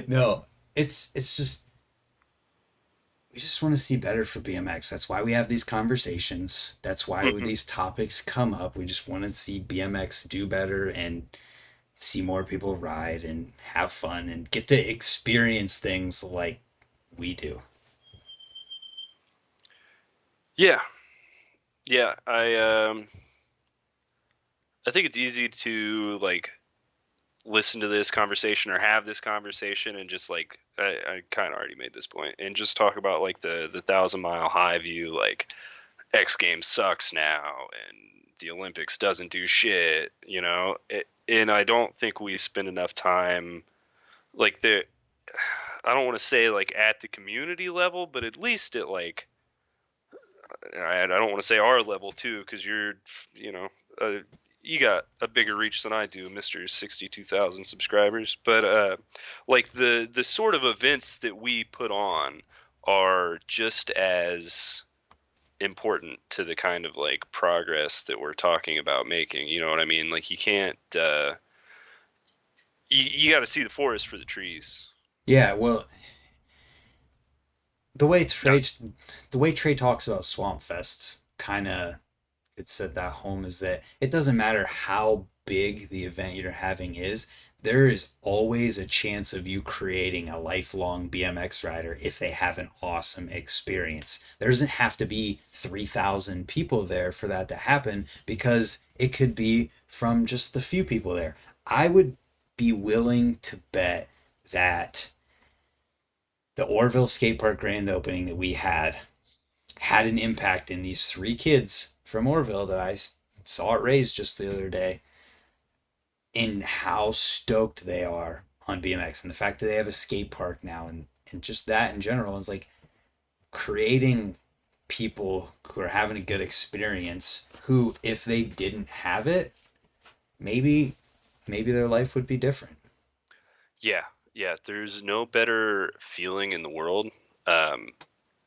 A: No, it's just we just want to see better for BMX. That's why we have these conversations. That's why
B: Mhm.
A: these topics come up. We just want to see BMX do better and see more people ride and have fun and get to experience things like we do.
B: Yeah. Yeah, I think it's easy to like listen to this conversation or have this conversation and just like I kind of already made this point and just talk about like the 1,000 mile high view, like X Games sucks now and the Olympics doesn't do shit, and I don't think we spend enough time like the I don't want to say like at the community level, but at least at like I don't want to say our level too, because you know, uh, you got a bigger reach than I do, Mister 62,000 subscribers. But like the sort of events that we put on are just as important to the kind of like progress that we're talking about making. You know what I mean? Like you can't. You got to see the forest for the trees.
A: Yeah, well, the way Trey
B: Yes.
A: the way Trey talks about Swamp Fest kind of it said that home is that it doesn't matter how big the event you're having is, there is always a chance of you creating a lifelong BMX rider if they have an awesome experience. There doesn't have to be 3,000 people there for that to happen because it could be from just the few people there. I would be willing to bet that the Orville Skate Park grand opening that we had an impact in these three kids from Orville that I saw at Rays just the other day in how stoked they are on BMX and the fact that they have a skate park now and just that in general. It's like creating people who are having a good experience who, if they didn't have it, maybe their life would be different.
B: Yeah. Yeah. There's no better feeling in the world. Um,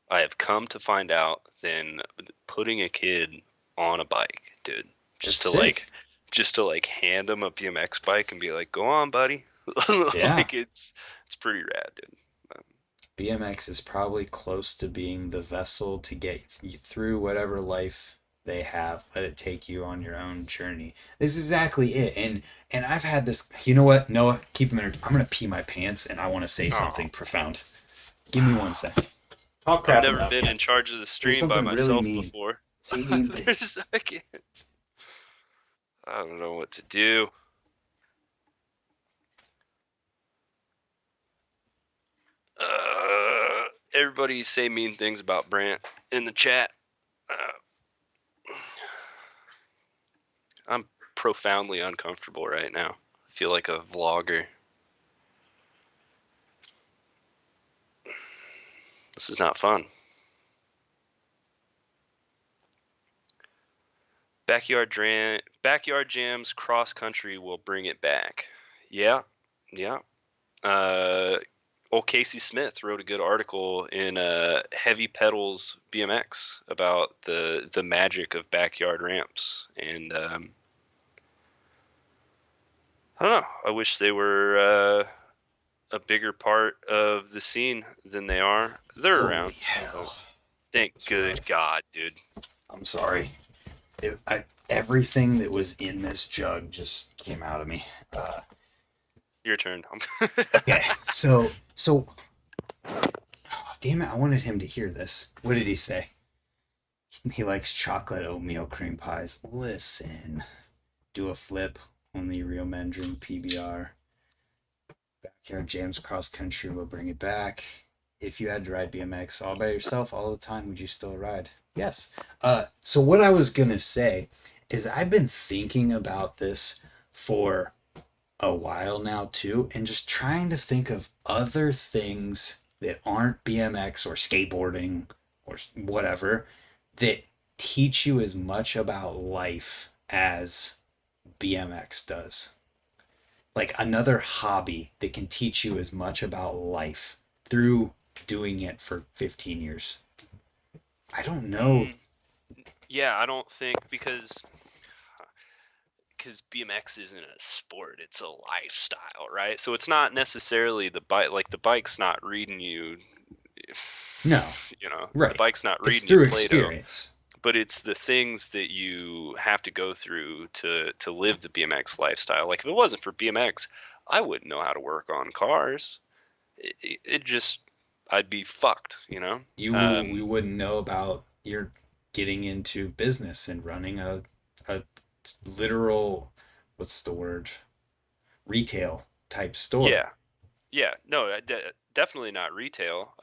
B: I have come to find out than putting a kid on a bike, dude.
A: It's
B: Just to like,
A: sick.
B: just to like hand him a BMX bike and be like, "Go on, buddy."
A: Yeah.
B: Like it's pretty rad, dude. Um,
A: BMX is probably close to being the vessel to get you through whatever life they have. Let it take you on your own journey. This is exactly it. And I've had this. You know what, Noah? Keep a minute. I'm gonna pee my pants, and I want to say
B: oh,
A: something profound. Give me 1 second. Talk
B: I've
A: crap
B: never
A: about
B: been
A: me.
B: in charge of the
A: Say
B: stream by
A: something really
B: myself
A: mean.
B: before.
A: Say mean things.
B: I can't. I don't know what to do. Everybody say mean things about Brant in the chat. Uh, I'm profoundly uncomfortable right now. I feel like a vlogger. This is not fun. Backyard jams cross country will bring it back. Yeah, yeah. Uh, old Casey Smith wrote a good article in Heavy Pedals BMX about the magic of backyard ramps, and I don't know. I wish they were a bigger part of the scene than they are. They're
A: Holy
B: around.
A: hell.
B: Oh, thank
A: That was
B: good
A: rough.
B: God, dude.
A: I'm sorry. Everything that was in this jug just came out of me.
B: Your turn.
A: Okay, so oh, damn it, I wanted him to hear this. What did he say? He likes chocolate oatmeal cream pies. Listen, do a flip. Only real men drink PBR. Backyard jams cross country will bring it back. If you had to ride BMX all by yourself all the time, would you still ride? Yes. So what I was gonna say is I've been thinking about this for a while now too, and just trying to think of other things that aren't BMX or skateboarding or whatever that teach you as much about life as BMX does. Like another hobby that can teach you as much about life through doing it for 15 years. I don't know.
B: Mm, yeah, I don't think because BMX isn't a sport, it's a lifestyle, right? So it's not necessarily the bike, like the bike's not reading you,
A: No,
B: the
A: right.
B: bike's not
A: It's
B: reading you
A: through
B: Play-Doh,
A: experience.
B: but it's the things that you have to go through to live the BMX lifestyle. Like if it wasn't for BMX, I wouldn't know how to work on cars. It just, I'd be fucked.
A: We
B: Um,
A: wouldn't know about your getting into business and running a literal, what's the word, retail type store.
B: yeah, yeah, no, definitely not retail.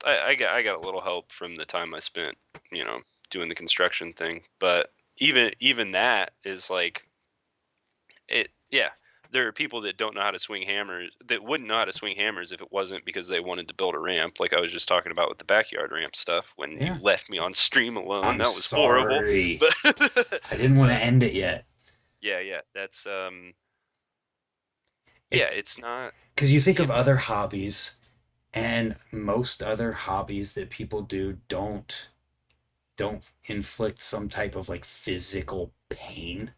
B: I got a little help from the time I spent, you know, doing the construction thing, but even that is like it. Yeah, there are people that don't know how to swing hammers, that wouldn't know how to swing hammers if it wasn't because they wanted to build a ramp, like I was just talking about with the backyard ramp stuff. When you
A: Yeah.
B: left me on stream alone,
A: I'm
B: that was horrible.
A: sorry.
B: But
A: I didn't want to
B: but
A: end it yet.
B: yeah, yeah, that's yeah,
A: It
B: it's not.
A: because you think
B: Yeah,
A: of other hobbies, and most other hobbies that people do don't inflict some type of like physical pain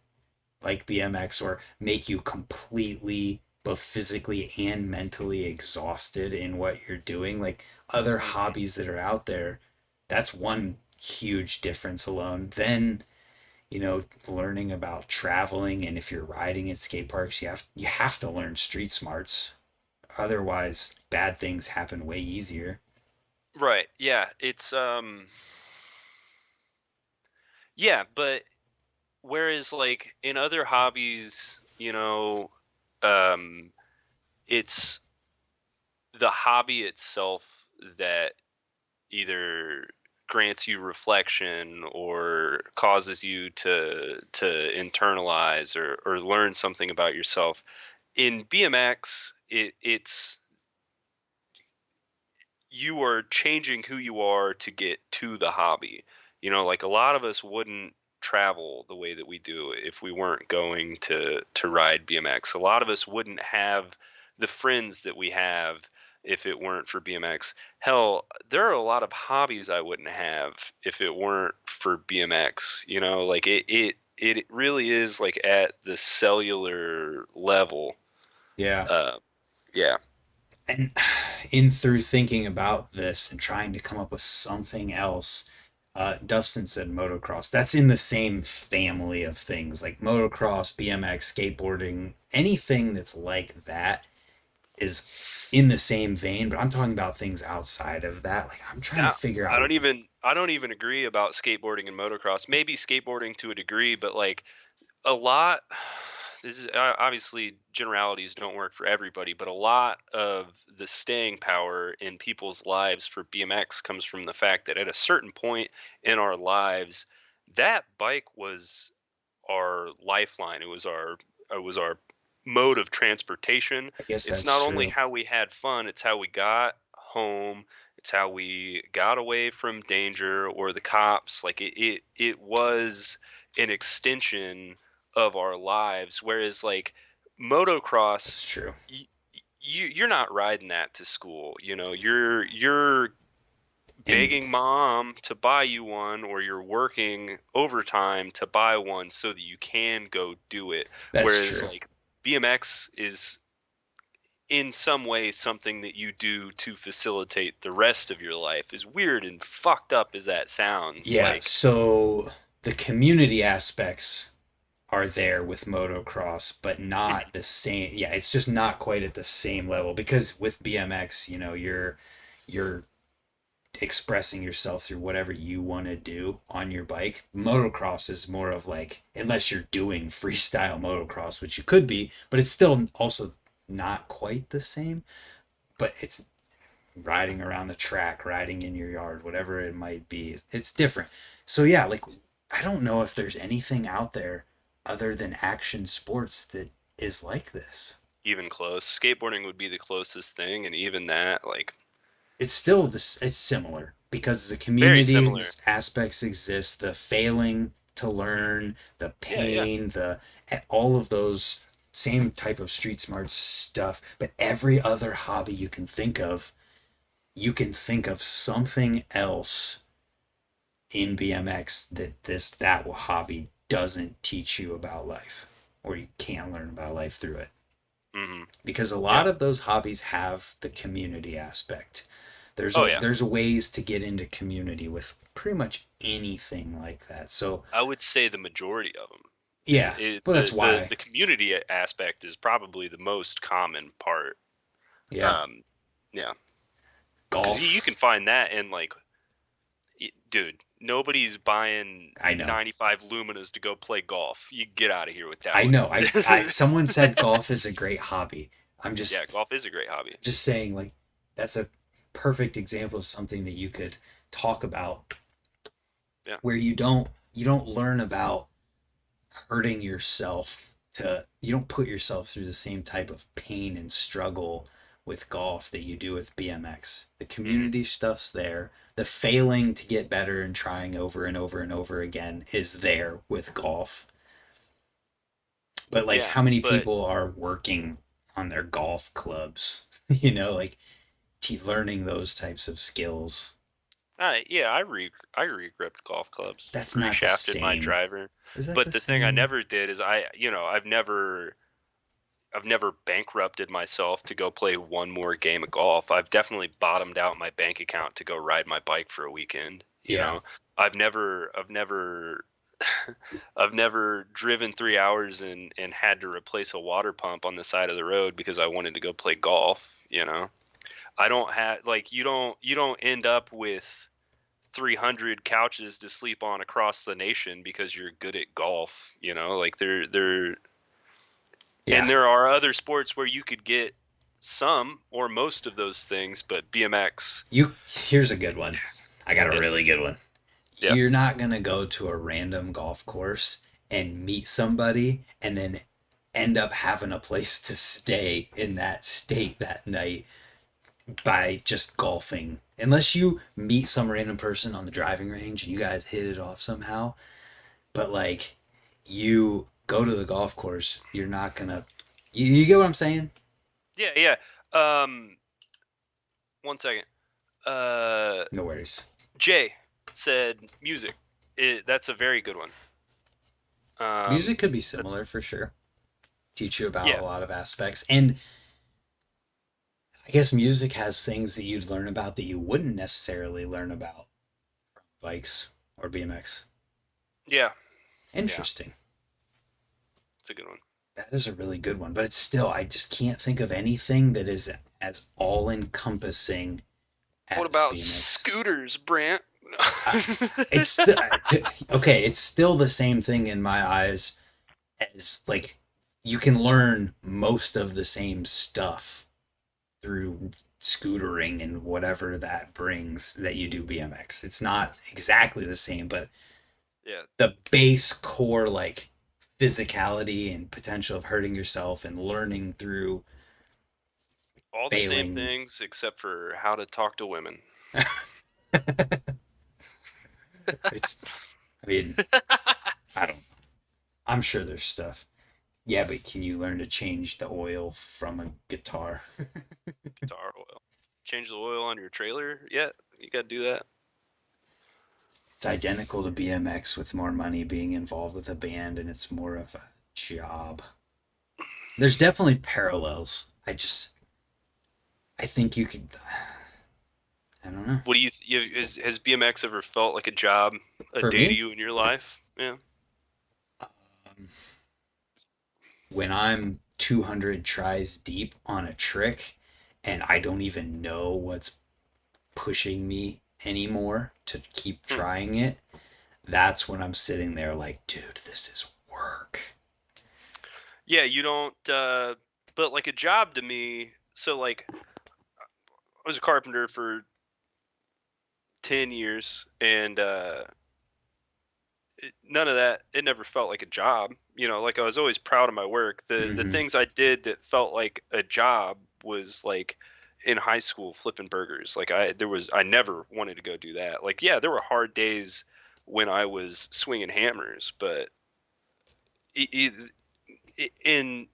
A: like BMX, or make you completely both physically and mentally exhausted in what you're doing. Like other
B: mhm.
A: hobbies that are out there, that's one huge difference alone. Then, learning about traveling, and if you're riding at skate parks, you have to learn street smarts. Otherwise, bad things happen way easier.
B: Right. Yeah, it's yeah, but whereas like in other hobbies, um it's the hobby itself that either grants you reflection or causes you to internalize or learn something about yourself. In BMX, it's you are changing who you are to get to the hobby. Like a lot of us wouldn't travel the way that we do if we weren't going to ride BMX. A lot of us wouldn't have the friends that we have if it weren't for BMX. Hell, there are a lot of hobbies I wouldn't have if it weren't for BMX. Like it really is like at the cellular level.
A: Yeah.
B: Uh, yeah.
A: And in through thinking about this and trying to come up with something else, Dustin said motocross. That's in the same family of things like motocross, BMX, skateboarding, anything that's like that is in the same vein. But I'm talking about things outside of that. Like I'm trying to
B: I,
A: figure
B: I
A: out.
B: don't even I don't even agree about skateboarding and motocross. Maybe skateboarding to a degree, but like a lot. This is obviously generalities don't work for everybody, but a lot of the staying power in people's lives for BMX comes from the fact that at a certain point in our lives, that bike was our lifeline. It was our mode of transportation.
A: I guess
B: It's
A: that's
B: not only
A: true.
B: how we had fun, it's how we got home. It's how we got away from danger or the cops. Like it was an extension of our lives. Whereas like motocross,
A: That's true.
B: you're not riding that to school. You're
A: And
B: begging mom to buy you one, or you're working overtime to buy one so that you can go do it.
A: that's
B: Whereas
A: true.
B: like BMX is in some way something that you do to facilitate the rest of your life. As weird and fucked up as that sounds,
A: Yeah.
B: like
A: So the community aspects are there with motocross, but not the same. Yeah, it's just not quite at the same level because with BMX, you're expressing yourself through whatever you want to do on your bike. Motocross is more of like, unless you're doing freestyle motocross, which you could be, but it's still also not quite the same. But it's riding around the track, riding in your yard, whatever it might be. It's different. So yeah, like I don't know if there's anything out there other than action sports that is like this.
B: even close. Skateboarding would be the closest thing, and even that, like,
A: It's still this. It's similar because the
B: very similar.
A: community aspects exist. The failing to learn, the
B: Yeah, yeah.
A: pain, the all of those same type of street smart stuff. But every other hobby you can think of something else in BMX that hobby doesn't teach you about life, or you can't learn about life through it.
B: Hmm.
A: Because a
B: Yeah.
A: lot of those hobbies have the community aspect.
B: Oh yeah.
A: There's ways to get into community with pretty much anything like that. So
B: I would say the majority of them.
A: yeah, but that's
B: The
A: why.
B: community aspect is probably the most common part.
A: Yeah,
B: Um, yeah, because you
A: golf.
B: can find that in like, dude, nobody's buying
A: I know.
B: 95 Luminas to go play golf. You get out of here with that
A: I
B: one.
A: know. I someone said golf is a great hobby. I'm
B: Yeah,
A: just
B: golf is a great hobby.
A: just saying like that's a perfect example of something that you could talk about
B: Yeah.
A: where you don't learn about hurting yourself to you don't put yourself through the same type of pain and struggle with golf that you do with BMX. The
B: Hmm.
A: community stuff's there. The failing to get better and trying over and over and over again is there with golf. But like
B: Yeah,
A: how many
B: but
A: people are working on their golf clubs? You know, like learning those types of skills.
B: yeah, I re-gripped golf clubs,
A: That's not the
B: reshafted my
A: same.
B: driver.
A: Is that
B: But
A: the
B: the thing I
A: same?
B: never did is I've never bankrupted myself to go play one more game of golf. I've definitely bottomed out my bank account to go ride my bike for a weekend. You
A: Yeah.
B: know, I've never, I've never driven 3 hours and had to replace a water pump on the side of the road because I wanted to go play golf. You know, I don't have like you don't end up with 300 couches to sleep on across the nation because you're good at golf. You know, like they're and
A: Yeah.
B: there are other sports where you could get some or most of those things, but BMX,
A: You here's a good one. I got a
B: yeah,
A: really good one.
B: yeah.
A: You're not going to go to a random golf course and meet somebody and then end up having a place to stay in that state that night by just golfing. Unless you meet some random person on the driving range and you guys hit it off somehow. But like you go to the golf course, you're not going to you get what I'm saying?
B: Yeah, yeah. Um, One second. Uh,
A: No worries.
B: Jay said music. That's a very good one.
A: Music could be
B: That's
A: similar for sure. Teach you about
B: yeah,
A: a lot of aspects. And I guess music has things that you'd learn about that you wouldn't necessarily learn about bikes or BMX.
B: yeah, yeah.
A: Interesting.
B: It's a good one.
A: That is a really good one, but it's still I just can't think of anything that is as all encompassing
B: What
A: as
B: about
A: BMX.
B: scooters, Brant?
A: Uh, it's still okay. It's still the same thing in my eyes as like you can learn most of the same stuff through scootering and whatever that brings that you do BMX. It's not exactly the same, but
B: Yeah,
A: the base core like physicality and potential of hurting yourself and learning through
B: all the same
A: failing.
B: things except for how to talk to women.
A: It's I mean, I don't I'm sure there's stuff. Yeah, but can you learn to change the oil from a guitar?
B: Guitar oil. Change the oil on your trailer? Yeah, you gotta do that.
A: It's identical to BMX with more money being involved with a band and it's more of a job. There's definitely parallels. I think you could I don't know.
B: What do has BMX ever felt like a job, a
A: For
B: day to
A: me,
B: you in your life? Yeah.
A: um, when I'm 200 tries deep on a trick and I don't even know what's pushing me anymore to keep
B: Hmm.
A: trying it, that's when I'm sitting there like, dude, this is work.
B: Yeah, you don't. But like a job to me. So like, I was a carpenter for 10 years, and none of that. It never felt like a job. You know, like I was always proud of my work. The
A: Mm-hmm.
B: things I did that felt like a job was like in high school flipping burgers. Like I never wanted to go do that. Like yeah, there were hard days when I was swinging hammers, but i- in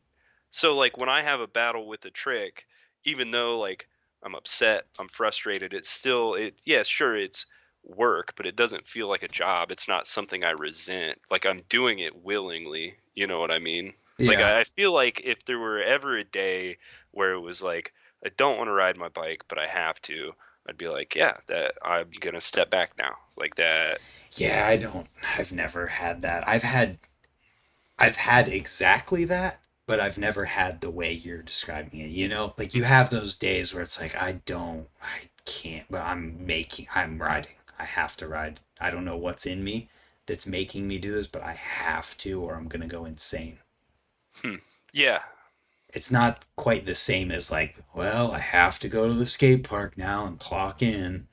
B: so like when I have a battle with a trick, even though like I'm upset, I'm frustrated, it's still yeah, sure it's work, but it doesn't feel like a job. It's not something I resent. Like I'm doing it willingly, you know what I mean? Like
A: Yeah.
B: I feel like if there were ever a day where it was like I don't want to ride my bike, but I have to, I'd be like, yeah, that I'm gonna step back now. Like that.
A: Yeah, I've never had that. I've had exactly that, but I've never had the way you're describing it. You know, like you have those days where it's like I can't, but I'm riding. I have to ride. I don't know what's in me that's making me do this, but I have to, or I'm gonna go insane.
B: Hmm. Yeah.
A: It's not quite the same as like, well, I have to go to the skate park now and clock in.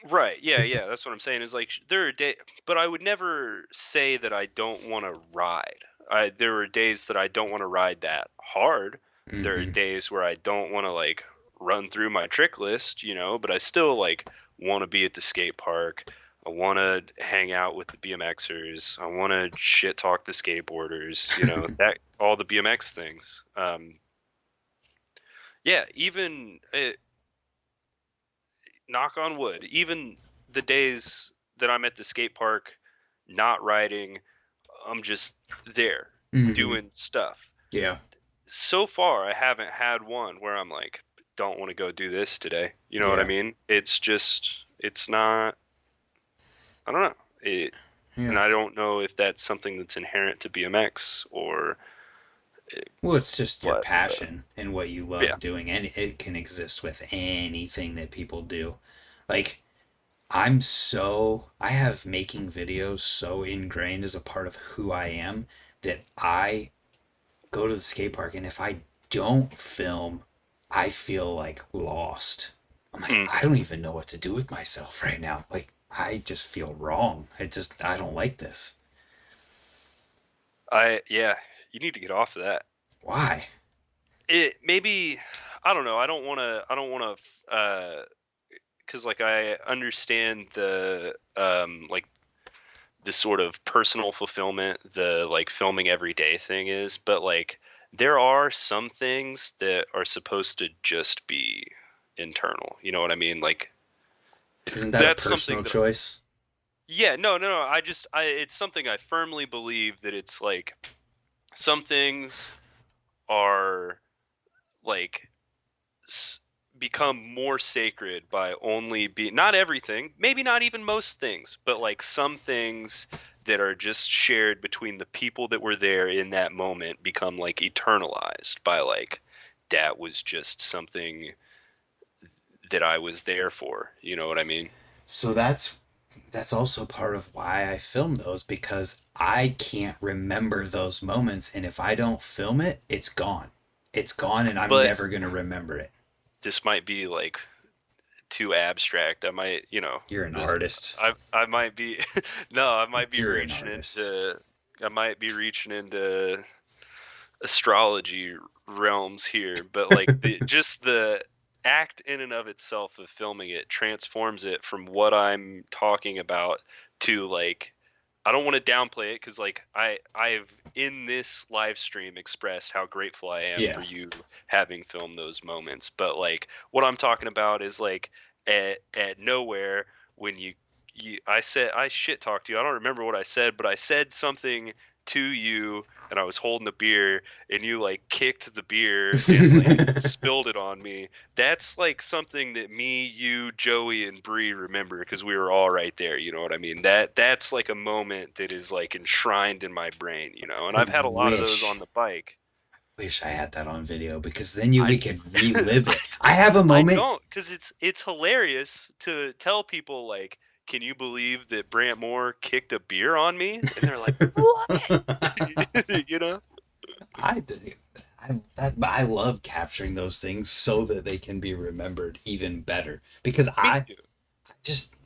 B: Right. Yeah, yeah. That's what I'm saying is like there are days, but I would never say that I don't want to ride. There are days that I don't want to ride that hard. There are
A: Mm-hmm.
B: days where I don't want to like run through my trick list, you know, but I still like want to be at the skate park. I want to hang out with the BMXers. I want to shit talk the skateboarders, you know, that all the BMX things. Yeah, even knock on wood, even the days that I'm at the skate park not riding, I'm just there
A: Mm-hmm.
B: doing stuff.
A: Yeah.
B: So far, I haven't had one where I'm like, don't want to go do this today. You know what I
A: Yeah.
B: mean? It's just, it's not, I don't know. And
A: Yeah.
B: I don't know if that's something that's inherent to BMX or
A: Well, it's just your
B: what, but
A: passion and what you
B: yeah.
A: love doing, and it can exist with anything that people do. Like, I have making videos so ingrained as a part of who I am that I go to the skate park, and if I don't film, I feel like lost. I'm like,
B: Hmm.
A: I don't even know what to do with myself right now. Like, I just feel wrong. I don't like this.
B: Yeah, you need to get off of that.
A: Why?
B: It maybe, I don't know. I don't want to, because like I understand the like the sort of personal fulfillment the like filming every day thing is, but like there are some things that are supposed to just be internal. You know what I mean? Like
A: Isn't that a
B: that's something
A: personal
B: that
A: choice?
B: yeah, no. I it's something I firmly believe that it's like some things are like s- become more sacred by only being not everything, maybe not even most things, but like some things that are just shared between the people that were there in that moment become like eternalized by like that was just something that I was there for. You know what I mean?
A: So that's also part of why I film those, because I can't remember those moments, and if I don't film it, it's gone. It's gone and I'm
B: But
A: never going to remember it.
B: this might be like too abstract. I might, you know,
A: You're an
B: this,
A: artist.
B: I might be no,
A: You're an artist.
B: I might be reaching into astrology realms here, but like just the act in and of itself of filming it transforms it from what I'm talking about to like I don't want to downplay it because like I've in this live stream expressed how grateful I am for
A: Yeah.
B: you having filmed those moments, but like what I'm talking about is like at nowhere when I said I shit talked to you. I don't remember what I said, but I said something to you and I was holding a beer and you like kicked the beer and like spilled it on me. That's like something that me, you, Joey, and Bree remember because we were all right there. You know what I mean? That's like a moment that is like enshrined in my brain. You know, and I've had a lot of those on
A: wish
B: the bike.
A: wish I had that on video, because then
B: I
A: we could relive it. I have a
B: I
A: moment.
B: don't because it's hilarious to tell people like, can you believe that Brant Moore kicked a beer on me? And they're like, what? You know?
A: I I love capturing those things so that they can be remembered even better, because
B: Me too.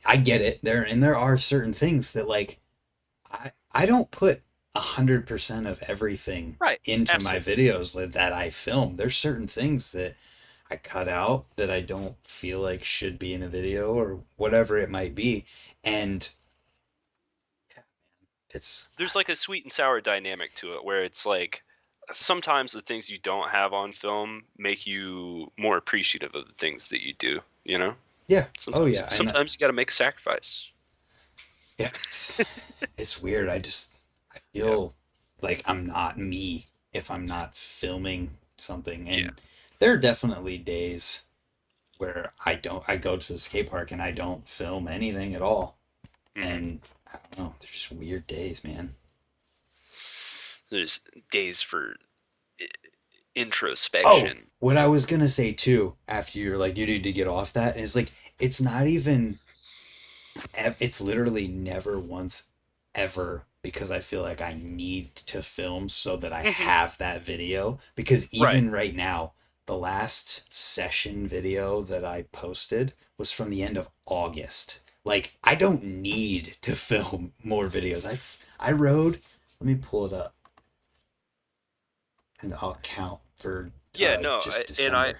A: I get it there, and there are certain things that like I don't put 100% of everything
B: Right.
A: into my
B: Absolutely.
A: videos that I film. There's certain things that I cut out that I don't feel like should be in a video or whatever it might be. And It's
B: there's like a sweet and sour dynamic to it where it's like sometimes the things you don't have on film make you more appreciative of the things that you do, you know?
A: yeah. Oh
B: Sometimes
A: yeah. And
B: sometimes you got to make a sacrifice.
A: yeah, it's weird. I
B: Yeah.
A: feel like I'm not me if I'm not filming something.
B: Yeah.
A: And there are definitely days where I go to the skate park and I don't film anything at all.
B: Hmm.
A: And I don't know, they're just weird days, man.
B: There's days for i-
A: Oh,
B: introspection.
A: what I was gonna say too, after you're like, you need to get off that, is like, it's not even, it's literally never once ever because I feel like I need to film so that I
B: Hmm.
A: have that video. Because
B: Right.
A: even right now, the last session video that I posted was from the end of August. Like, I don't need to film more videos. I rode, let me pull it up and I'll count for
B: Yeah, no,
A: just
B: and I
A: December.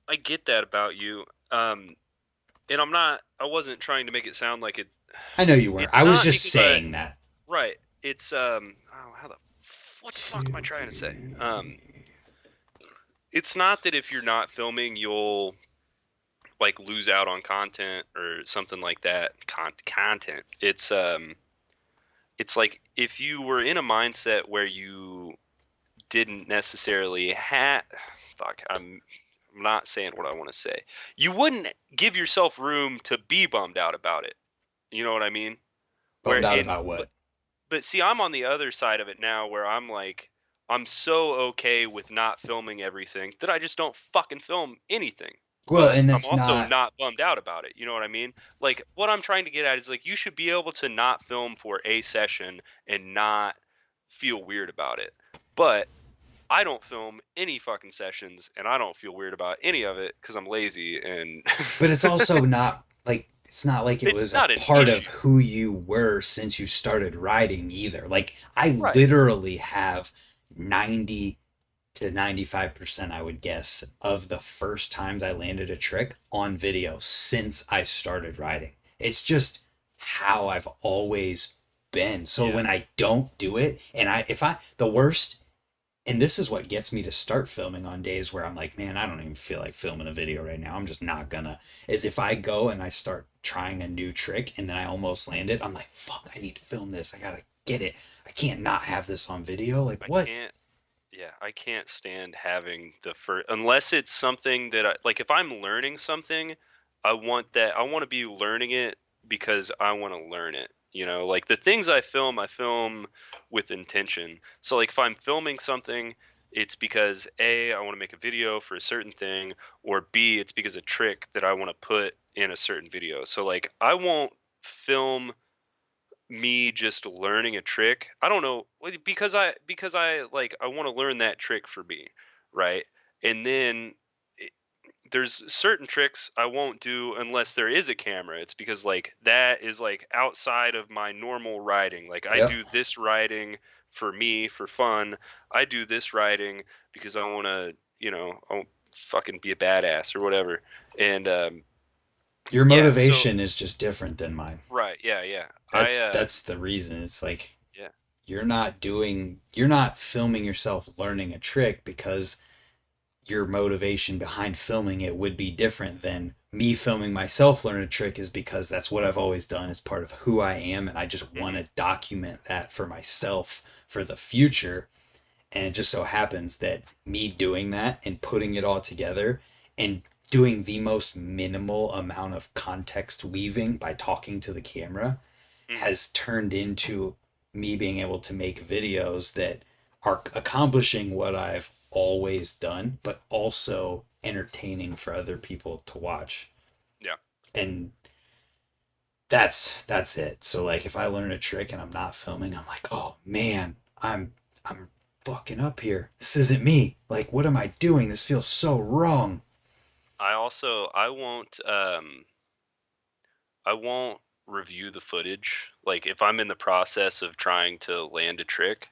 B: I get that about you. And I wasn't trying to make it sound like
A: I know you weren't.
B: it's
A: I was
B: not
A: just
B: because I,
A: saying that.
B: right. It's oh, what the fuck am I
A: Two,
B: trying to say?
A: three.
B: It's not that if you're not filming, you'll like lose out on content or something like that. Content. It's like if you were in a mindset where you didn't necessarily have, fuck, I'm not saying what I want to say. You wouldn't give yourself room to be bummed out about it. You know what I mean? Where
A: Bummed out
B: in
A: about what?
B: but see, I'm on the other side of it now where I'm like, I'm so okay with not filming everything that I just don't fucking film anything.
A: Well,
B: But
A: and
B: I'm
A: it's
B: also
A: not.
B: not bummed out about it. You know what I mean? Like, what I'm trying to get at is like, you should be able to not film for a session and not feel weird about it. But I don't film any fucking sessions and I don't feel weird about any of it because I'm lazy and
A: But it's also not like it's not like it
B: it's
A: was a
B: not an
A: part of
B: issue.
A: who you were since you started riding either. Like I
B: Right.
A: literally have 90 to 95%, I would guess, of the first times I landed a trick on video since I started riding. It's just how I've always been. So
B: Yeah.
A: when I don't do it, and the worst, and this is what gets me to start filming on days where I'm like, man, I don't even feel like filming a video right now. I'm just not gonna. Is if I go and I start trying a new trick and then I almost land it, I'm like, fuck, I need to film this. I gotta get it. I can't not have this on video. Like,
B: I
A: what?
B: can't Yeah, I can't stand having the first unless it's something that I like if I'm learning something, I want to be learning it because I want to learn it. You know, like the things I film with intention. So like if I'm filming something, it's because A, I want to make a video for a certain thing, or B, it's because a trick that I want to put in a certain video. So like I won't film me just learning a trick. I don't know because I like I want to learn that trick for me, right? And then it, there's certain tricks I won't do unless there is a camera. It's because like that is like outside of my normal riding. Like I
A: Yep.
B: do this riding for me for fun. I do this riding because I want to, I fucking be a badass or whatever. And
A: Your
B: yeah, so
A: motivation is just different than mine.
B: right, yeah, yeah.
A: That's the reason. It's like
B: Yeah.
A: you're not filming yourself learning a trick because your motivation behind filming it would be different than me filming myself learn a trick is because that's what I've always done. It's part of who I am and I just want
B: Mhm.
A: to document that for myself for the future. And it just so happens that me doing that and putting it all together and doing the most minimal amount of context weaving by talking to the camera
B: Mhm.
A: has turned into me being able to make videos that are accomplishing what I've always done, but also entertaining for other people to watch.
B: Yeah.
A: And that's it. So like if I learn a trick and I'm not filming, I'm like, oh man, I'm fucking up here. This isn't me. Like what am I doing? This feels so wrong.
B: I won't review the footage. Like if I'm in the process of trying to land a trick,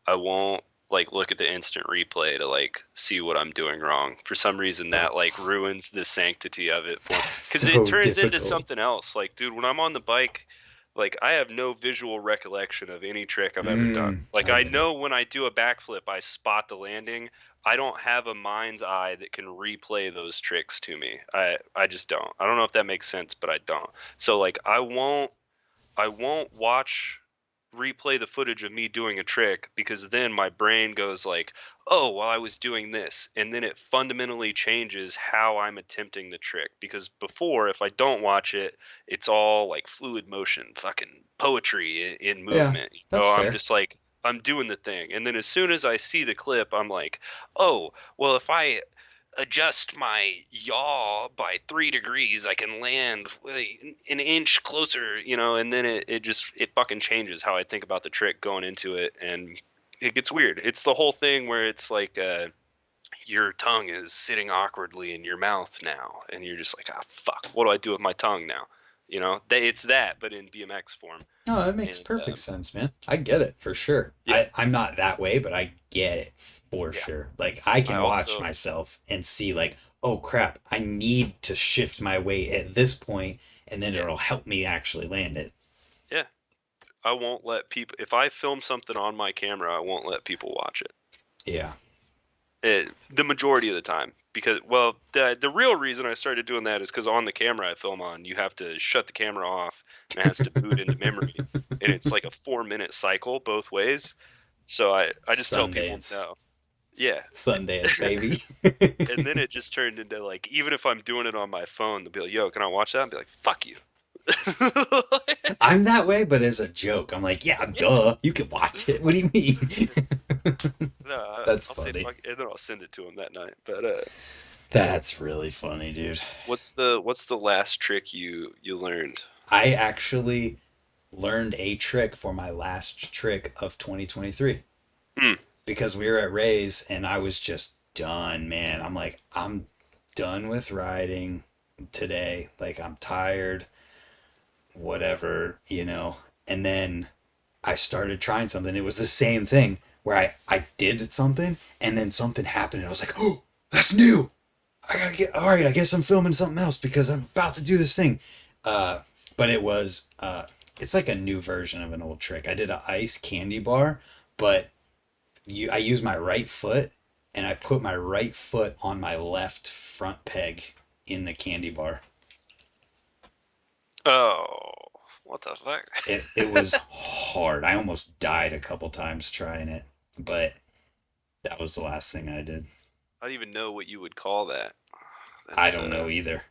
B: I won't like look at the instant replay to like see what I'm doing wrong. For some reason that like
A: Oh,
B: ruins the sanctity of it for me
A: that's
B: cuz it
A: so
B: turns into
A: difficult.
B: something else. Like dude, when I'm on the bike, Like, I have no visual recollection of any trick I've ever done. Like,
A: I
B: I
A: get it.
B: know when I do a backflip, I spot the landing. I don't have a mind's eye that can replay those tricks to me. I just don't. I don't know if that makes sense, but I don't. So like I won't watch replay the footage of me doing a trick because then my brain goes like, "Oh, well I was doing this." And then it fundamentally changes how I'm attempting the trick because before if I don't watch it, it's all like fluid motion, fucking poetry in
A: Yeah,
B: movement.
A: that's
B: I'm
A: fair.
B: just like I'm doing the thing. And then as soon as I see the clip, I'm like, "Oh, well if I adjust my yaw by 3 degrees, I can land an inch closer, and then it fucking changes how I think about the trick going into it, and it gets weird. It's the whole thing where it's like your tongue is sitting awkwardly in your mouth now, and you're just like, ah, fuck, what do I do with my tongue now? It's that, but in BMX form,
A: No, that makes
B: and
A: perfect sense, man. I get it for sure.
B: yeah,
A: I'm not that way, but I get it for
B: yeah.
A: sure. Like I
B: I
A: can watch
B: also,
A: myself and see like, oh crap, I need to shift my weight at this point, and then
B: yeah,
A: it'll help me actually land it.
B: yeah. I won't let people. If I film something on my camera, I won't let people watch it.
A: Yeah.
B: The majority of the time, because well the real reason I started doing that is because on the camera I film on, you have to shut the camera off and it has to boot into memory, and it's like a 4-minute cycle both ways. So I just tell people
A: Sundance.
B: no. Yeah.
A: Sundance, baby.
B: And then it just turned into like, even if I'm doing it on my phone, they'll be like, yo, can I watch that? And be like, fuck you.
A: I'm that way, but as a joke. I'm like, yeah,
B: Yeah.
A: duh, you can watch it. What do you mean?
B: No,
A: That's
B: I'll say
A: funny.
B: fuck, and then I'll send it to him that night. But yeah.
A: That's really funny, dude.
B: What's the last trick you learned?
A: I actually learned a trick for my last trick of 2023
B: Hmm.
A: because we were at Ray's and I was just done, man. I'm like, I'm done with riding today. Like, I'm tired, whatever. And then I started trying something. It was the same thing where I did something and then something happened and I was like, oh, that's new. I gotta get, all right, I guess I'm filming something else because I'm about to do this thing. Uh, but it's like a new version of an old trick. I did an ice candy bar, but I use my right foot and I put my right foot on my left front peg in the candy bar.
B: Oh, what the fuck?
A: It was hard. I almost died a couple times trying it, but that was the last thing I did.
B: I don't even know what you would call that.
A: I
B: That's
A: don't know either.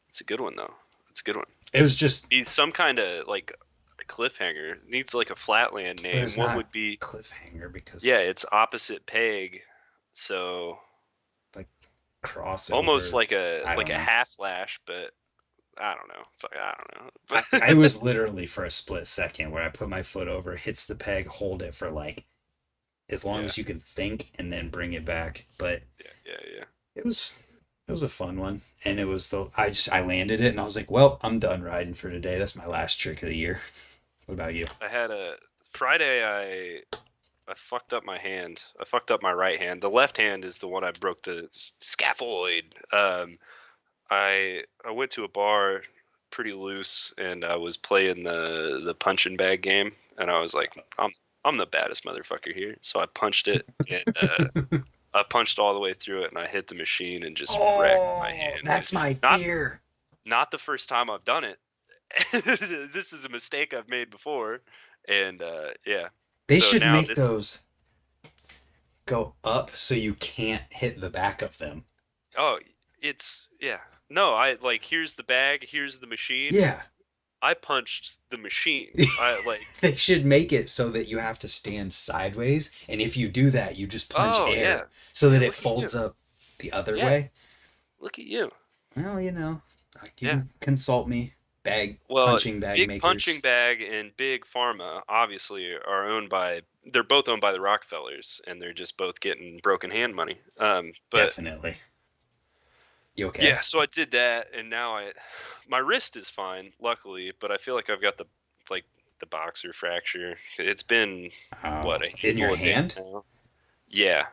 B: it's a good one though. It's a good one.
A: It was just,
B: Needs some kind of like a cliffhanger. It needs like a flatland
A: but
B: name.
A: it's
B: What
A: not
B: would be?
A: cliffhanger
B: Yeah,
A: because
B: it's opposite peg. So
A: like
B: almost
A: crossover.
B: like a
A: I
B: like
A: don't
B: a
A: know.
B: half flash, but I don't know. Fuck, I don't
A: I
B: know.
A: was literally for a split second where I put my foot over, hits the peg, hold it for like as long
B: Yeah,
A: as you can think, and then bring it back. But
B: yeah, yeah, yeah.
A: it was it was a fun one, and it was the I landed it, and I was like, well, I'm done riding for today. That's my last trick of the year. What about you?
B: I had a Friday. I fucked up my hand. I fucked up my right hand. The left hand is the one I broke the scaphoid. I went to a bar pretty loose and I was playing the punching bag game and I was like, I'm the baddest motherfucker here. So I punched it and I punched all the way through it and I hit the machine and just wrecked my
A: Oh,
B: hand, dude.
A: that's my
B: Not
A: fear.
B: not the first time I've done it. This is a mistake I've made before, and yeah.
A: They
B: So
A: should
B: now
A: make
B: this.
A: those go up so you can't hit the back of them.
B: Oh, it's yeah. No, I like. Here's the bag. Here's the machine.
A: Yeah.
B: I punched the machine. I like.
A: They should make it so that you have to stand sideways, and if you do that, you just punch
B: Oh yeah,
A: air so
B: yeah.
A: that it
B: Look at you.
A: folds up the other
B: Yeah,
A: way.
B: look at you.
A: Well, you
B: Yeah.
A: can consult me,
B: Well,
A: punching bag
B: big
A: makers.
B: punching bag and big pharma obviously are owned by. They're both owned by the Rockefellers, and they're just both getting broken hand money. But
A: Definitely. You okay?
B: yeah, so I did that, and now my wrist is fine, luckily, but I feel like I've got like the boxer fracture. It's been
A: Oh,
B: what, a
A: in your
B: handful of days
A: hand?
B: now. Yeah,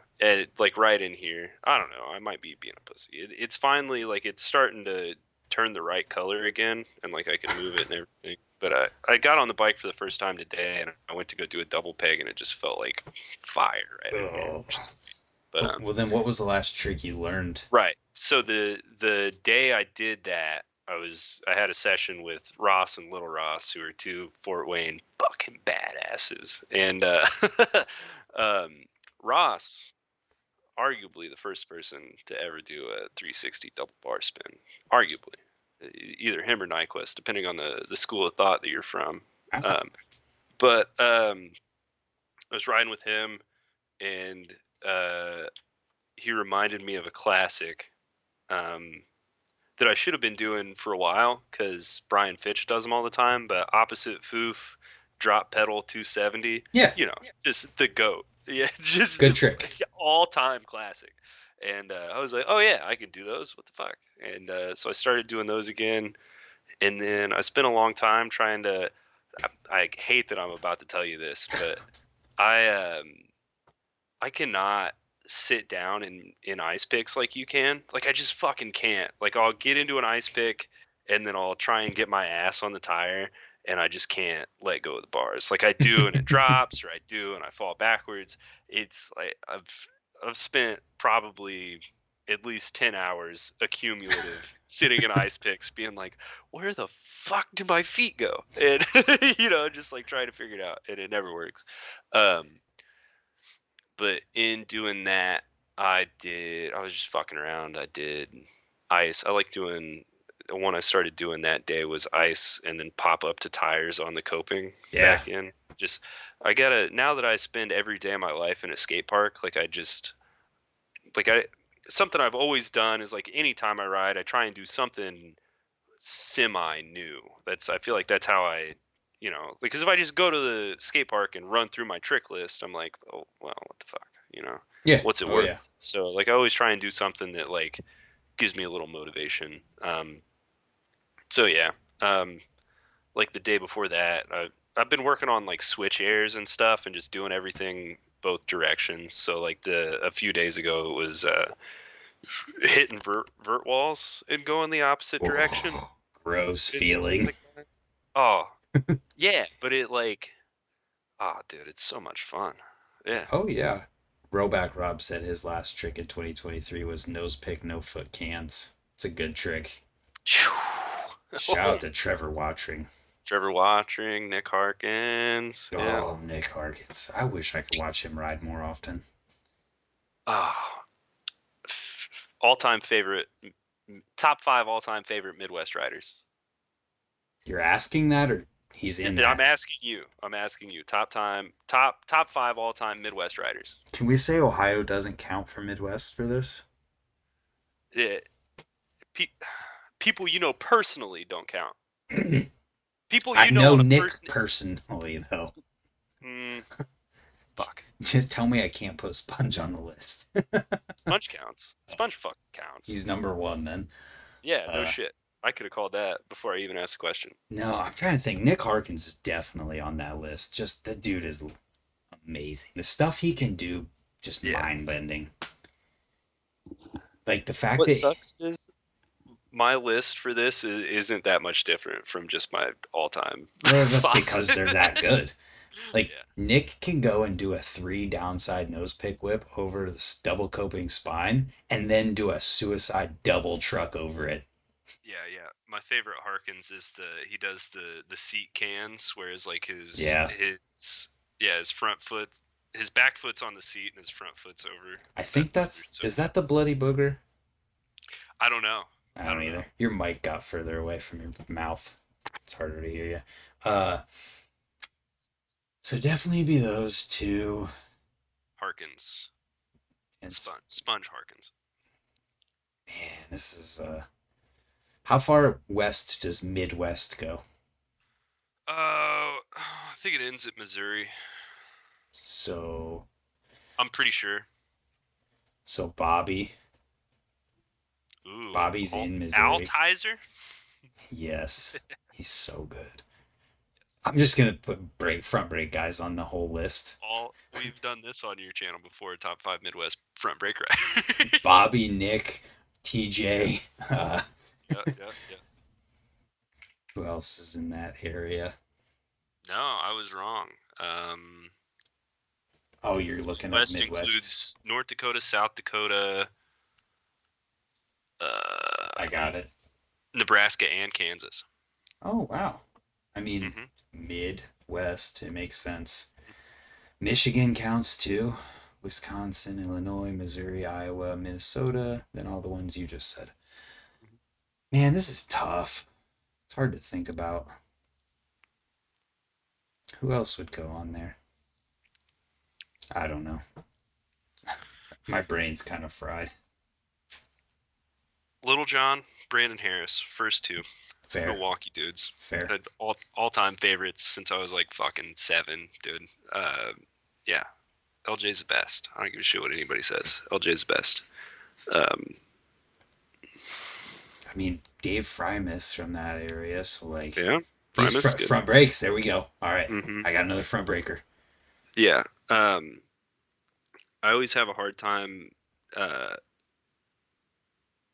B: like right in here. I don't know. I might be being a pussy. It's finally like it's starting to. turned the right color again, and like I could move it and everything. But I got on the bike for the first time today, and I went to go do a double peg, and it just felt like fire right in here.
A: Oh.
B: But
A: Well, then what was the last trick you learned?
B: right. So the day I did that, I had a session with Ross and Little Ross, who are two Fort Wayne fucking badasses, and um, Ross, arguably the first person to ever do a 360 double bar spin, arguably, either him or Nyquist, depending on the school of thought that you're from. But I was riding with him, and he reminded me of a classic that I should have been doing for a while, because Brian Fitch does them all the time. But opposite foof, drop pedal 270.
A: Yeah.
B: Just the GOAT. Yeah, just
A: good trick.
B: All time classic. And I was like, oh yeah, I can do those. What the fuck? And so I started doing those again. And then I spent a long time trying to. I hate that I'm about to tell you this, but I cannot sit down in ice picks like you can. Like, I just fucking can't. Like, I'll get into an ice pick and then I'll try and get my ass on the tire, and I just can't let go of the bars. Like, I do and it drops, or I do and I fall backwards. It's like I've spent probably at least 10 hours accumulative sitting in ice picks being like, where the fuck do my feet go? And just like trying to figure it out, and it never works. But in doing that, I was just fucking around. I did ice. I like doing, the one I started doing that day was ice, and then pop up to tires on the coping back in. Just, now that I spend every day of my life in a skate park, something I've always done is, like, anytime I ride, I try and do something semi new. I feel like that's how I, because if I just go to the skate park and run through my trick list, I'm like, oh, well, what the fuck,
A: Yeah.
B: what's it worth? Yeah. So, like, I always try and do something that, like, gives me a little motivation. So yeah, like the day before that, I've been working on, like, switch airs and stuff, and just doing everything both directions. So, like, a few days ago, it was hitting vert walls and going the opposite direction.
A: Gross feeling.
B: Oh, yeah, but it, like, dude, it's so much fun. Yeah.
A: Oh yeah. Roback Rob said his last trick in 2023 was nose pick, no foot cans. It's a good trick. Shout out to Trevor Watring.
B: Nick Harkins.
A: Oh,
B: yeah.
A: Nick Harkins. I wish I could watch him ride more often.
B: Top 5 all-time favorite Midwest riders.
A: You're asking that, or he's in that?
B: I'm asking you. Top 5 all-time Midwest riders.
A: Can we say Ohio doesn't count for Midwest for this?
B: People you know personally don't count. People
A: I know Nick personally, though.
B: Fuck.
A: Just tell me I can't put Sponge on the list.
B: Sponge counts. Sponge fucking counts.
A: He's number 1 then.
B: Yeah, no shit. I could have called that before I even asked the question.
A: No, I'm trying to think. Nick Harkins is definitely on that list. Just, the dude is amazing. The stuff he can do, just mind-bending. Like, the fact
B: what
A: that...
B: What sucks is my list for this isn't that much different from just my all-time.
A: Well, that's because they're that good. Like, Nick can go and do a 3 downside nose pick whip over this double coping spine, and then do a suicide double truck over it.
B: Yeah. My favorite Harkins is he does the seat cans, whereas, like, his front foot, his back foot's on the seat and his front foot's over.
A: I think is that the bloody booger?
B: I don't know.
A: I don't either. Your mic got further away from your mouth. It's harder to hear you. So definitely be those 2.
B: Harkins. And Sponge Harkins.
A: Man, this is how far west does Midwest go?
B: I think it ends at Missouri.
A: So
B: I'm pretty sure.
A: So Bobby.
B: Ooh,
A: Bobby's in Missouri.
B: Altizer?
A: Yes. He's so good. I'm just going to put front brake guys on the whole list.
B: We've done this on your channel before, top 5 Midwest front brake riders.
A: Bobby, Nick, TJ,
B: Yeah.
A: Who else is in that area?
B: No, I was wrong. Um,
A: Oh, you're looking up
B: West
A: Midwest.
B: includes North Dakota, South Dakota,
A: I got it.
B: Nebraska, and Kansas.
A: Oh, wow. I mean,
B: Hmm.
A: Midwest, it makes sense. Michigan counts too. Wisconsin, Illinois, Missouri, Iowa, Minnesota, then all the ones you just said. Man, this is tough. It's hard to think about. Who else would go on there? I don't know. My brain's kind of fried.
B: Little John, Brandon Harris, first two
A: Fair.
B: Milwaukee dudes.
A: Fair.
B: Had all time favorites since I was like fucking 7, dude. Yeah, LJ's the best. I don't give a shit what anybody says. LJ's the best. Um,
A: I mean, Dave Frymus from that area, so like,
B: yeah,
A: he's
B: Primus, good.
A: front brakes. There we go. All right,
B: Hmm.
A: I got another front breaker.
B: Yeah. I always have a hard time. Uh,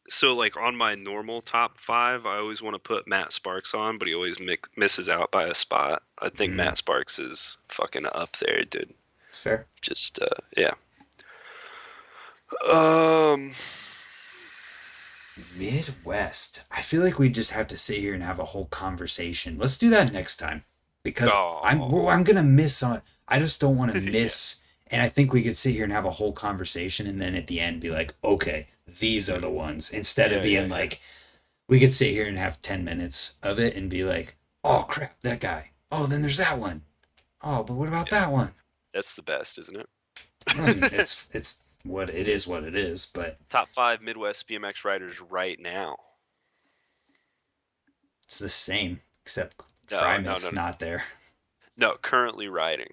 B: so like on my normal top 5, I always want to put Matt Sparks on, but he always misses out by a spot. I think Matt Sparks is fucking up there, dude.
A: It's fair.
B: Just yeah. Um,
A: Midwest. I feel like we just have to sit here and have a whole conversation. Let's do that next time because
B: oh,
A: I'm gonna miss on. I just don't want to
B: yeah,
A: miss. And I think we could sit here and have a whole conversation, and then at the end be like, okay, these are the ones. Instead of
B: yeah.
A: being like, we could sit here and have 10 minutes of it and be like, oh crap, that guy. Oh, then there's that one. Oh, but what about
B: Yeah.
A: that one?
B: That's the best, isn't
A: I mean,
B: it?
A: it's what it is, what it is. But
B: Top 5 Midwest BMX riders right now.
A: it's the same, except
B: No.
A: Frymouth's not there.
B: No, currently riding.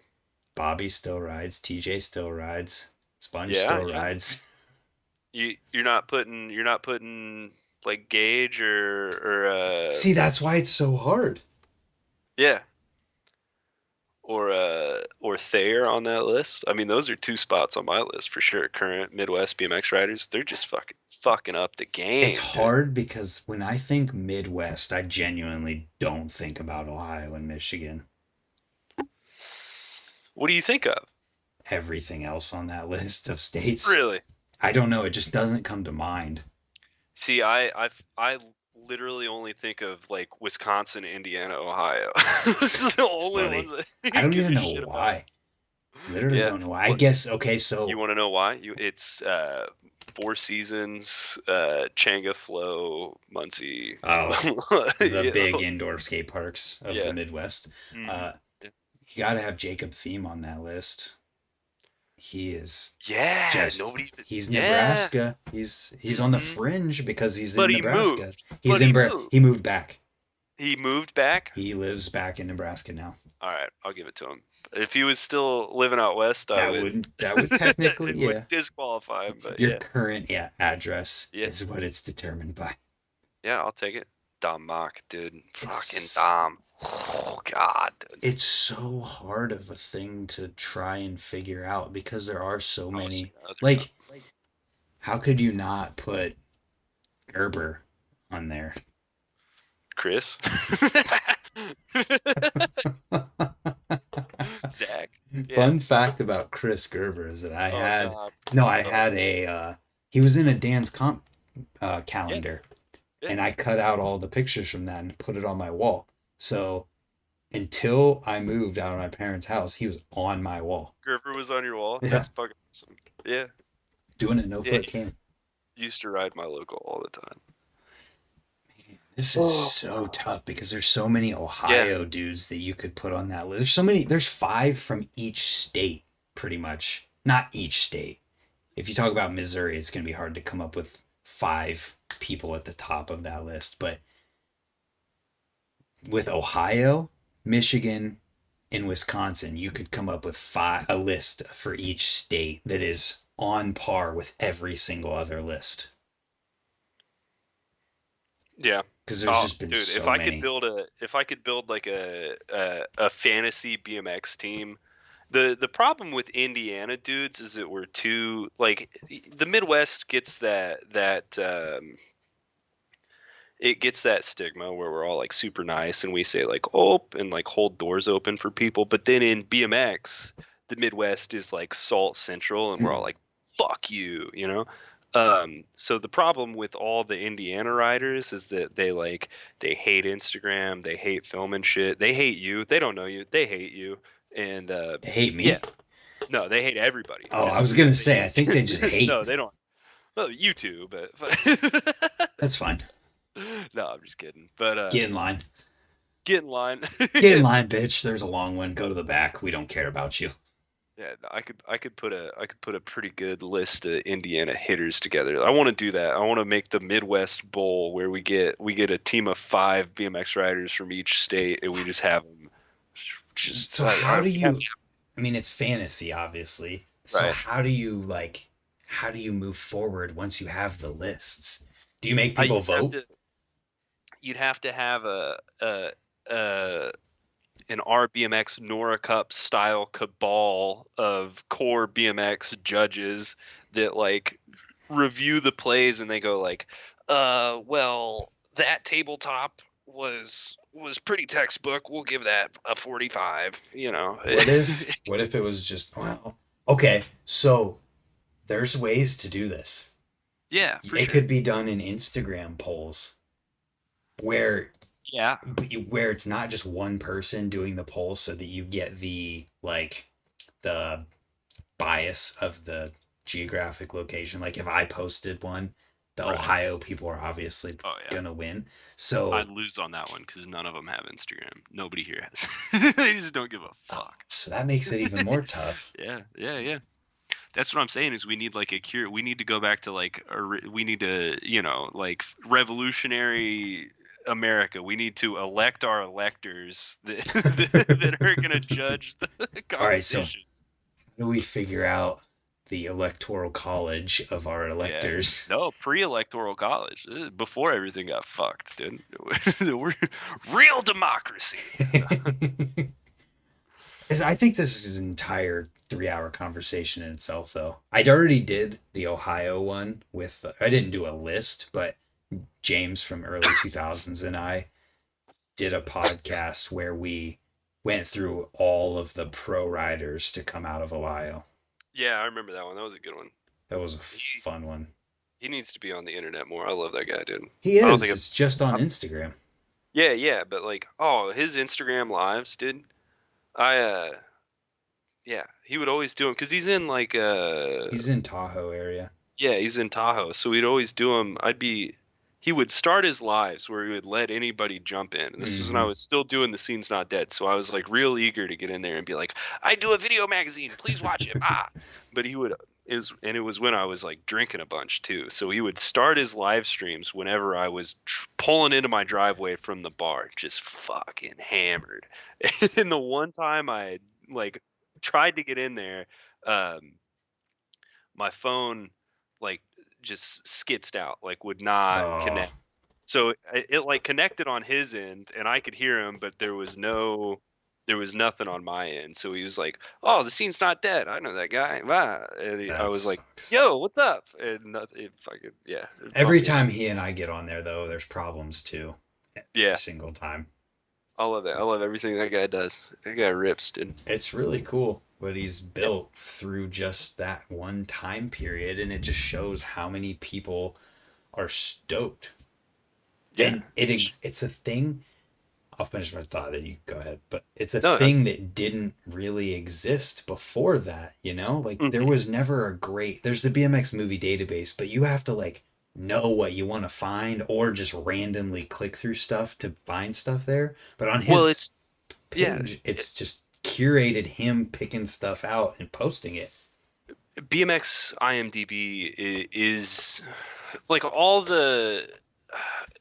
A: Bobby still rides. TJ still rides. Sponge
B: Yeah,
A: still
B: yeah.
A: rides.
B: You're not putting like Gage or
A: See, that's why it's so hard.
B: yeah, or Thayer on that list. I mean, those are 2 spots on my list for sure. Current Midwest BMX riders, they're just fucking up the
A: It's
B: game, dude.
A: hard because when I think Midwest, I genuinely don't think about Ohio and Michigan.
B: What do you think of?
A: Everything else on that list of states,
B: Really?
A: I don't know. It just doesn't come to mind.
B: See, I literally only think of like Wisconsin, Indiana, Ohio. Those are the
A: It's
B: only
A: funny.
B: ones I
A: I don't
B: give
A: even
B: a
A: know
B: shit about.
A: why. Literally
B: Yeah.
A: don't know why. I
B: What
A: guess, okay,
B: you
A: so,
B: want to know why? It's Four Seasons, Changa Flow, Muncie.
A: oh, the
B: Yeah.
A: big indoor skate parks of the
B: Yeah.
A: Midwest.
B: Hmm.
A: Uh, you got to have Jacob Thiem on that list. He is
B: Yeah.
A: just
B: Nobody.
A: he's
B: Yeah.
A: Nebraska. He's on the
B: Hmm.
A: fringe because he's in
B: But he
A: Nebraska.
B: moved. But he moved.
A: He moved back.
B: He moved back.
A: He lives back in Nebraska now.
B: All right, I'll give it to him. If he was still living out west, I would.
A: That would technically,
B: It would
A: yeah.
B: disqualify him, but
A: Your
B: yeah.
A: current, yeah, address
B: Yeah.
A: is what it's determined by.
B: Yeah, I'll take it. Dom Mock, dude. Fucking
A: It's
B: Dom. Oh, God, dude.
A: it's so hard of a thing to try and figure out because there are so
B: I was
A: many.
B: thinking other stuff.
A: Like, how could you not put Gerber on there?
B: Chris? Zach. Yeah.
A: Fun fact about Chris Gerber is that
B: Oh, God.
A: I had he was in a Dan's comp
B: Yeah.
A: calendar,
B: Yeah.
A: and I cut out all the pictures from that and put it on my wall. So until I moved out of my parents' house, he was on my wall.
B: Gerber was on your wall.
A: Yeah,
B: That's fucking awesome. Yeah.
A: doing a no
B: Yeah.
A: foot cam.
B: He used to ride my local all the time.
A: This is so tough because there's so many
B: Yeah.
A: Ohio dudes that you could put on that list. There's so many. There's 5 from each state, pretty much. Not each state. If you talk about Missouri, it's going to be hard to come up with 5 people at the top of that list. But with Ohio, Michigan, and Wisconsin, you could come up with a list for each state that is on par with every single other list.
B: Yeah.
A: Because there's just been
B: Dude,
A: so many.
B: if I could build like a fantasy BMX team, the problem with Indiana dudes is that we're too like the Midwest gets that it gets that stigma where we're all like super nice and we say like oh and like hold doors open for people, but then in BMX the Midwest is like salt central and we're all like fuck you, you know. So the problem with all the Indiana riders is that they hate Instagram, they hate filming shit, they hate you, they don't know you, they hate you, and
A: They hate
B: yeah,
A: me.
B: no, they hate everybody.
A: Oh, I
B: Is
A: was
B: what
A: gonna say, I think
B: they
A: they just hate.
B: no, they don't. Well, you too, but
A: That's fine.
B: no, I'm just kidding. But
A: Get in line.
B: get in line.
A: Get in line, bitch. There's a long one. Go to the back. We don't care about you.
B: Yeah, no, I could put a pretty good list of Indiana hitters together. I want to do that. I want to make the Midwest Bowl where we get a team of 5 BMX riders from each state and we just have them. Just
A: So how do you? I mean, it's fantasy, obviously. So
B: right.
A: how do you move forward once you have the lists? Do you make people
B: You'd have
A: vote?
B: to have a an RBMX Nora Cup style cabal of core BMX judges that like review the plays and they go like, well, that tabletop was pretty textbook. We'll give that a 45, you know.
A: What if it was just well, okay, so there's ways to do this.
B: Yeah, for
A: It
B: sure.
A: could be done in Instagram polls where
B: Yeah.
A: where it's not just one person doing the poll so that you get the bias of the geographic location. Like if I posted one, the
B: Right.
A: Ohio people are obviously
B: Oh yeah.
A: gonna win. So
B: I'd lose on that one because none of them have Instagram. Nobody here has. They just don't give a fuck.
A: so that makes it even more tough.
B: Yeah, yeah, yeah. That's what I'm saying is we need like a cure. We need to go back to like we need to, like revolutionary America. We need to elect our electors that that are going to judge the
A: All right, so
B: competition.
A: how do we figure out the electoral college of our
B: Yeah.
A: electors?
B: No, pre-electoral college. This is before everything got fucked, dude. We're real democracy.
A: I think this is an entire 3 hour conversation in itself, though. I already did the Ohio one with, I didn't do a list, but James from early 2000s and I did a podcast where we went through all of the pro riders to come out of Ohio.
B: Yeah, I remember that one. That was a good one.
A: That was a
B: He,
A: fun one.
B: he needs to be on the internet more. I love that guy, dude.
A: He
B: I don't
A: is.
B: think
A: It's just on
B: I'm
A: Instagram.
B: yeah, yeah, but like, oh, his Instagram lives, dude. I yeah, he would always do them because he's in like
A: He's in Tahoe area.
B: yeah, he's in Tahoe, so we'd always do them. He would start his lives where he would let anybody jump in, and this was when I
A: Hmm.
B: was still doing the Scene's Not Dead, so I was like real eager to get in there and be like, I do a video magazine, please watch it, But he would it was when I was like drinking a bunch too, so he would start his live streams whenever I was pulling into my driveway from the bar, just fucking hammered. And the one time I like tried to get in there, um, my phone like just skitzed out, like would not
A: Oh,
B: connect. So it like connected on his end and I could hear him, but there was nothing on my end. So he was like, "Oh, the scene's not dead. I know that guy." Wow. And I
A: that
B: was like,
A: sucks.
B: "Yo, what's up?" And nothing, it fucking yeah, it
A: Every
B: bummed me out.
A: time he and I get on there, though, there's problems too. Every
B: Yeah,
A: single time.
B: I love that. I love everything that guy does. That guy rips, dude.
A: It's really cool what he's
B: Yeah,
A: built through just that one time period, and it just shows how many people are stoked.
B: yeah.
A: And it's a thing. I'll finish my thought, then you go ahead. But it's a
B: No,
A: thing that didn't really exist before that, you know? Like there
B: mhm.
A: was never a great there's the BMX movie database, but you have to like know what you want to find or just randomly click through stuff to find stuff there. But on
B: Well,
A: his
B: it's yeah.
A: page, it's just curated him picking stuff out and posting it.
B: BMX IMDb is like all the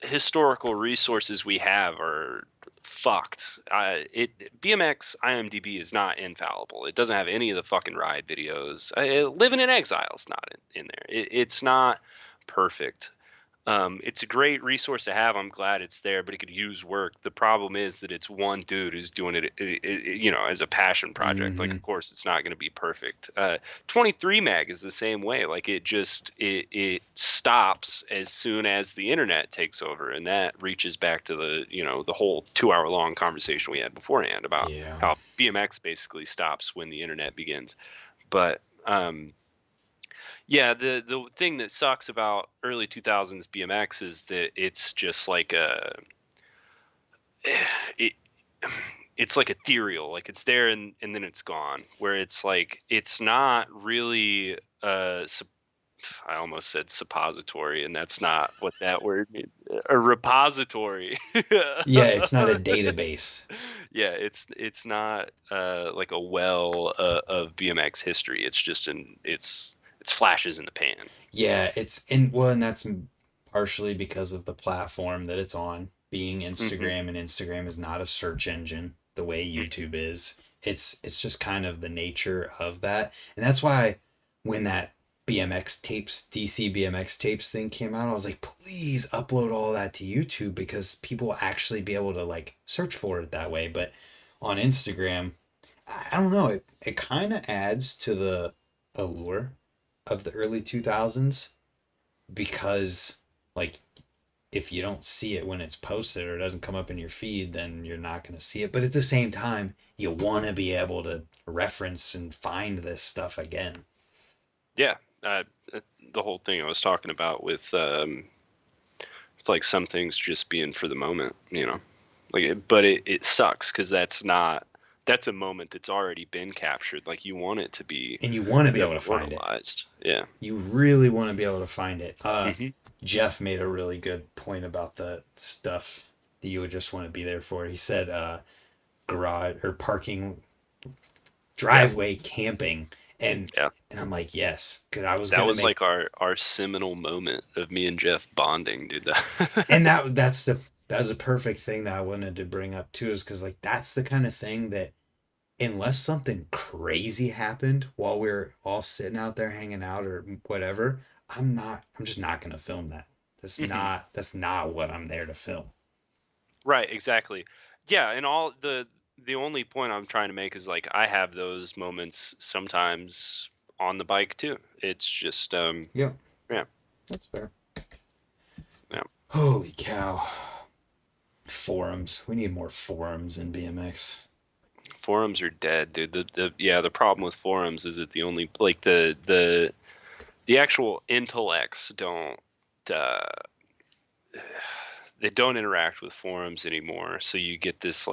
B: historical resources we have are fucked. BMX IMDb is not infallible. It doesn't have any of the fucking ride videos. Living in Exile is not in there. It's not perfect. It's a great resource to have. I'm glad it's there, but it could use work. The problem is that it's one dude who's doing it, as a passion project. Like,
A: Mm-hmm.
B: of course, it's not going to be perfect. 23 Mag is the same way. Like, it stops as soon as the internet takes over, and that reaches back to the whole 2 hour long conversation we had beforehand about
A: Yeah.
B: how BMX basically stops when the internet begins. But yeah, the thing that sucks about early 2000s BMX is that it's just like it it's like ethereal, like it's there and then it's gone. Where it's like it's not really I almost said suppository, and that's not what that word means. A repository.
A: Yeah, it's not a database.
B: Yeah, it's not like a well of BMX history. It's just it's flashes in the pan.
A: Yeah, and that's partially because of the platform that it's on, being
B: Hmm.
A: Instagram, and Instagram is not a search engine the way YouTube is. It's just kind of the nature of that. And that's why when that BMX tapes, DC BMX tapes thing came out, I was like, please upload all that to YouTube because people will actually be able to like search for it that way. But on Instagram, I don't know, it kind of adds to the allure of the early 2000s because like if you don't see it when it's posted or it doesn't come up in your feed, then you're not going to see it. But at the same time, you want to be able to reference and find this stuff again.
B: Yeah, the whole thing I was talking about with it's like some things just being for the moment. Like, but it sucks because that's a moment that's already been captured. Like you want it to be
A: And you want to be able to find it.
B: immortalized. Yeah.
A: You really want to be able to find it.
B: Hmm.
A: Jeff made a really good point about the stuff that you would just want to be there for. He said garage or parking,
B: Yeah.
A: driveway camping, and
B: Yeah.
A: and I'm like, yes, because I was
B: That
A: gonna
B: was
A: make.
B: like our seminal moment of me and Jeff bonding, dude.
A: And that was a perfect thing that I wanted to bring up too, is because like that's the kind of thing that unless something crazy happened while we're all sitting out there hanging out or whatever, I'm just not gonna film that.
B: Hmm.
A: That's not what I'm there to film.
B: Right, exactly. Yeah, and all the only point I'm trying to make is like I have those moments sometimes on the bike too. It's just
A: Yep,
B: yeah,
A: that's fair.
B: yeah.
A: Holy cow. Forums. We need more forums in BMX.
B: Forums are dead, dude. The problem with forums is that the only like the actual intellects don't uh they don't interact with forums anymore. So you get this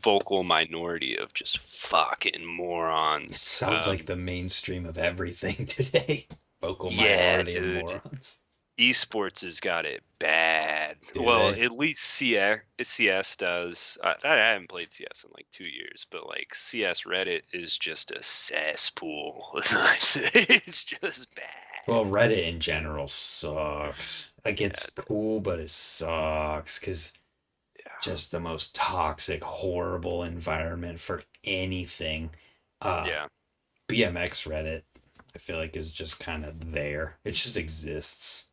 B: vocal minority of just fucking morons.
A: Sounds like the mainstream of everything today. Vocal
B: Yeah,
A: minority of
B: dude.
A: morons.
B: Esports has got it bad.
A: Do
B: Well,
A: they?
B: at least CS does. I haven't played CS in like 2 years, but like CS Reddit is just a cesspool. It's just
A: Well,
B: bad.
A: Reddit in general sucks. Like it's
B: Yeah,
A: cool, but it sucks because just the most toxic, horrible environment for anything. Uh,
B: yeah.
A: BMX Reddit, I feel like is just kind of there. It just exists.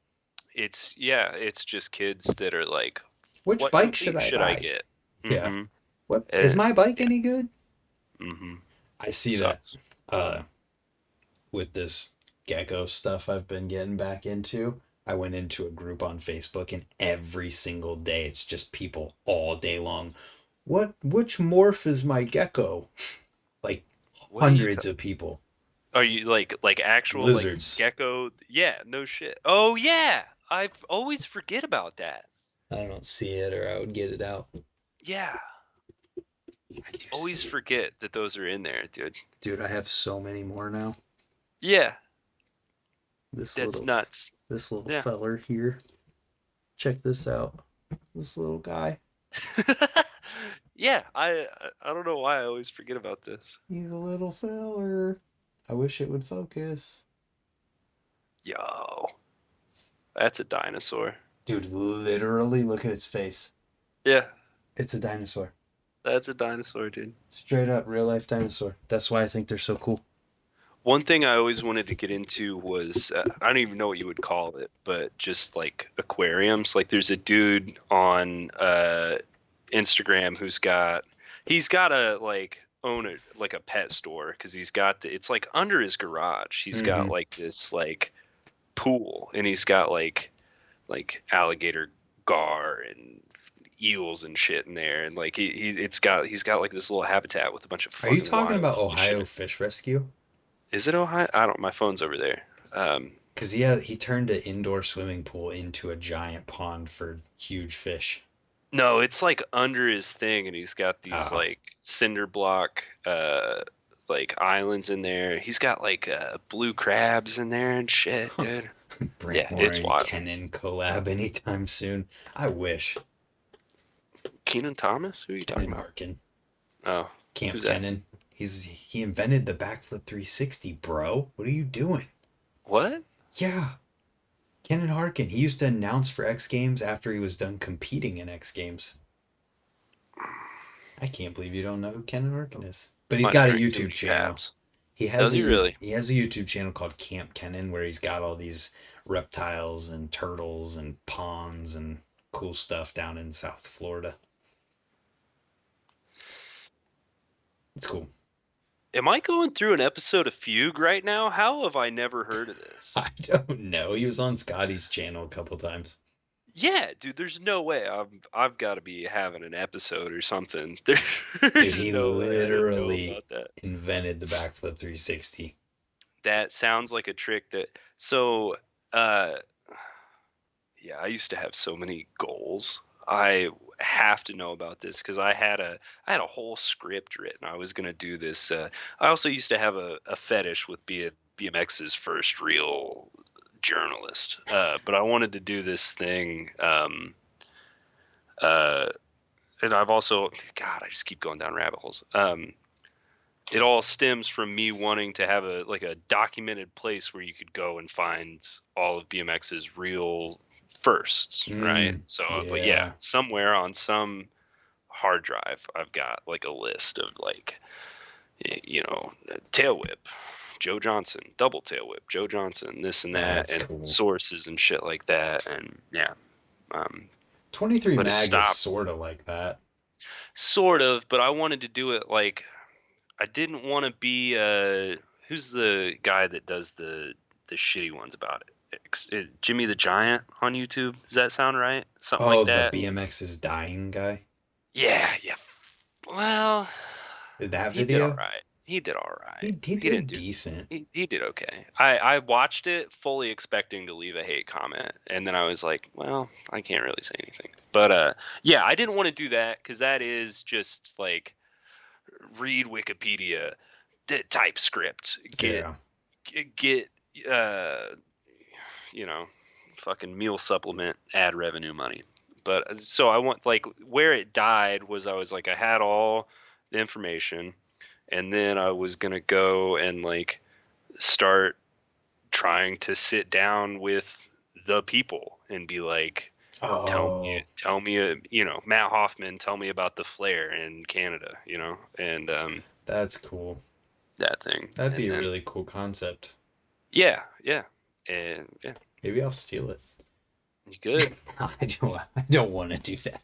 B: It's just kids that are like,
A: Which
B: what
A: bike should
B: complete
A: I
B: should I
A: buy?
B: get?
A: Yeah.
B: Mm-hmm.
A: What is my bike
B: Yeah.
A: any good?
B: Mm-hmm.
A: I see that
B: Sucks.
A: uh with this gecko stuff I've been getting back into. I went into a group on Facebook and every single day it's just people all day long. Which morph is my gecko? Like
B: What are you?
A: hundreds of people.
B: Are you like actual like
A: Lizards.
B: gecko? Yeah, no shit. Oh yeah, I always forget about that.
A: I don't see it or I would get it out.
B: Yeah,
A: I do
B: always
A: see it.
B: forget that those are in there, dude.
A: Dude, I have so many more now.
B: Yeah,
A: This
B: that's
A: little
B: nuts.
A: this little
B: Yeah.
A: feller here. Check this out. This little guy.
B: Yeah, I don't know why I always forget about this.
A: He's a little feller. I wish it would focus.
B: Yo, that's a dinosaur.
A: Dude, literally look at its face.
B: Yeah,
A: It's a dinosaur.
B: that's a dinosaur, dude.
A: Straight up real life dinosaur. That's why I think they're so cool.
B: One thing I always wanted to get into was I don't even know what you would call it, but just like aquariums. Like there's a dude on Instagram he's got a like own a like a pet store because he's got it's like under his garage. He's got
A: Mm-hmm.
B: like this like pool, and he's got like alligator gar and eels and shit in there, and like he's got like this little habitat with a bunch of
A: Are you
B: fucking
A: talking
B: wild
A: about
B: fish in
A: Ohio
B: it.
A: Fish Rescue?
B: Is it Ohio? I don't. My phone's over there.
A: Because he turned an indoor swimming pool into a giant pond for huge fish.
B: No, it's like under his thing, and he's got these
A: Oh,
B: like cinder block like islands in there. He's got like blue crabs in there and shit, dude. Yeah,
A: Brantmore
B: it's
A: and
B: wild.
A: Kenan collab anytime soon. I wish.
B: Keenan Thomas? Who are you talking
A: Kenan
B: about?
A: Harkin.
B: Oh,
A: Camp
B: who's that?
A: Kenan. He invented the backflip 360, bro. What are you doing?
B: What?
A: Yeah, Kenan Harkin. He used to announce for X Games after he was done competing in X Games. I can't believe you don't know who Kenan Harkin is. But he's
B: Might have
A: got a
B: drank too
A: YouTube
B: many
A: channel.
B: Pabs. Does he really?
A: He has a YouTube channel called Camp Kenan where he's got all these reptiles and turtles and ponds and cool stuff down in South Florida. It's cool.
B: Am I going through an episode of Fugue right now? How have I never heard of this?
A: I don't know. He was on Scotty's channel a couple times.
B: Yeah, dude, there's no way I've got to be having an episode or something.
A: Dude,
B: There's
A: he
B: no way I didn't know
A: literally
B: about that.
A: invented the backflip 360.
B: That sounds like a trick that so uh yeah, I used to have so many goals. I have to know about this because I had a whole script written. I was gonna do this. I also used to have a fetish with being BMX's first real journalist. But I wanted to do this thing. Uh, and I've also, God, I just keep going down rabbit holes. It all stems from me wanting to have a documented place where you could go and find all of BMX's real firsts, right? So, but yeah,
A: Yeah.
B: somewhere on some hard drive, I've got like a list of like, tail whip, Joe Johnson, double tail whip, Joe Johnson, this and that,
A: That's
B: and
A: cool.
B: sources and shit like that, and yeah.
A: 23
B: But it
A: Mag is
B: stopped.
A: sort of like that.
B: Sort of, but I wanted to do it like I didn't want to be who's the guy that does the shitty ones about it? Jimmy the Giant on YouTube. Does that sound right? Something
A: Oh,
B: like
A: the
B: that.
A: BMX is dying guy?
B: Yeah, yeah. Well,
A: That
B: he did all
A: video?
B: right. He did all right.
A: He
B: He didn't
A: did
B: do.
A: decent.
B: He did okay. I watched it fully expecting to leave a hate comment, and then I was like, well, I can't really say anything. But yeah, I didn't want to do that because that is just like read Wikipedia, type script,
A: Yeah.
B: get uh you know fucking meal supplement ad revenue money. But so I want like where it died was I was like I had all the information, and then I was gonna go and like start trying to sit down with the people and be like,
A: Oh,
B: tell me, Matt Hoffman, tell me about the flare in Canada, and
A: that's cool.
B: that thing,
A: That'd be
B: and
A: a
B: then
A: really cool concept.
B: yeah, and yeah,
A: Maybe I'll steal it.
B: you could.
A: I don't want to do that.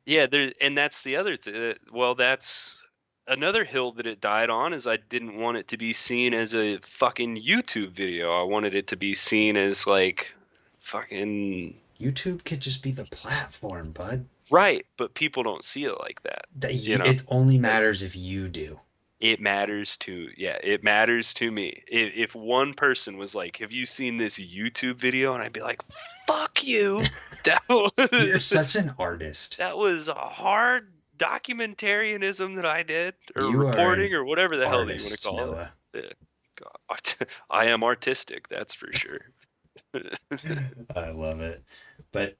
B: Yeah, and that's the other thing. Well, that's another hill that it died on is I didn't want it to be seen as a fucking YouTube video. I wanted it to be seen as like fucking
A: YouTube could just be the platform, bud.
B: right, but people don't see it like that.
A: It only
B: That's
A: matters if you do.
B: it matters to it matters to me. If one person was like, "Have you seen this YouTube video?" and I'd be like, "Fuck you." That
A: You're
B: was
A: such an artist.
B: that was a hard documentarianism that I did, or
A: You are an
B: reporting, or whatever the hell that you want to
A: artist,
B: call
A: Noah.
B: it. Yeah. God, I am artistic, that's for sure.
A: I love it. But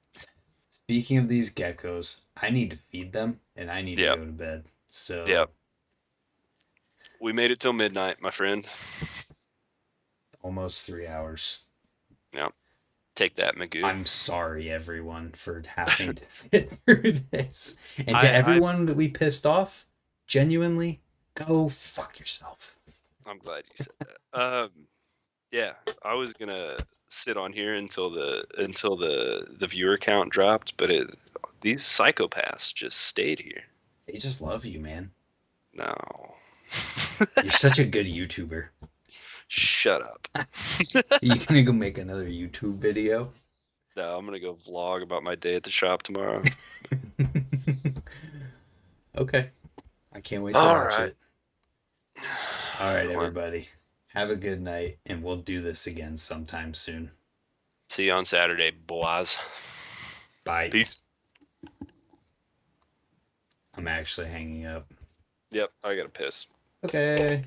A: speaking of these geckos, I need to feed them and I need to
B: Yep.
A: go to bed. So
B: Yep. We made it till midnight, my friend.
A: almost 3 hours.
B: Yep. Take that, Magoo.
A: I'm sorry, everyone, for having to sit through this. And to
B: I
A: everyone that we pissed off, genuinely, go fuck yourself.
B: I'm glad you said that. Yeah, I was gonna sit on here until the viewer count dropped, but these psychopaths just stayed here.
A: They just love you, man.
B: No.
A: You're such a good YouTuber.
B: Shut up.
A: You gonna go make another YouTube video?
B: No, I'm gonna go vlog about my day at the shop tomorrow.
A: Okay. I can't wait to
B: All
A: watch
B: right.
A: it. All right,
B: Well,
A: everybody. Have a good night, and we'll do this again sometime soon.
B: see you on Saturday, boys.
A: Bye.
B: Peace.
A: I'm actually hanging up.
B: Yep, I gotta piss.
A: Okay.